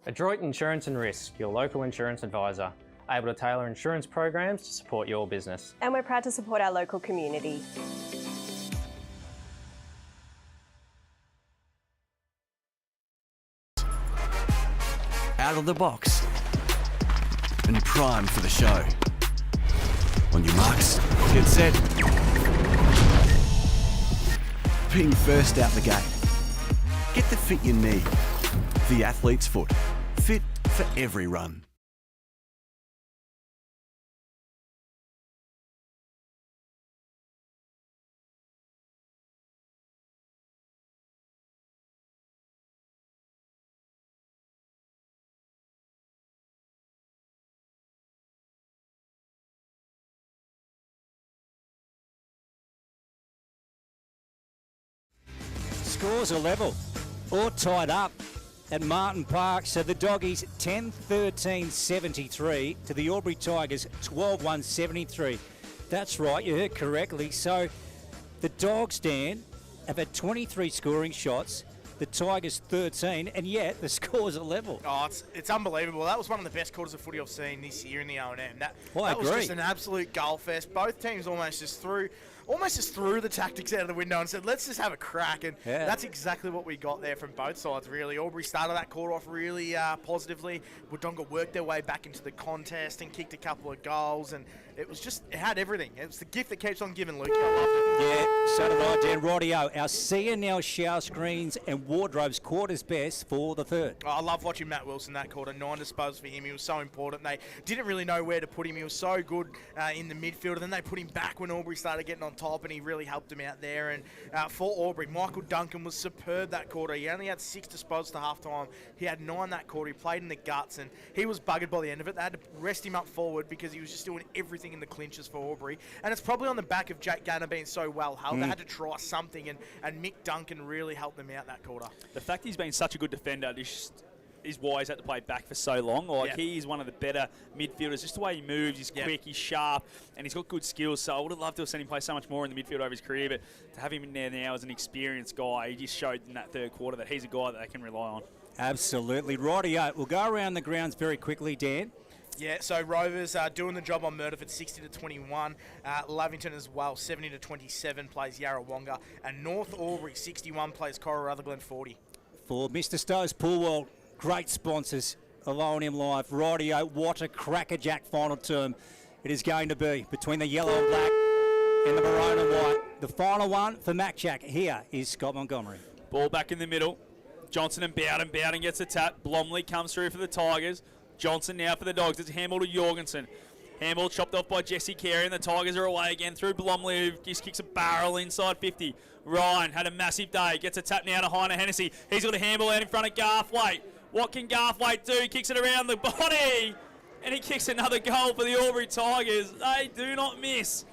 Adroit Insurance and Risk, your local insurance advisor, able to tailor insurance programs to support your business. And we're proud to support our local community. Out of the box and primed for the show. On your marks, get set. Being first out the gate. Get the fit you need. The athlete's foot. Fit for every run. Scores are level or tied up at Martin Park. So the Doggies 10-13-73 to the Albury Tigers 12-1-73. That's right, you heard correctly. So the Dogs, Dan, have had 23 scoring shots, the Tigers 13, and yet the scores are level. Oh, it's unbelievable. That was one of the best quarters of footy I've seen this year in the O&M. That I was agree. just an absolute goal fest. Both teams almost just threw the tactics out of the window and said, let's just have a crack. And that's exactly what we got there from both sides, really. Albury started that quarter off really positively. Wodonga worked their way back into the contest and kicked a couple of goals. And it had everything. It was the gift that keeps on giving, Luke. I loved it. Yeah, so did I, Dan. Rightio, our C&L shower screens and wardrobes quarters best for the third. Oh, I love watching Matt Wilson that quarter. 9 disposals for him. He was so important. They didn't really know where to put him. He was so good in the midfield. And then they put him back when Albury started getting on top, and he really helped him out there. And for Albury, Michael Duncan was superb that quarter. He only had 6 disposals to half-time. He had 9 that quarter. He played in the guts, and he was buggered by the end of it. They had to rest him up forward because he was just doing everything in the clinches for Albury. And it's probably on the back of Jake Ganner being so well held. They had to try something, and Mick Duncan really helped them out that quarter. The fact he's been such a good defender is why he's had to play back for so long. He is one of the better midfielders. Just the way he moves, he's quick, he's sharp, and he's got good skills. So I would have loved to have seen him play so much more in the midfield over his career, but to have him in there now as an experienced guy, he just showed in that third quarter that he's a guy that they can rely on. Absolutely. Rightio. We'll go around the grounds very quickly, Dan. Yeah, so Rovers doing the job on Murdoch at 60-21. Lavington as well, 70-27 plays Yarrawonga. And North Albury, 61 plays Cora Rutherglen, 40. For Mr. Stowe's Pool World, great sponsors of O&M Live. Rightio, what a crackerjack final term it is going to be between the yellow and black and the maroon and white. The final one for Mac Jack. Here is Scott Montgomery. Ball back in the middle. Johnson and Bowden. Bowden gets a tap. Blomley comes through for the Tigers. Johnson now for the Dogs. It's a handball to Jorgensen. Handball chopped off by Jesse Carey, and the Tigers are away again through Blomley, who just kicks a barrel inside 50. Ryan had a massive day. Gets a tap now to Heiner Hennessy. He's got a handball out in front of Garthwaite. What can Garthwaite do? He kicks it around the body, and he kicks another goal for the Albury Tigers. They do not miss.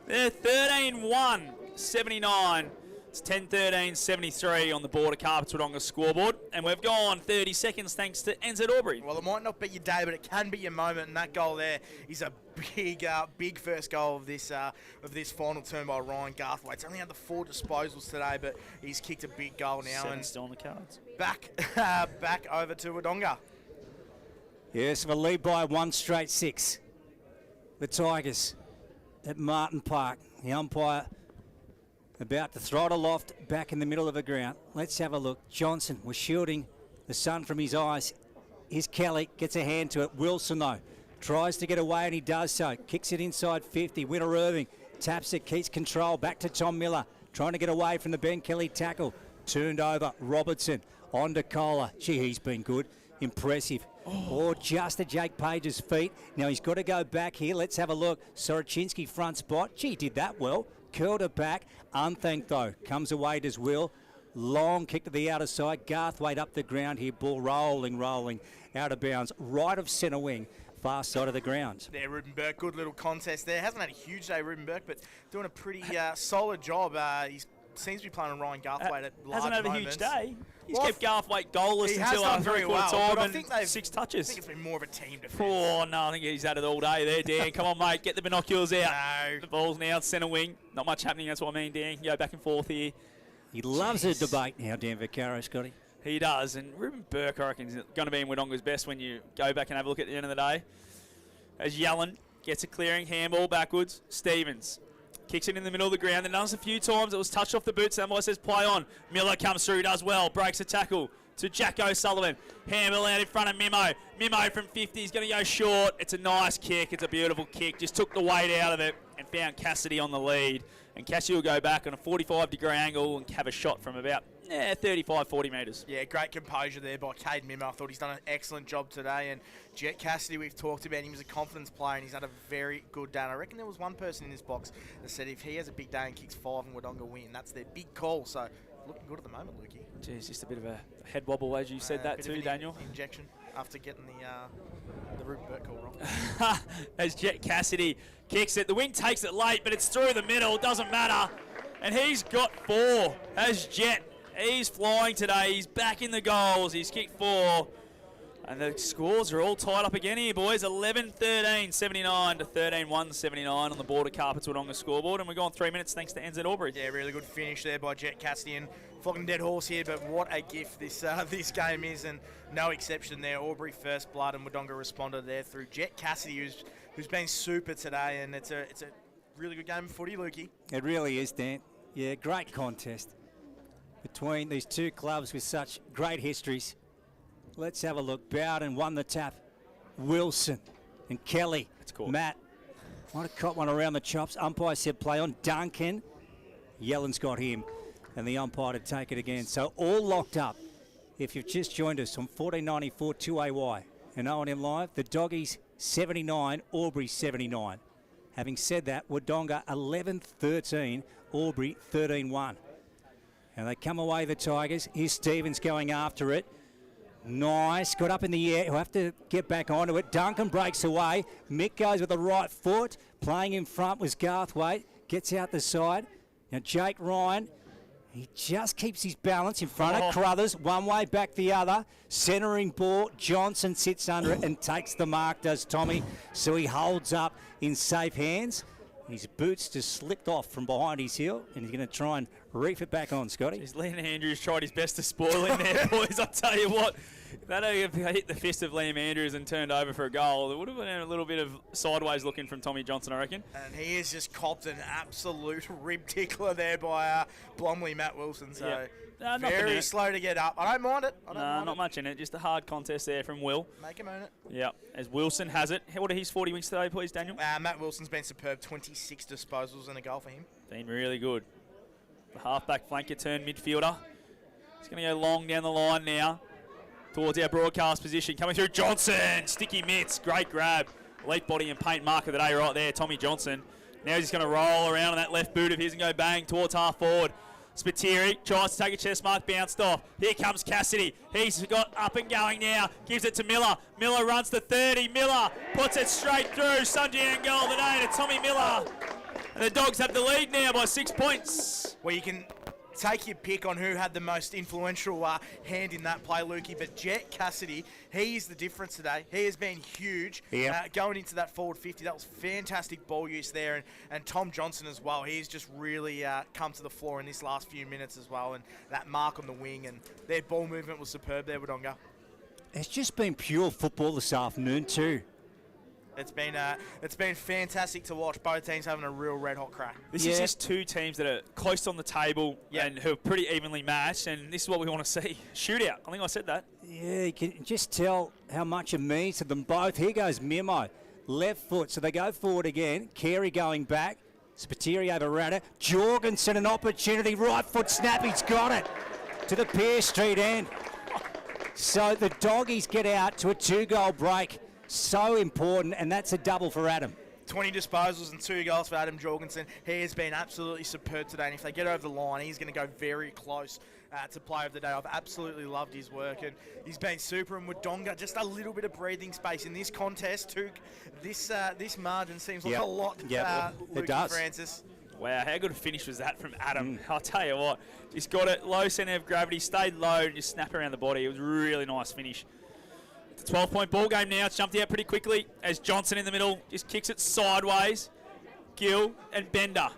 They're 13-1, 79. It's 10-13-73 on the Border Carpets Wodonga scoreboard, and we've gone 30 seconds thanks to NZ Albury. Well, it might not be your day, but it can be your moment, and that goal there is a big first goal of this final term by Ryan Garthwaite. It's only had the 4 disposals today, but he's kicked a big goal now. 7 and still on the cards. Back over to Wodonga. Yes, we'll lead by 1 straight 6. The Tigers at Martin Park. The umpire about to throw it aloft back in the middle of the ground. Let's have a look. Johnson was shielding the sun from his eyes. Here's Kelly, gets a hand to it. Wilson, though, tries to get away, and he does so. Kicks it inside 50. Winner Irving taps it, keeps control. Back to Tom Miller, trying to get away from the Ben Kelly tackle. Turned over, Robertson. On to Kohler. Gee, he's been good. Impressive. Or just at Jake Page's feet. Now he's got to go back here. Let's have a look. Soroczynski front spot. Gee, did that well. Curled it back. Unthanked though. Comes away as Will. Long kick to the outer side. Garthwaite up the ground here. Ball rolling out of bounds. Right of centre wing. Far side of the ground. There, Ruben Burke. Good little contest there. Hasn't had a huge day, Ruben Burke, but doing a pretty solid job. He seems to be playing on Ryan Garthwaite at large hasn't had a moments. huge day. He's kept Garthwaite goalless until done very well, time but I and think they've 6 touches. I think it's been more of a team defence. Oh, no, I think he's had it all day there, Dan. Come on, mate, get the binoculars out. No. The ball's now centre wing. Not much happening, that's what I mean, Dan. Go back and forth here. He loves a debate now, Dan Vaccaro, Scotty. He does, and Ruben Burke, I reckon, is going to be in Wodonga's best when you go back and have a look at the end of the day. As Yellen gets a clearing handball backwards, Stevens kicks it in the middle of the ground. Then does a few times. It was touched off the boot. Someone says play on. Miller comes through, does well, breaks a tackle to Jack O'Sullivan. Handball out in front of Mimo. Mimo from 50 is going to go short. It's a nice kick. It's a beautiful kick. Just took the weight out of it and found Cassidy on the lead. And Cassidy will go back on a 45-degree angle and have a shot from about 35, 40 metres. Yeah, great composure there by Cade Mimo. I thought he's done an excellent job today. And Jet Cassidy, we've talked about him as a confidence player, and he's had a very good day. And I reckon there was one person in this box that said if he has a big day and kicks 5 and Wodonga win, that's their big call. So looking good at the moment, Lukey. Geez, just a bit of a head wobble as you said that too, Daniel. Injection after getting the Ruben Burke call wrong. As Jet Cassidy kicks it, the wing takes it late, but it's through the middle. Doesn't matter. And he's got 4 as Jet. He's flying today. He's back in the goals. He's kicked 4. And the scores are all tied up again here, boys. 11-13, 79 to 13-1, 79 on the Border Carpets Wodonga scoreboard. And we're going 3 minutes thanks to NZ Albury. Yeah, really good finish there by Jet Cassidy. And flogging dead horse here, but what a gift this game is. And no exception there. Albury first blood and Wodonga responded there through Jet Cassidy, who's been super today. And it's a really good game of footy, Lukey. It really is, Dan. Yeah, great contest between these two clubs with such great histories. Let's have a look. Bowden won the tap. Wilson and Kelly. That's cool. Matt might have caught one around the chops. Umpire said play on. Duncan. Yellen's got him. And the umpire to take it again. So all locked up. If you've just joined us on 1494 2AY and O&M Live, the Doggies 79, Albury 79. Having said that, Wodonga 11-13, Albury 13-1. And they come away, the Tigers. Here's Stevens going after it. Nice. Got up in the air. He'll have to get back onto it. Duncan breaks away. Mick goes with the right foot. Playing in front was Garthwaite. Gets out the side. Now Jake Ryan, he just keeps his balance in front of Crothers. One way, back the other. Centering ball. Johnson sits under it and takes the mark, does Tommy. So he holds up in safe hands. His boots just slipped off from behind his heel, and he's going to try and reef it back on, Scotty. Liam Andrews tried his best to spoil him there, boys. I'll tell you what, if that had hit the fist of Liam Andrews and turned over for a goal, there would have been a little bit of sideways looking from Tommy Johnson, I reckon. And he has just copped an absolute rib tickler there by Blomley Matt Wilson. So yeah. very slow to get up. I don't mind it. Not much in it. Just a hard contest there from Will. Make him earn it. Yeah, as Wilson has it. What are his 40 wins today, please, Daniel? Matt Wilson's been superb. 26 disposals and a goal for him. Been really good. The halfback flanker turned midfielder. He's going to go long down the line now towards our broadcast position. Coming through Johnson. Sticky mitts. Great grab. Elite body and paint mark of the day right there, Tommy Johnson. Now he's just going to roll around on that left boot of his and go bang towards half forward. Spiteri tries to take a chest mark, bounced off. Here comes Cassidy. He's got up and going now. Gives it to Miller. Miller runs to 30. Miller puts it straight through. Sunjian goal today to Tommy Miller. And the Dogs have the lead now by 6 points. Well, you can take your pick on who had the most influential hand in that play, Lukey. But Jet Cassidy, he is the difference today. He has been huge going into that forward 50. That was fantastic ball use there. And Tom Johnson as well. He's just really come to the floor in this last few minutes as well. And that mark on the wing and their ball movement was superb there, Wodonga. It's just been pure football this afternoon too. It's been fantastic to watch. Both teams having a real red-hot crack. This is just two teams that are close on the table and who are pretty evenly matched, and this is what we want to see. Shootout. I think I said that. Yeah, you can just tell how much it means to them both. Here goes Mimo. Left foot, so they go forward again. Carey going back. Spiteri over Rada. Jorgensen an opportunity. Right foot snap, he's got it. to the Pierce Street end. So the Doggies get out to a 2-goal break. So important, and that's a double for Adam. 20 disposals and 2 goals for Adam Jorgensen. He has been absolutely superb today, and if they get over the line, he's going to go very close to player of the day. I've absolutely loved his work, and he's been super. And Wodonga, just a little bit of breathing space in this contest. Took this margin seems like a lot. It does. Francis. Wow, how good a finish was that from Adam? I'll tell you what, just got it low centre of gravity, stayed low, and just snapped around the body. It was a really nice finish. It's a 12-point ball game now. It's jumped out pretty quickly as Johnson in the middle just kicks it sideways. Gill and Bender.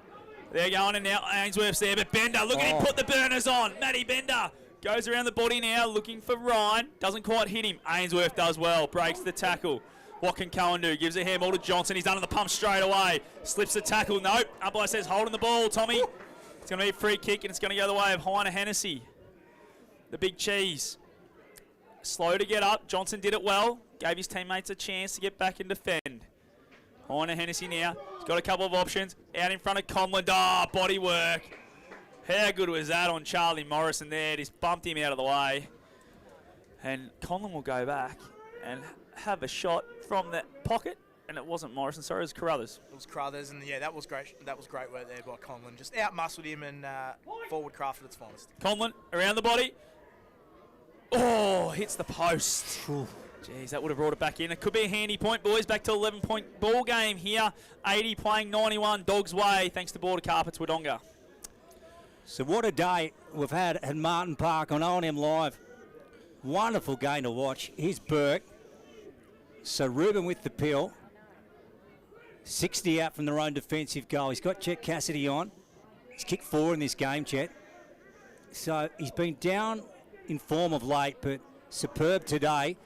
They're going, and now Ainsworth's there, but Bender, look at him put the burners on. Matty Bender goes around the body now, looking for Ryan. Doesn't quite hit him. Ainsworth does well, breaks the tackle. What can Cohen do? Gives a handball to Johnson. He's under the pump straight away. Slips the tackle. Nope. Umpire says holding the ball, Tommy. It's going to be a free kick, and it's going to go the way of Heine Hennessy. The big cheese. Slow to get up. Johnson did it well. Gave his teammates a chance to get back and defend. Heine Hennessy now. He's got a couple of options. Out in front of Conlon. Body work. How good was that on Charlie Morrison there? Just bumped him out of the way. And Conlon will go back and have a shot from that pocket, and it wasn't Morrison, sorry, it was Carruthers. It was Carruthers, and yeah, that was great. That was great work there by Conlon. Just out-muscled him and forward craft at its finest. Conlon around the body. Oh, hits the post. Jeez, that would have brought it back in. It could be a handy point, boys. Back to 11-point ball game here. 80 playing 91, Dogs way, thanks to Border Carpets Wodonga. So what a day we've had at Martin Park on O&M Live. Wonderful game to watch. Here's Burke. So Ruben with the pill. 60 out from their own defensive goal. He's got Chet Cassidy on. He's kicked 4 in this game, Chet. So he's been down in form of late, but superb today.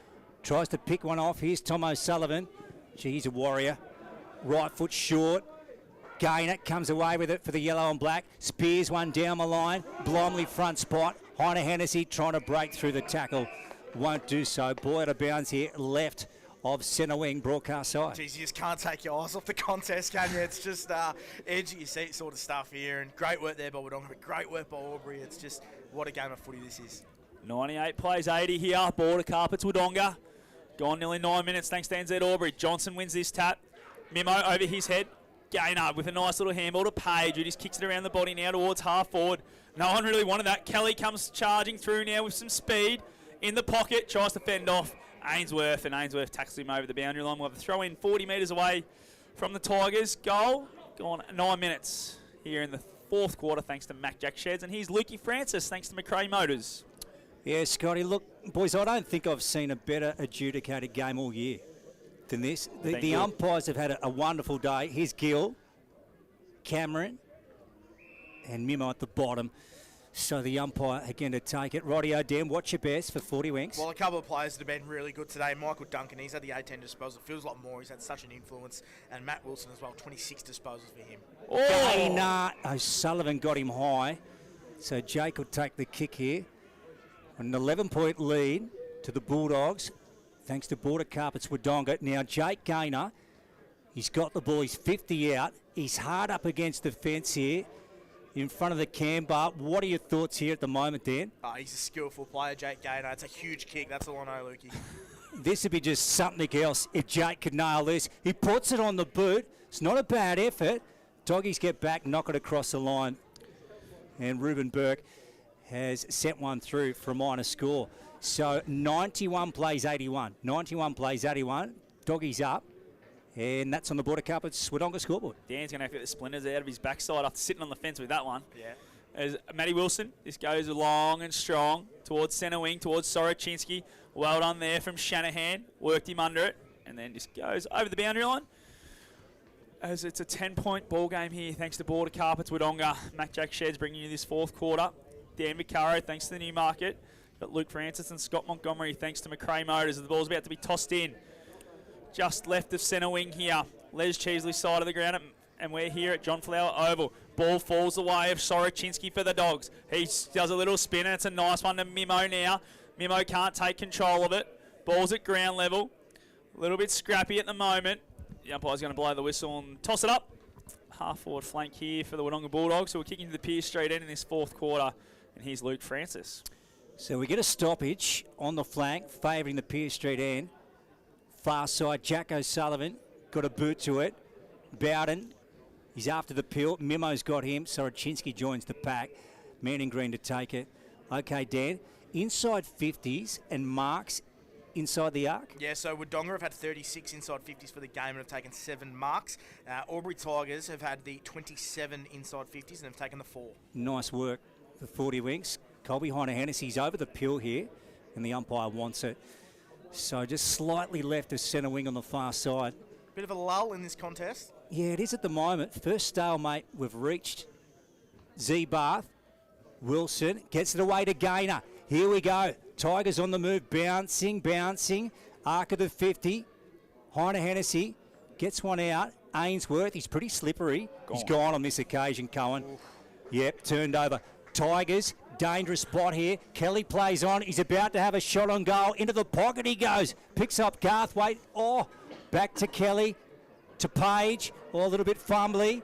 Tries to pick one off. Here's Tom O'Sullivan. Gee, he's a warrior. Right foot short. Gainer comes away with it for the yellow and black. Spears one down the line. Blomley front spot. Heine Hennessy trying to break through the tackle. Won't do so. Ball out of bounds here. Left of centre wing broadcast side. Jeez, you just can't take your eyes off the contest, can you? It's just edge of your seat sort of stuff here, and great work there by Wodonga, but great work by Albury. It's just what a game of footy this is. 98 plays 80 here. Border Carpets Wodonga. Gone nearly 9 minutes thanks to NZ Albury. Johnson wins this tap. Mimo over his head. Gainer with a nice little handball to Page, who just kicks it around the body now towards half forward. No one really wanted that. Kelly comes charging through now with some speed. In the pocket, tries to fend off Ainsworth, and Ainsworth tackles him over the boundary line. We'll have a throw in 40 metres away from the Tigers. Goal, gone 9 minutes here in the fourth quarter thanks to Mac Jack Sheds, and here's Lukey Francis thanks to McRae Motors. Yeah, Scotty, look, boys, I don't think I've seen a better adjudicated game all year than this. The umpires have had a wonderful day. Here's Gill, Cameron, and Mimo at the bottom. So the umpire again to take it. Rightio, Dan, what's your best for 40 Winks? Well, a couple of players that have been really good today. Michael Duncan, he's had the 18 disposal. Feels like more. He's had such an influence. And Matt Wilson as well, 26 disposals for him. Gainer O'Sullivan got him high. So Jake will take the kick here. An 11-point lead to the Bulldogs, thanks to Border Carpets Wodonga. Now Jake Gainer, he's got the ball. He's 50 out. He's hard up against the fence here, in front of the cam bar. What are your thoughts here at the moment, Dan? He's a skillful player, Jake Gainer. It's a huge kick. That's all I know, Lukey. This would be just something else if Jake could nail this. He puts it on the boot. It's not a bad effort. Doggies get back, knock it across the line. And Ruben Burke has sent one through for a minor score. So 91 plays 81. 91 plays 81. Doggies up. And that's on the Border Carpets Wodonga scoreboard. Dan's going to have to get the splinters out of his backside after sitting on the fence with that one. Yeah. As Matty Wilson, this goes long and strong towards centre wing, towards Soroczynski. Well done there from Shanahan. Worked him under it. And then just goes over the boundary line. As it's a 10-point ball game here, thanks to Border Carpets Wodonga. Mac Jack Sheds bringing you this fourth quarter. Dan Vicaro, thanks to the Newmarket. Got Luke Francis and Scott Montgomery, thanks to McRae Motors. The ball's about to be tossed in. Just left of centre wing here. Les Cheesley side of the ground, and we're here at John Flower Oval. Ball falls away of Soroczynski for the Dogs. He does a little spin, and it's a nice one to Mimo now. Mimo can't take control of it. Ball's at ground level. A little bit scrappy at the moment. The umpire's going to blow the whistle and toss it up. Half forward flank here for the Wodonga Bulldogs, so we're kicking to the Pierce Street end in this fourth quarter. And here's Luke Francis. So we get a stoppage on the flank, favouring the Pier Street end. Far side, Jack O'Sullivan got a boot to it. Bowden, he's after the pill. Mimo's got him. Soroczynski joins the pack. Man in green to take it. Okay, Dan. Inside 50s and marks inside the arc. Yeah, so Wodonga have had 36 inside 50s for the game and have taken 7 marks. Albury Tigers have had the 27 inside 50s and have taken the 4. Nice work for 40 Winks. Colby Heine-Hennessy's over the pill here, and the umpire wants it. So just slightly left of centre wing on the far side. Bit of a lull in this contest. Yeah, it is at the moment. First stalemate we've reached. Z-Bath. Wilson gets it away to Gaynor. Here we go. Tigers on the move. Bouncing. Arc of the 50. Heine-Hennessy gets one out. Ainsworth, he's pretty slippery. He's gone on this occasion, Cohen. Oof. Yep, turned over. Tigers, dangerous spot here. Kelly plays on. He's about to have a shot on goal. Into the pocket he goes. Picks up Garthwaite. Oh, back to Kelly. To Page. Oh, a little bit fumbly.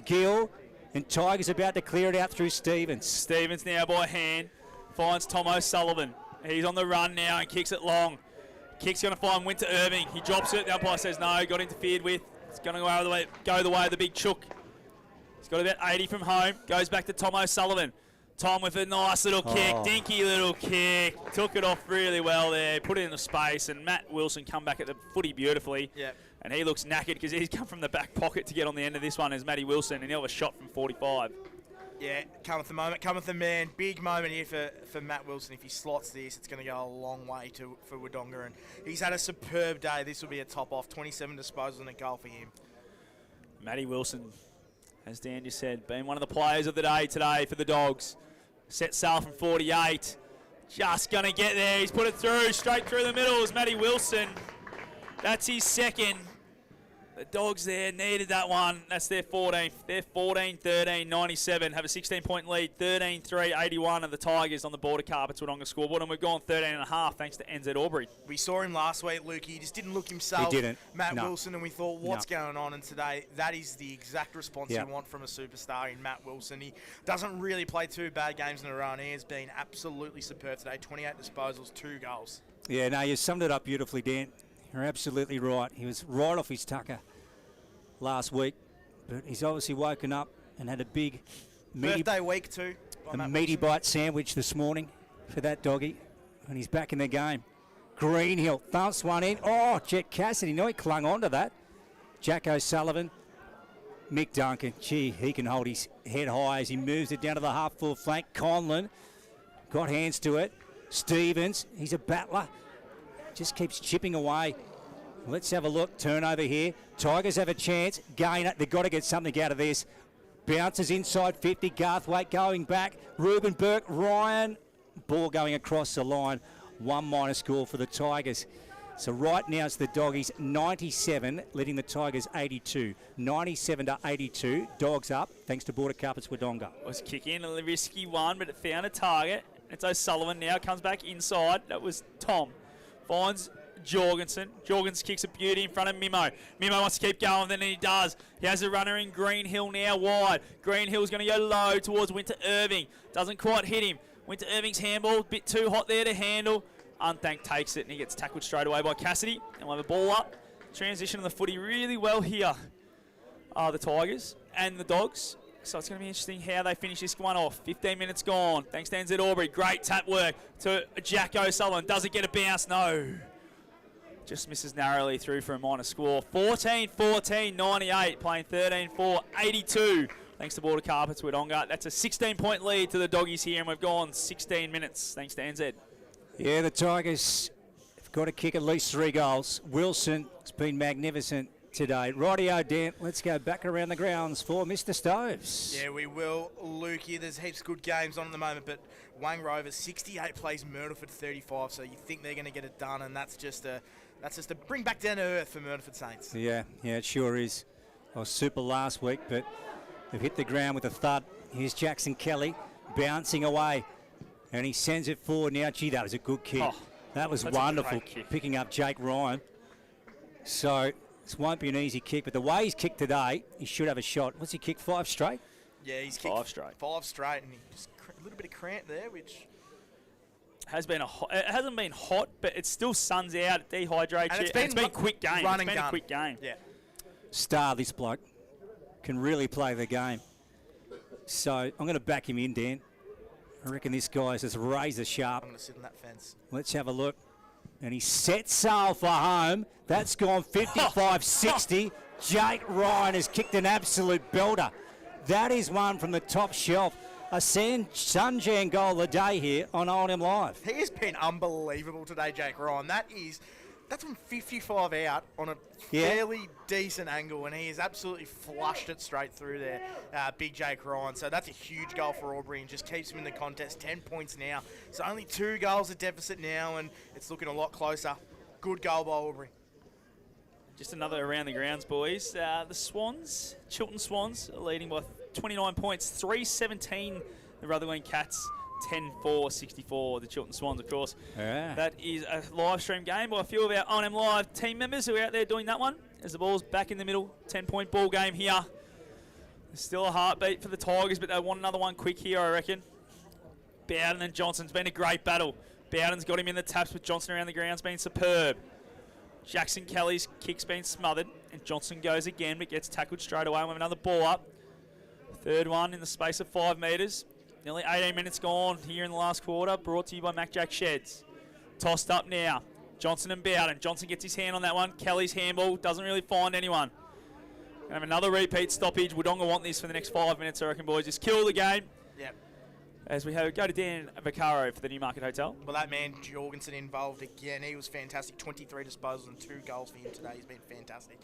Gill. And Tigers about to clear it out through Stevens. Stevens now by hand. Finds Tom O'Sullivan. He's on the run now and kicks it long. Kick's going to find Winter Irving. He drops it. The umpire says no. Got interfered with. It's going to go the way of the big chook. He's got about 80 from home. Goes back to Tom O'Sullivan. Tom with a nice little kick. Dinky little kick. Took it off really well there. Put it in the space. And Matt Wilson come back at the footy beautifully. Yep. And he looks knackered because he's come from the back pocket to get on the end of this one as Matty Wilson. And he'll have a shot from 45. Yeah, cometh the moment, cometh the man. Big moment here for Matt Wilson. If he slots this, it's going to go a long way for Wodonga. And he's had a superb day. This will be a top off. 27 disposals and a goal for him. Matty Wilson, as Dan just said, been one of the players of the day today for the Dogs. Set sail from 48. Just going to get there. He's put it through, straight through the middle is Matty Wilson. That's his second. The Dogs there needed that one. That's their 14th. They're 14-13, 97. Have a 16-point lead. 13-3, 81 of the Tigers on the border carpets Wodonga scoreboard. And we've gone 13.5 thanks to NZ Albury. We saw him last week, Luke. He just didn't look himself. He didn't. Matt Wilson, and we thought, what's going on? And today, that is the exact response you want from a superstar in Matt Wilson. He doesn't really play 2 bad games in a row, and he has been absolutely superb today. 28 disposals, 2 goals. Yeah, no, you summed it up beautifully, Dan. You're absolutely right. He was right off his tucker last week, but he's obviously woken up and had a big birthday week too. A meaty bite sandwich this morning for that doggy, and he's back in the game. Greenhill thumps one in. Oh, Jet Cassidy, no, he clung on to that. Jack O'Sullivan, Mick Duncan. Gee, he can hold his head high as he moves it down to the half-full flank. Conlon got hands to it. Stevens, he's a battler. Just keeps chipping away. Let's have a look. Turnover here. Tigers have a chance. Gaynor, they've got to get something out of this. Bounces inside 50. Garthwaite going back. Ruben Burke, Ryan. Ball going across the line. 1- score for the Tigers. So right now it's the Doggies 97, leading the Tigers 82. 97-82. Dogs up, thanks to Border Carpets Wodonga. Was kick in, a risky one, but it found a target. It's O'Sullivan now, comes back inside. That was Tom. Finds Jorgensen. Jorgensen kicks a beauty in front of Mimo. Mimo wants to keep going, then he does. He has a runner in Greenhill now wide. Greenhill's going to go low towards Winter Irving. Doesn't quite hit him. Winter Irving's handball, a bit too hot there to handle. Unthank takes it and he gets tackled straight away by Cassidy. And we'll have a ball up. Transition of the footy really well here are the Tigers and the Dogs. So it's going to be interesting how they finish this one off. 15 minutes gone. Thanks to NZ Albury. Great tap work to Jack O'Sullivan. Does it get a bounce? No. Just misses narrowly through for a minor score. 14-14, 98. Playing 13-4, 82. Thanks to Border Carpets Wodonga. That's a 16-point lead to the Doggies here, and we've gone 16 minutes. Thanks to NZ. Yeah, the Tigers have got to kick at least 3 goals. Wilson has been magnificent today. Rightio, Dan, let's go back around the grounds for Mr. Stoves. Yeah, we will, Lukey. There's heaps of good games on at the moment, but Wang Rovers 68 plays Myrtleford 35, so you think they're going to get it done, and that's just a bring back down to earth for Myrtleford Saints. Yeah, it sure is. I was super last week, but they've hit the ground with a thud. Here's Jackson Kelly bouncing away, and he sends it forward now. Gee, that was a good kick. Oh, that was wonderful, picking up Jake Ryan. So this won't be an easy kick, but the way he's kicked today, he should have a shot. What's he kicked, 5 straight? Yeah, he's kicked 5 straight. 5 straight, and he just little bit of cramp there, which it hasn't been hot, but it's still sun's out. It dehydrates you. It's been a quick game. Run it's been a quick game. Yeah. Star, this bloke can really play the game. So I'm going to back him in, Dan. I reckon this guy's just razor sharp. I'm going to sit on that fence. Let's have a look. And he sets sail for home. That's gone 55-60. Jake Ryan has kicked an absolute belter. That is one from the top shelf. A Sunjan goal of the day here on O&M Live. He has been unbelievable today, Jake Ryan. That's from 55 out on a fairly decent angle, and he has absolutely flushed it straight through there, big Jake Ryan. So that's a huge goal for Albury and just keeps him in the contest. 10 points now. So only 2 goals of deficit now, and it's looking a lot closer. Good goal by Albury. Just another around the grounds, boys. The Swans, Chiltern Swans, are leading by 29 points, 3-17 the Rutherglen Cats. 10-4-64, the Chiltern Swans, of course. Yeah. That is a live stream game by a few of our O&M Live team members who are out there doing that one. As the ball's back in the middle, 10-point ball game here. There's still a heartbeat for the Tigers, but they want another one quick here, I reckon. Bowden and Johnson's been a great battle. Bowden's got him in the taps, with Johnson around the ground's been superb. Jackson Kelly's kick's been smothered, and Johnson goes again, but gets tackled straight away with another ball up. Third one in the space of 5 metres. Nearly 18 minutes gone here in the last quarter, brought to you by Mac Jack Sheds. Tossed up now. Johnson and Bowden. Johnson gets his hand on that one. Kelly's handball doesn't really find anyone. Gonna have another repeat stoppage. Wodonga want this for the next 5 minutes, I reckon, boys. Just kill the game. Yep. As we go to Dan Vaccaro for the Newmarket Hotel. Well, that man, Jorgensen, involved again. He was fantastic. 23 disposals and 2 goals for him today. He's been fantastic.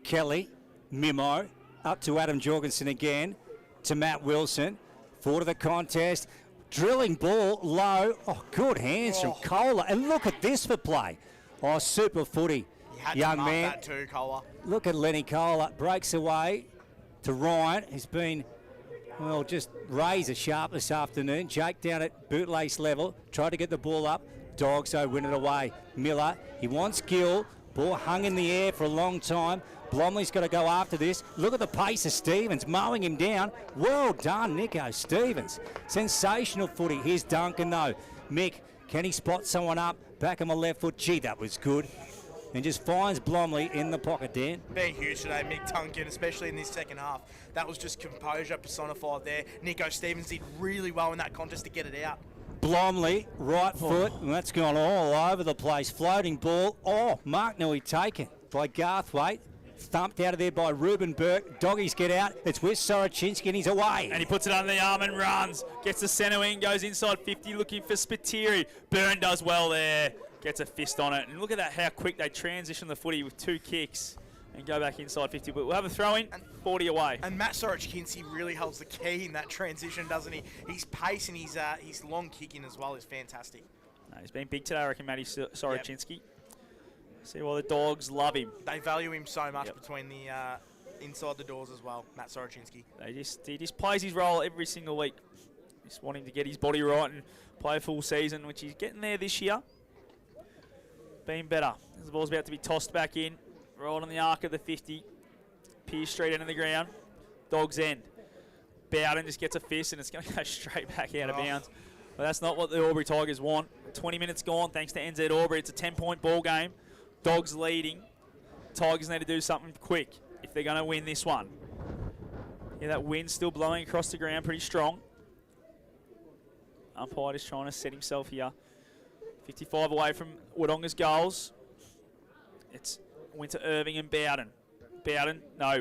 Kelly, Mimo, up to Adam Jorgensen again, to Matt Wilson. Forward of the contest, drilling ball low. Oh, good hands from Kohler. And look at this for play. Oh, super footy, young man. That too, Kohler. Look at Lenny Kohler. Breaks away to Ryan. He's been, well, just razor sharp this afternoon. Jake down at bootlace level. Tried to get the ball up. Dogs, though, win it away. Miller, he wants Gill. Ball hung in the air for a long time. Blomley's got to go after this. Look at the pace of Stevens, mowing him down. Well done, Nico Stevens. Sensational footy. Here's Duncan, though. Mick, can he spot someone up? Back on the left foot. Gee, that was good. And just finds Blomley in the pocket, Dan. Been huge today, Mick Duncan, especially in this second half. That was just composure personified there. Nico Stevens did really well in that contest to get it out. Blomley, right foot, and that's gone all over the place. Floating ball. Oh, Mark Nui taken by Garthwaite. Thumped out of there by Ruben Burke. Doggies get out. It's with Soroczynski, and he's away. And he puts it under the arm and runs. Gets the centre wing, goes inside 50, looking for Spiteri. Byrne does well there. Gets a fist on it. And look at that, how quick they transition the footy with 2 kicks and go back inside 50. But we'll have a throw in, 40 away. And Matt Soroczynski really holds the key in that transition, doesn't he? His pace and his long kicking as well is fantastic. No, he's been big today, I reckon, Matty Soroczynski. Yep. See why the Dogs love him. They value him so much between the inside the doors as well, Matt Soroczynski. He just plays his role every single week. Just want him to get his body right and play a full season, which he's getting there this year. Been better. As the ball's about to be tossed back in. Right on the arc of the 50. Pierce Street end of the ground. Dogs end. Bowden just gets a fist and it's going to go straight back out of bounds. But that's not what the Albury Tigers want. 20 minutes gone thanks to NZ Albury. It's a 10-point ball game. Dogs leading. Tigers need to do something quick if they're going to win this one. Yeah, that wind's still blowing across the ground pretty strong. Umpire is trying to set himself here. 55 away from Wodonga's goals. It's Winter Irving and Bowden.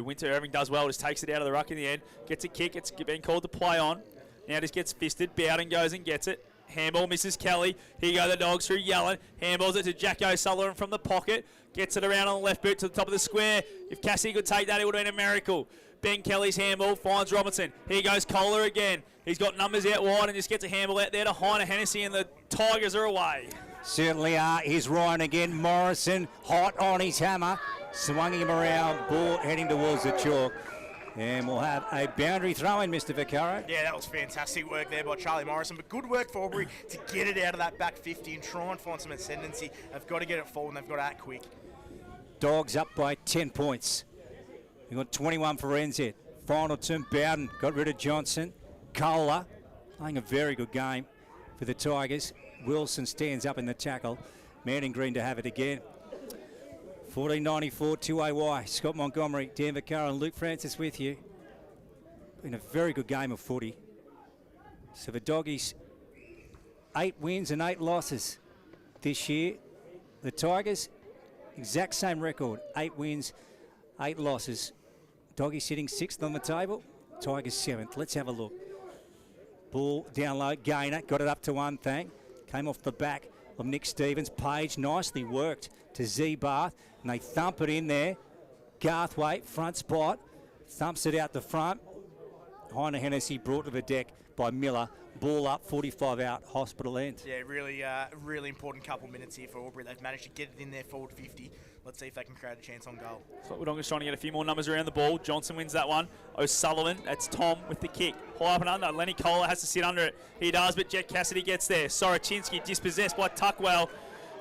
Winter Irving does well, just takes it out of the ruck in the end. Gets a kick, it's been called to play on. Now just gets fisted. Bowden goes and gets it. Handball misses Kelly. Here go the Dogs through Yellen. Handballs it to Jack O'Sullivan from the pocket. Gets it around on the left boot to the top of the square. If Cassie could take that, it would have been a miracle. Ben Kelly's handball finds Robinson. Here goes Kohler again. He's got numbers out wide and just gets a handball out there to Heiner Hennessy, and the Tigers are away. Certainly are. Here's Ryan again. Morrison hot on his hammer. Swinging him around. Ball heading towards the chalk. And we'll have a boundary throw in, Mr. Vaccaro. Yeah, that was fantastic work there by Charlie Morrison. But good work for Albury to get it out of that back 50 and try and find some ascendancy. They've got to get it full and they've got to act quick. Dogs up by 10 points. We've got 21 for NZ. Final term, Bowden got rid of Johnson. Kohler playing a very good game for the Tigers. Wilson stands up in the tackle. Man in green to have it again. 14.94 2AY. Scott Montgomery, Dan Vaccaro and Luke Francis with you. Been a very good game of footy. So the Doggies, 8 wins and 8 losses this year. The Tigers, exact same record, 8 wins, 8 losses. Doggies sitting 6th on the table, Tigers 7th. Let's have a look. Ball down low, Gainer, got it up to 1, came off the back of Nick Stevens. Page nicely worked to Z Barth, and they thump it in there. Garthwaite, front spot, thumps it out the front. Heiner Hennessy brought to the deck by Miller. Ball up, 45 out, hospital end. Yeah, really important couple minutes here for Albury. They've managed to get it in there forward 50. Let's see if they can create a chance on goal. So Wodonga's trying to get a few more numbers around the ball. Johnson wins that one. O'Sullivan, that's Tom with the kick. High up and under. Lenny Kohler has to sit under it. He does, but Jet Cassidy gets there. Soroczynski dispossessed by Tuckwell.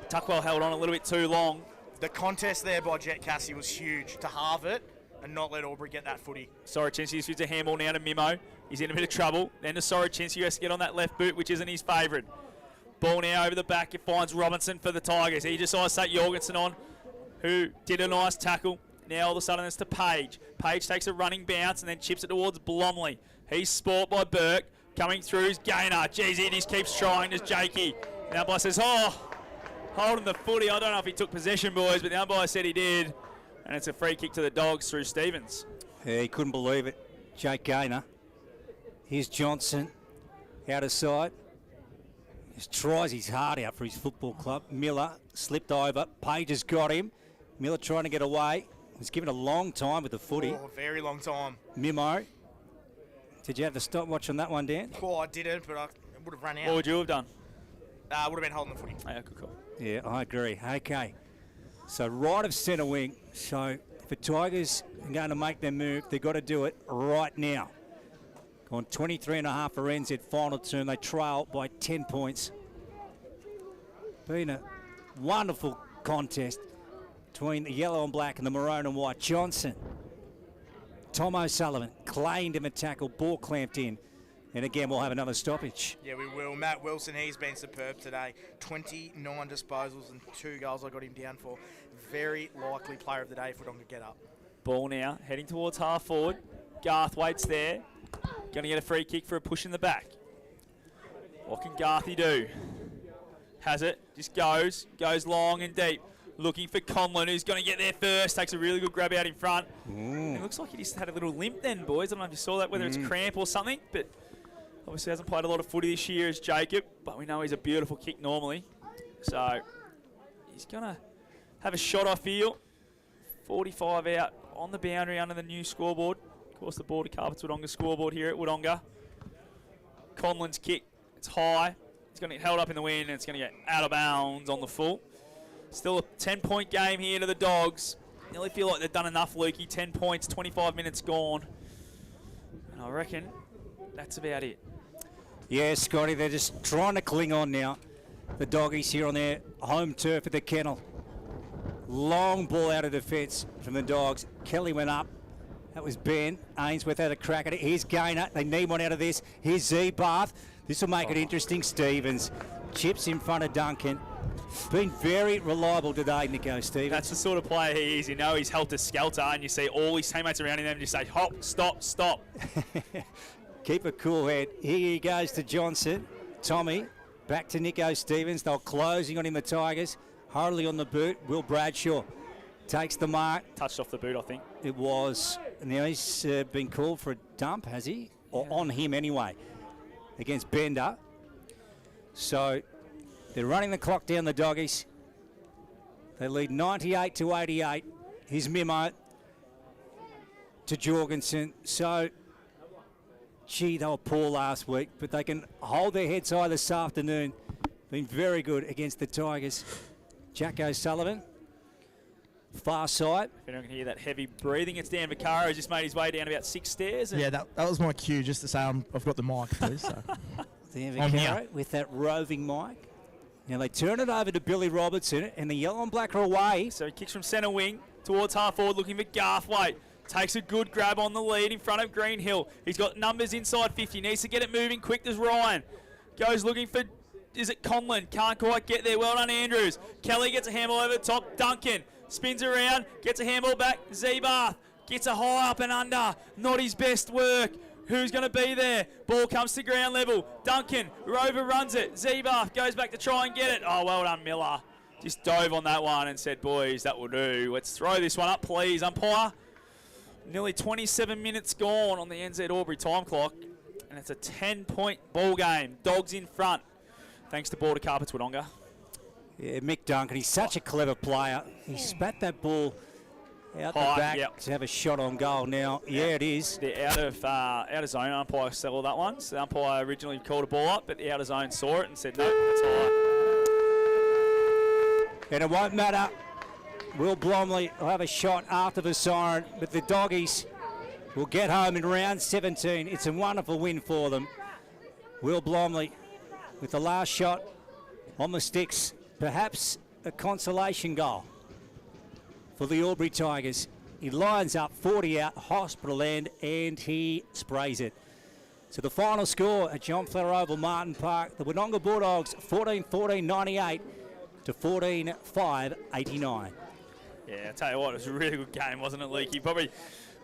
Tuckwell held on a little bit too long. The contest there by Jet Cassidy was huge. To halve it and not let Albury get that footy. Soroczynski shoots a handball now to Mimo. He's in a bit of trouble. Then to Soroczynski, who has to get on that left boot, which isn't his favourite. Ball now over the back. It finds Robinson for the Tigers. He decides to take Jorgensen on, who did a nice tackle. Now all of a sudden it's to Page. Page takes a running bounce and then chips it towards Blomley. He's sport by Burke. Coming through is Gainer. Jeez, he just keeps trying. There's Jakey. The umpire says, holding the footy. I don't know if he took possession, boys, but the umpire said he did. And it's a free kick to the Dogs through Stevens. Yeah, he couldn't believe it. Jake Gainer. Here's Johnson. Out of sight. Just tries his heart out for his football club. Miller slipped over. Page has got him. Miller trying to get away. Was given a long time with the footy. Oh, very long time. Mimo. Did you have the stopwatch on that one, Dan? Oh, I didn't, but I would have run out. What would you have done? Would have been holding the footy. Yeah, good call. Yeah, I agree. Okay. So right of centre wing. So if the Tigers are going to make their move, they've got to do it right now. Gone 23.5 for NZ final term. They trail by 10 points. Been a wonderful contest between the yellow and black and the maroon and white. Johnson. Tom O'Sullivan claimed him a tackle. Ball clamped in. And again, we'll have another stoppage. Yeah, we will. Matt Wilson, he's been superb today. 29 disposals and 2 goals I got him down for. Very likely player of the day if Wodonga get up. Ball now, heading towards half forward. Garthwaite's there. Going to get a free kick for a push in the back. What can Garthy do? Has it. Just goes long and deep. Looking for Conlon, who's going to get there first. Takes a really good grab out in front. It looks like he just had a little limp then, boys. I don't know if you saw that, whether it's cramp or something, but obviously hasn't played a lot of footy this year as Jacob, but we know he's a beautiful kick normally. So he's going to have a shot off here. 45 out on the boundary under the new scoreboard. Of course, the Border Carpets Wodonga scoreboard here at Wodonga. Conlon's kick, it's high. It's going to get held up in the wind, and it's going to get out of bounds on the full. Still a 10-point game here to the Dogs. Nearly feel like they've done enough, Lukey. 10 points, 25 minutes gone. And I reckon that's about it. Yeah, Scotty, they're just trying to cling on now. The Doggies here on their home turf at the Kennel. Long ball out of defence from the Dogs. Kelly went up. That was Ben. Ainsworth had a crack at it. Here's Gainer. They need one out of this. Here's Z Barth. This will make it interesting. Stevens chips in front of Duncan. Been very reliable today, Nico Stevens. That's the sort of player he is. You know he's helter-skelter, and you see all his teammates around him and just say, hop, stop, stop. Keep a cool head. Here he goes to Johnson. Tommy, back to Nico Stevens. They're closing on him, the Tigers. Hurley on the boot. Will Bradshaw takes the mark. Touched off the boot, I think. It was. And now he's been called for a dump, has he? Or on him anyway, against Bender. So they're running the clock down, the Doggies. They lead 98 to 88. Here's Mimo to Jorgensen. So, gee, they were poor last week, but they can hold their heads high this afternoon. Been very good against the Tigers. Jack O'Sullivan, far side. If anyone can hear that heavy breathing, it's Dan Vaccaro, who's just made his way down about 6 stairs. Yeah, that was my cue, just to say I've got the mic, please. So. Dan Vaccaro with that roving mic. Now they turn it over to Billy Robertson, and the yellow and black are away. So he kicks from centre wing towards half forward, looking for Garthwaite. Takes a good grab on the lead in front of Greenhill. He's got numbers inside 50. Needs to get it moving quick. There's Ryan. Goes looking for, is it Conlon? Can't quite get there. Well done, Andrews. Kelly gets a handball over the top. Duncan spins around, gets a handball back. Zebath gets a high up and under. Not his best work. Who's going to be there? Ball comes to ground level. Duncan, Rover runs it. Zebath goes back to try and get it. Oh, well done, Miller. Just dove on that one and said, boys, that will do. Let's throw this one up, please, umpire. Nearly 27 minutes gone on the NZ Albury time clock, and it's a 10-point ball game. Dogs in front, thanks to Border Carpets Wodonga. Yeah, Mick Duncan, he's such a clever player. He spat that ball out the back to have a shot on goal. Now, it is. The out of zone umpire settled that one. So the umpire originally called a ball up, but the out of zone saw it and said, no, that's high. And it won't matter. Will Blomley will have a shot after the siren, but the Doggies will get home in round 17. It's a wonderful win for them. Will Blomley with the last shot on the sticks, perhaps a consolation goal for the Albury Tigers. He lines up 40 out, hospital end, and he sprays it. So the final score at John Fletcher Oval, Martin Park, the Wodonga Bulldogs 14-14-98 to 14-5-89. Yeah, I tell you what, it was a really good game, wasn't it, Leaky? Probably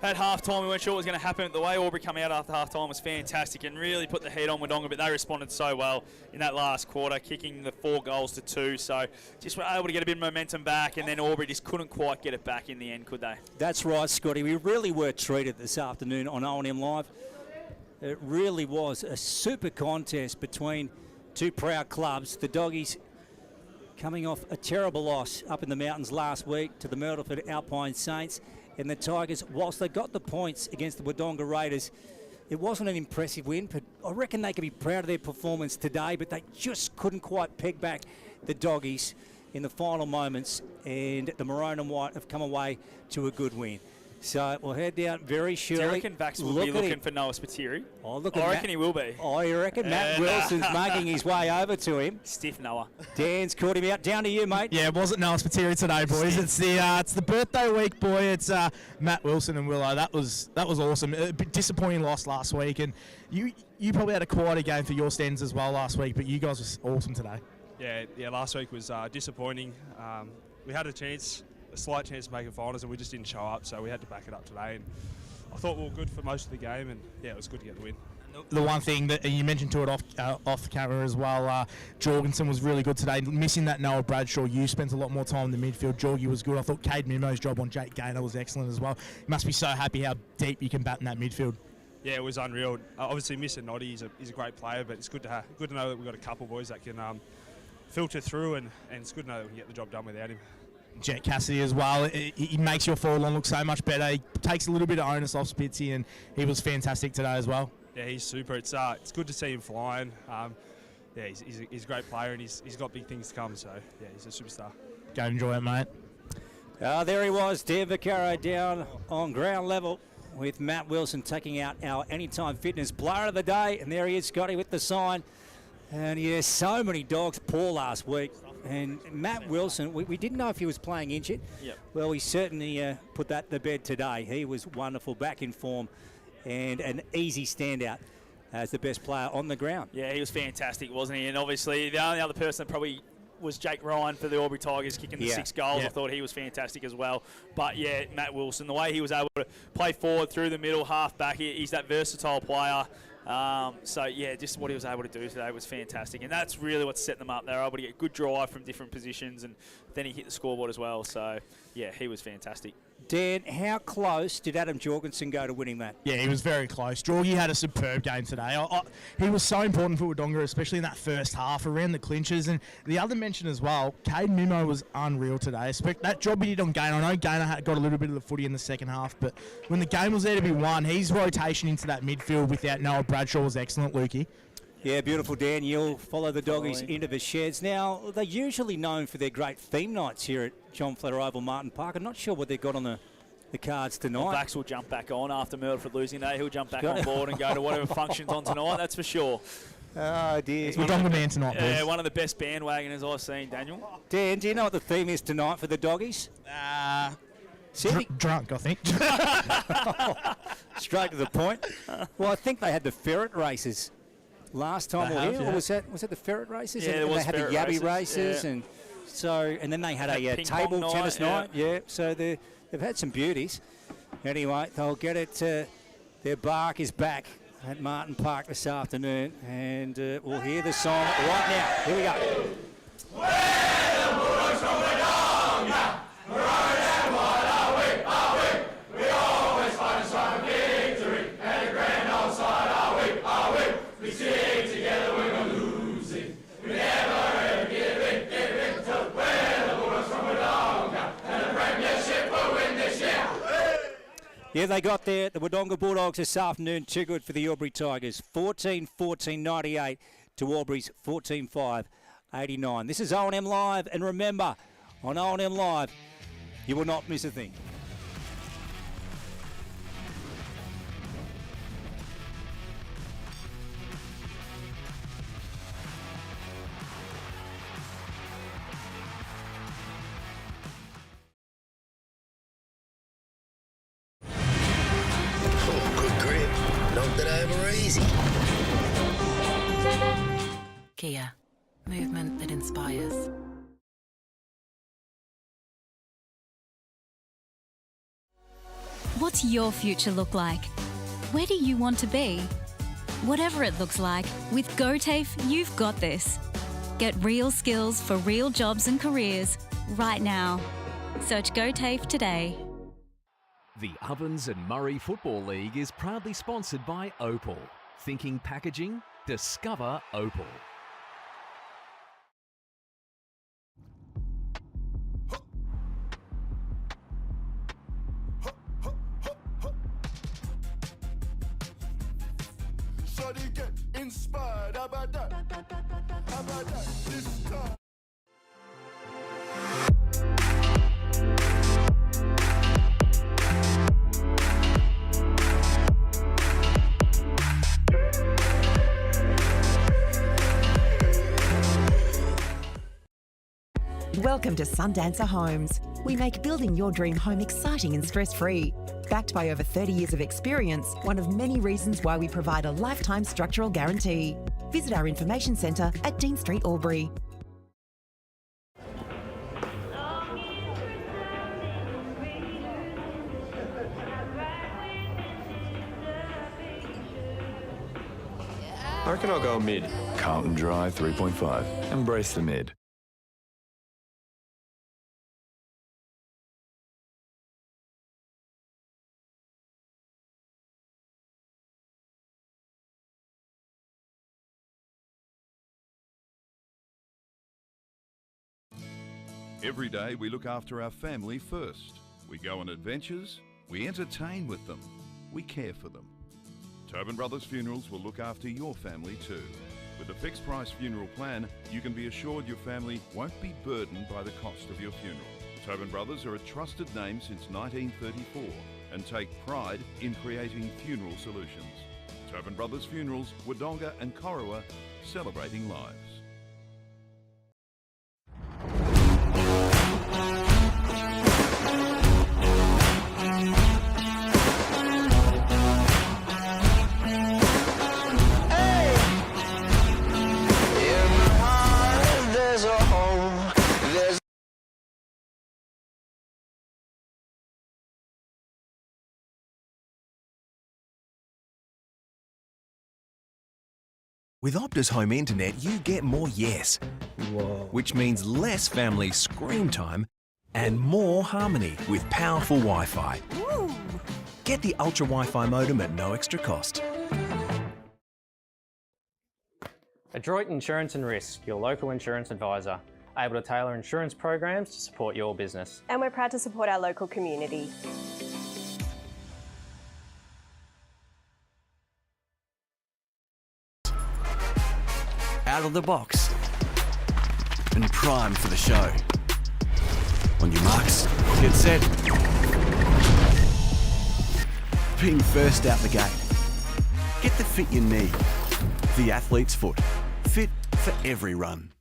at half-time, we weren't sure what was going to happen. The way Albury come out after half-time was fantastic and really put the heat on Wodonga, but they responded so well in that last quarter, kicking the 4 goals to 2. So just were able to get a bit of momentum back, and then Albury just couldn't quite get it back in the end, could they? That's right, Scotty. We really were treated this afternoon on O&M Live. It really was a super contest between two proud clubs. The Doggies coming off a terrible loss up in the mountains last week to the Myrtleford Alpine Saints, and the Tigers, whilst they got the points against the Wodonga Raiders, it wasn't an impressive win, but I reckon they could be proud of their performance today, but they just couldn't quite peg back the Doggies in the final moments, and the Maroon and White have come away to a good win. So we'll head down very shortly. Do you reckon Vax will be looking for Noah Spiteri? Oh, look I reckon he will be. I reckon Matt Wilson's making his way over to him. Stiff Noah. Dan's caught him out. Down to you, mate. Yeah, it wasn't Noah Spiteri today, boys. It's the birthday week, boy. It's Matt Wilson and Willow. That was awesome. A bit disappointing loss last week, and you probably had a quieter game for your stands as well last week, but you guys were awesome today. Yeah. Last week was disappointing. We had a slight chance to make it finals, and we just didn't show up, so we had to back it up today. And I thought we were good for most of the game, and yeah, it was good to get the win. The one thing that you mentioned to it off camera as well, Jorgensen was really good today. Missing that Noah Bradshaw, you spent a lot more time in the midfield. Jorgie was good. I thought Cade Mimo's job on Jake Gaynor was excellent as well. You must be so happy how deep you can bat in that midfield. Yeah, it was unreal. Obviously, missing Noddy, he's a great player, but it's good to know that we've got a couple of boys that can filter through, and it's good to know that we can get the job done without him. Jet Cassidy as well. He makes your forward line look so much better. He takes a little bit of onus off Spitzy, and he was fantastic today as well. Yeah, he's super. It's good to see him flying. Yeah, he's a great player, and he's got big things to come. So yeah, he's a superstar. Go enjoy it, mate. There he was, Dan Vaccaro down on ground level with Matt Wilson taking out our Anytime Fitness Player of the Day, and there he is, Scotty, with the sign. And yeah, so many dogs poor last week. And Matt Wilson, we didn't know if he was playing injured. Yep. Well, he certainly put that to bed today. He was wonderful, back in form, and an easy standout as the best player on the ground. Yeah, he was fantastic, wasn't he? And obviously, the only other person that probably was Jake Ryan for the Albury Tigers, kicking the 6 goals. Yeah. I thought he was fantastic as well. But yeah, Matt Wilson, the way he was able to play forward through the middle, half back, he's that versatile player. So yeah, just what he was able to do today was fantastic, and that's really what's setting them up. They're able to get good drive from different positions, and then he hit the scoreboard as well. So yeah, he was fantastic. Dan, how close did Adam Jorgensen go to winning that? Yeah, he was very close. Jorgie had a superb game today. He was so important for Wodonga, especially in that first half, around the clinches. And the other mention as well, Cade Mimo was unreal today. That job he did on Gaynor, I know Gaynor got a little bit of the footy in the second half, but when the game was there to be won, his rotation into that midfield without Noah Bradshaw was excellent, Lukey. Yeah, beautiful, Dan. You'll follow the Doggies into the sheds. Now, they're usually known for their great theme nights here at John Fletcher Oval, Martin Park. I'm not sure what they've got on the cards tonight. Well, Vax will jump back on after Myrtleford losing today. He'll jump back on board and go to whatever function's on tonight, that's for sure. Oh, dear. It's Wodonga man tonight, boys. Yeah, one of the best bandwagoners I've seen, Daniel. Dan, do you know what the theme is tonight for the Doggies? Drunk, I think. Straight to the point. Well, I think they had the ferret races last time we were here. Or was that the ferret races? Yeah, and there they had the yabby races, yeah. and then they had a table tennis night. Yeah, so they've had some beauties. Anyway, they'll get it. Their bark is back at Martin Park this afternoon, and we'll hear the song right now. Here we go. We're the Bulldogs from Wodonga. Maroon and white are we? We always fight and strive for victory. And the grand old side are we? We stick together when we're losing. We never ever give in. So we're the Bulldogs from Wodonga. And the premiership will win this year. Yeah, they got there. The Wodonga Bulldogs this afternoon. Too good for the Albury Tigers. 14-14-98 to Albury's 14-5-89. This is O&M Live, and remember, on O&M Live, you will not miss a thing. Oh, good grip. Not that I ever easy. Kia. Movement that inspires. What's your future look like? Where do you want to be? Whatever it looks like, with GoTAFE, you've got this. Get real skills for real jobs and careers right now. Search GoTAFE today. The Ovens and Murray Football League is proudly sponsored by Opal. Thinking packaging? Discover Opal. So they get inspired. How about that? How about that? This time. Welcome to Sundancer Homes. We make building your dream home exciting and stress-free. Backed by over 30 years of experience, one of many reasons why we provide a lifetime structural guarantee. Visit our information centre at Dean Street, Albury. I reckon I'll go mid. Carlton Drive 3.5. Embrace the mid. Every day we look after our family first. We go on adventures, we entertain with them, we care for them. Tobin Brothers Funerals will look after your family too. With a fixed price funeral plan, you can be assured your family won't be burdened by the cost of your funeral. Tobin Brothers are a trusted name since 1934 and take pride in creating funeral solutions. Tobin Brothers Funerals, Wodonga and Corowa, celebrating lives. With Optus Home Internet, you get more yes. Whoa. Which means less family screen time and more harmony with powerful Wi-Fi. Ooh. Get the Ultra Wi-Fi modem at no extra cost. Adroit Insurance and Risk, your local insurance advisor, able to tailor insurance programs to support your business. And we're proud to support our local community. Out of the box and primed for the show. On your marks, get set. Being first out the gate. Get the fit you need. The athlete's foot. Fit for every run.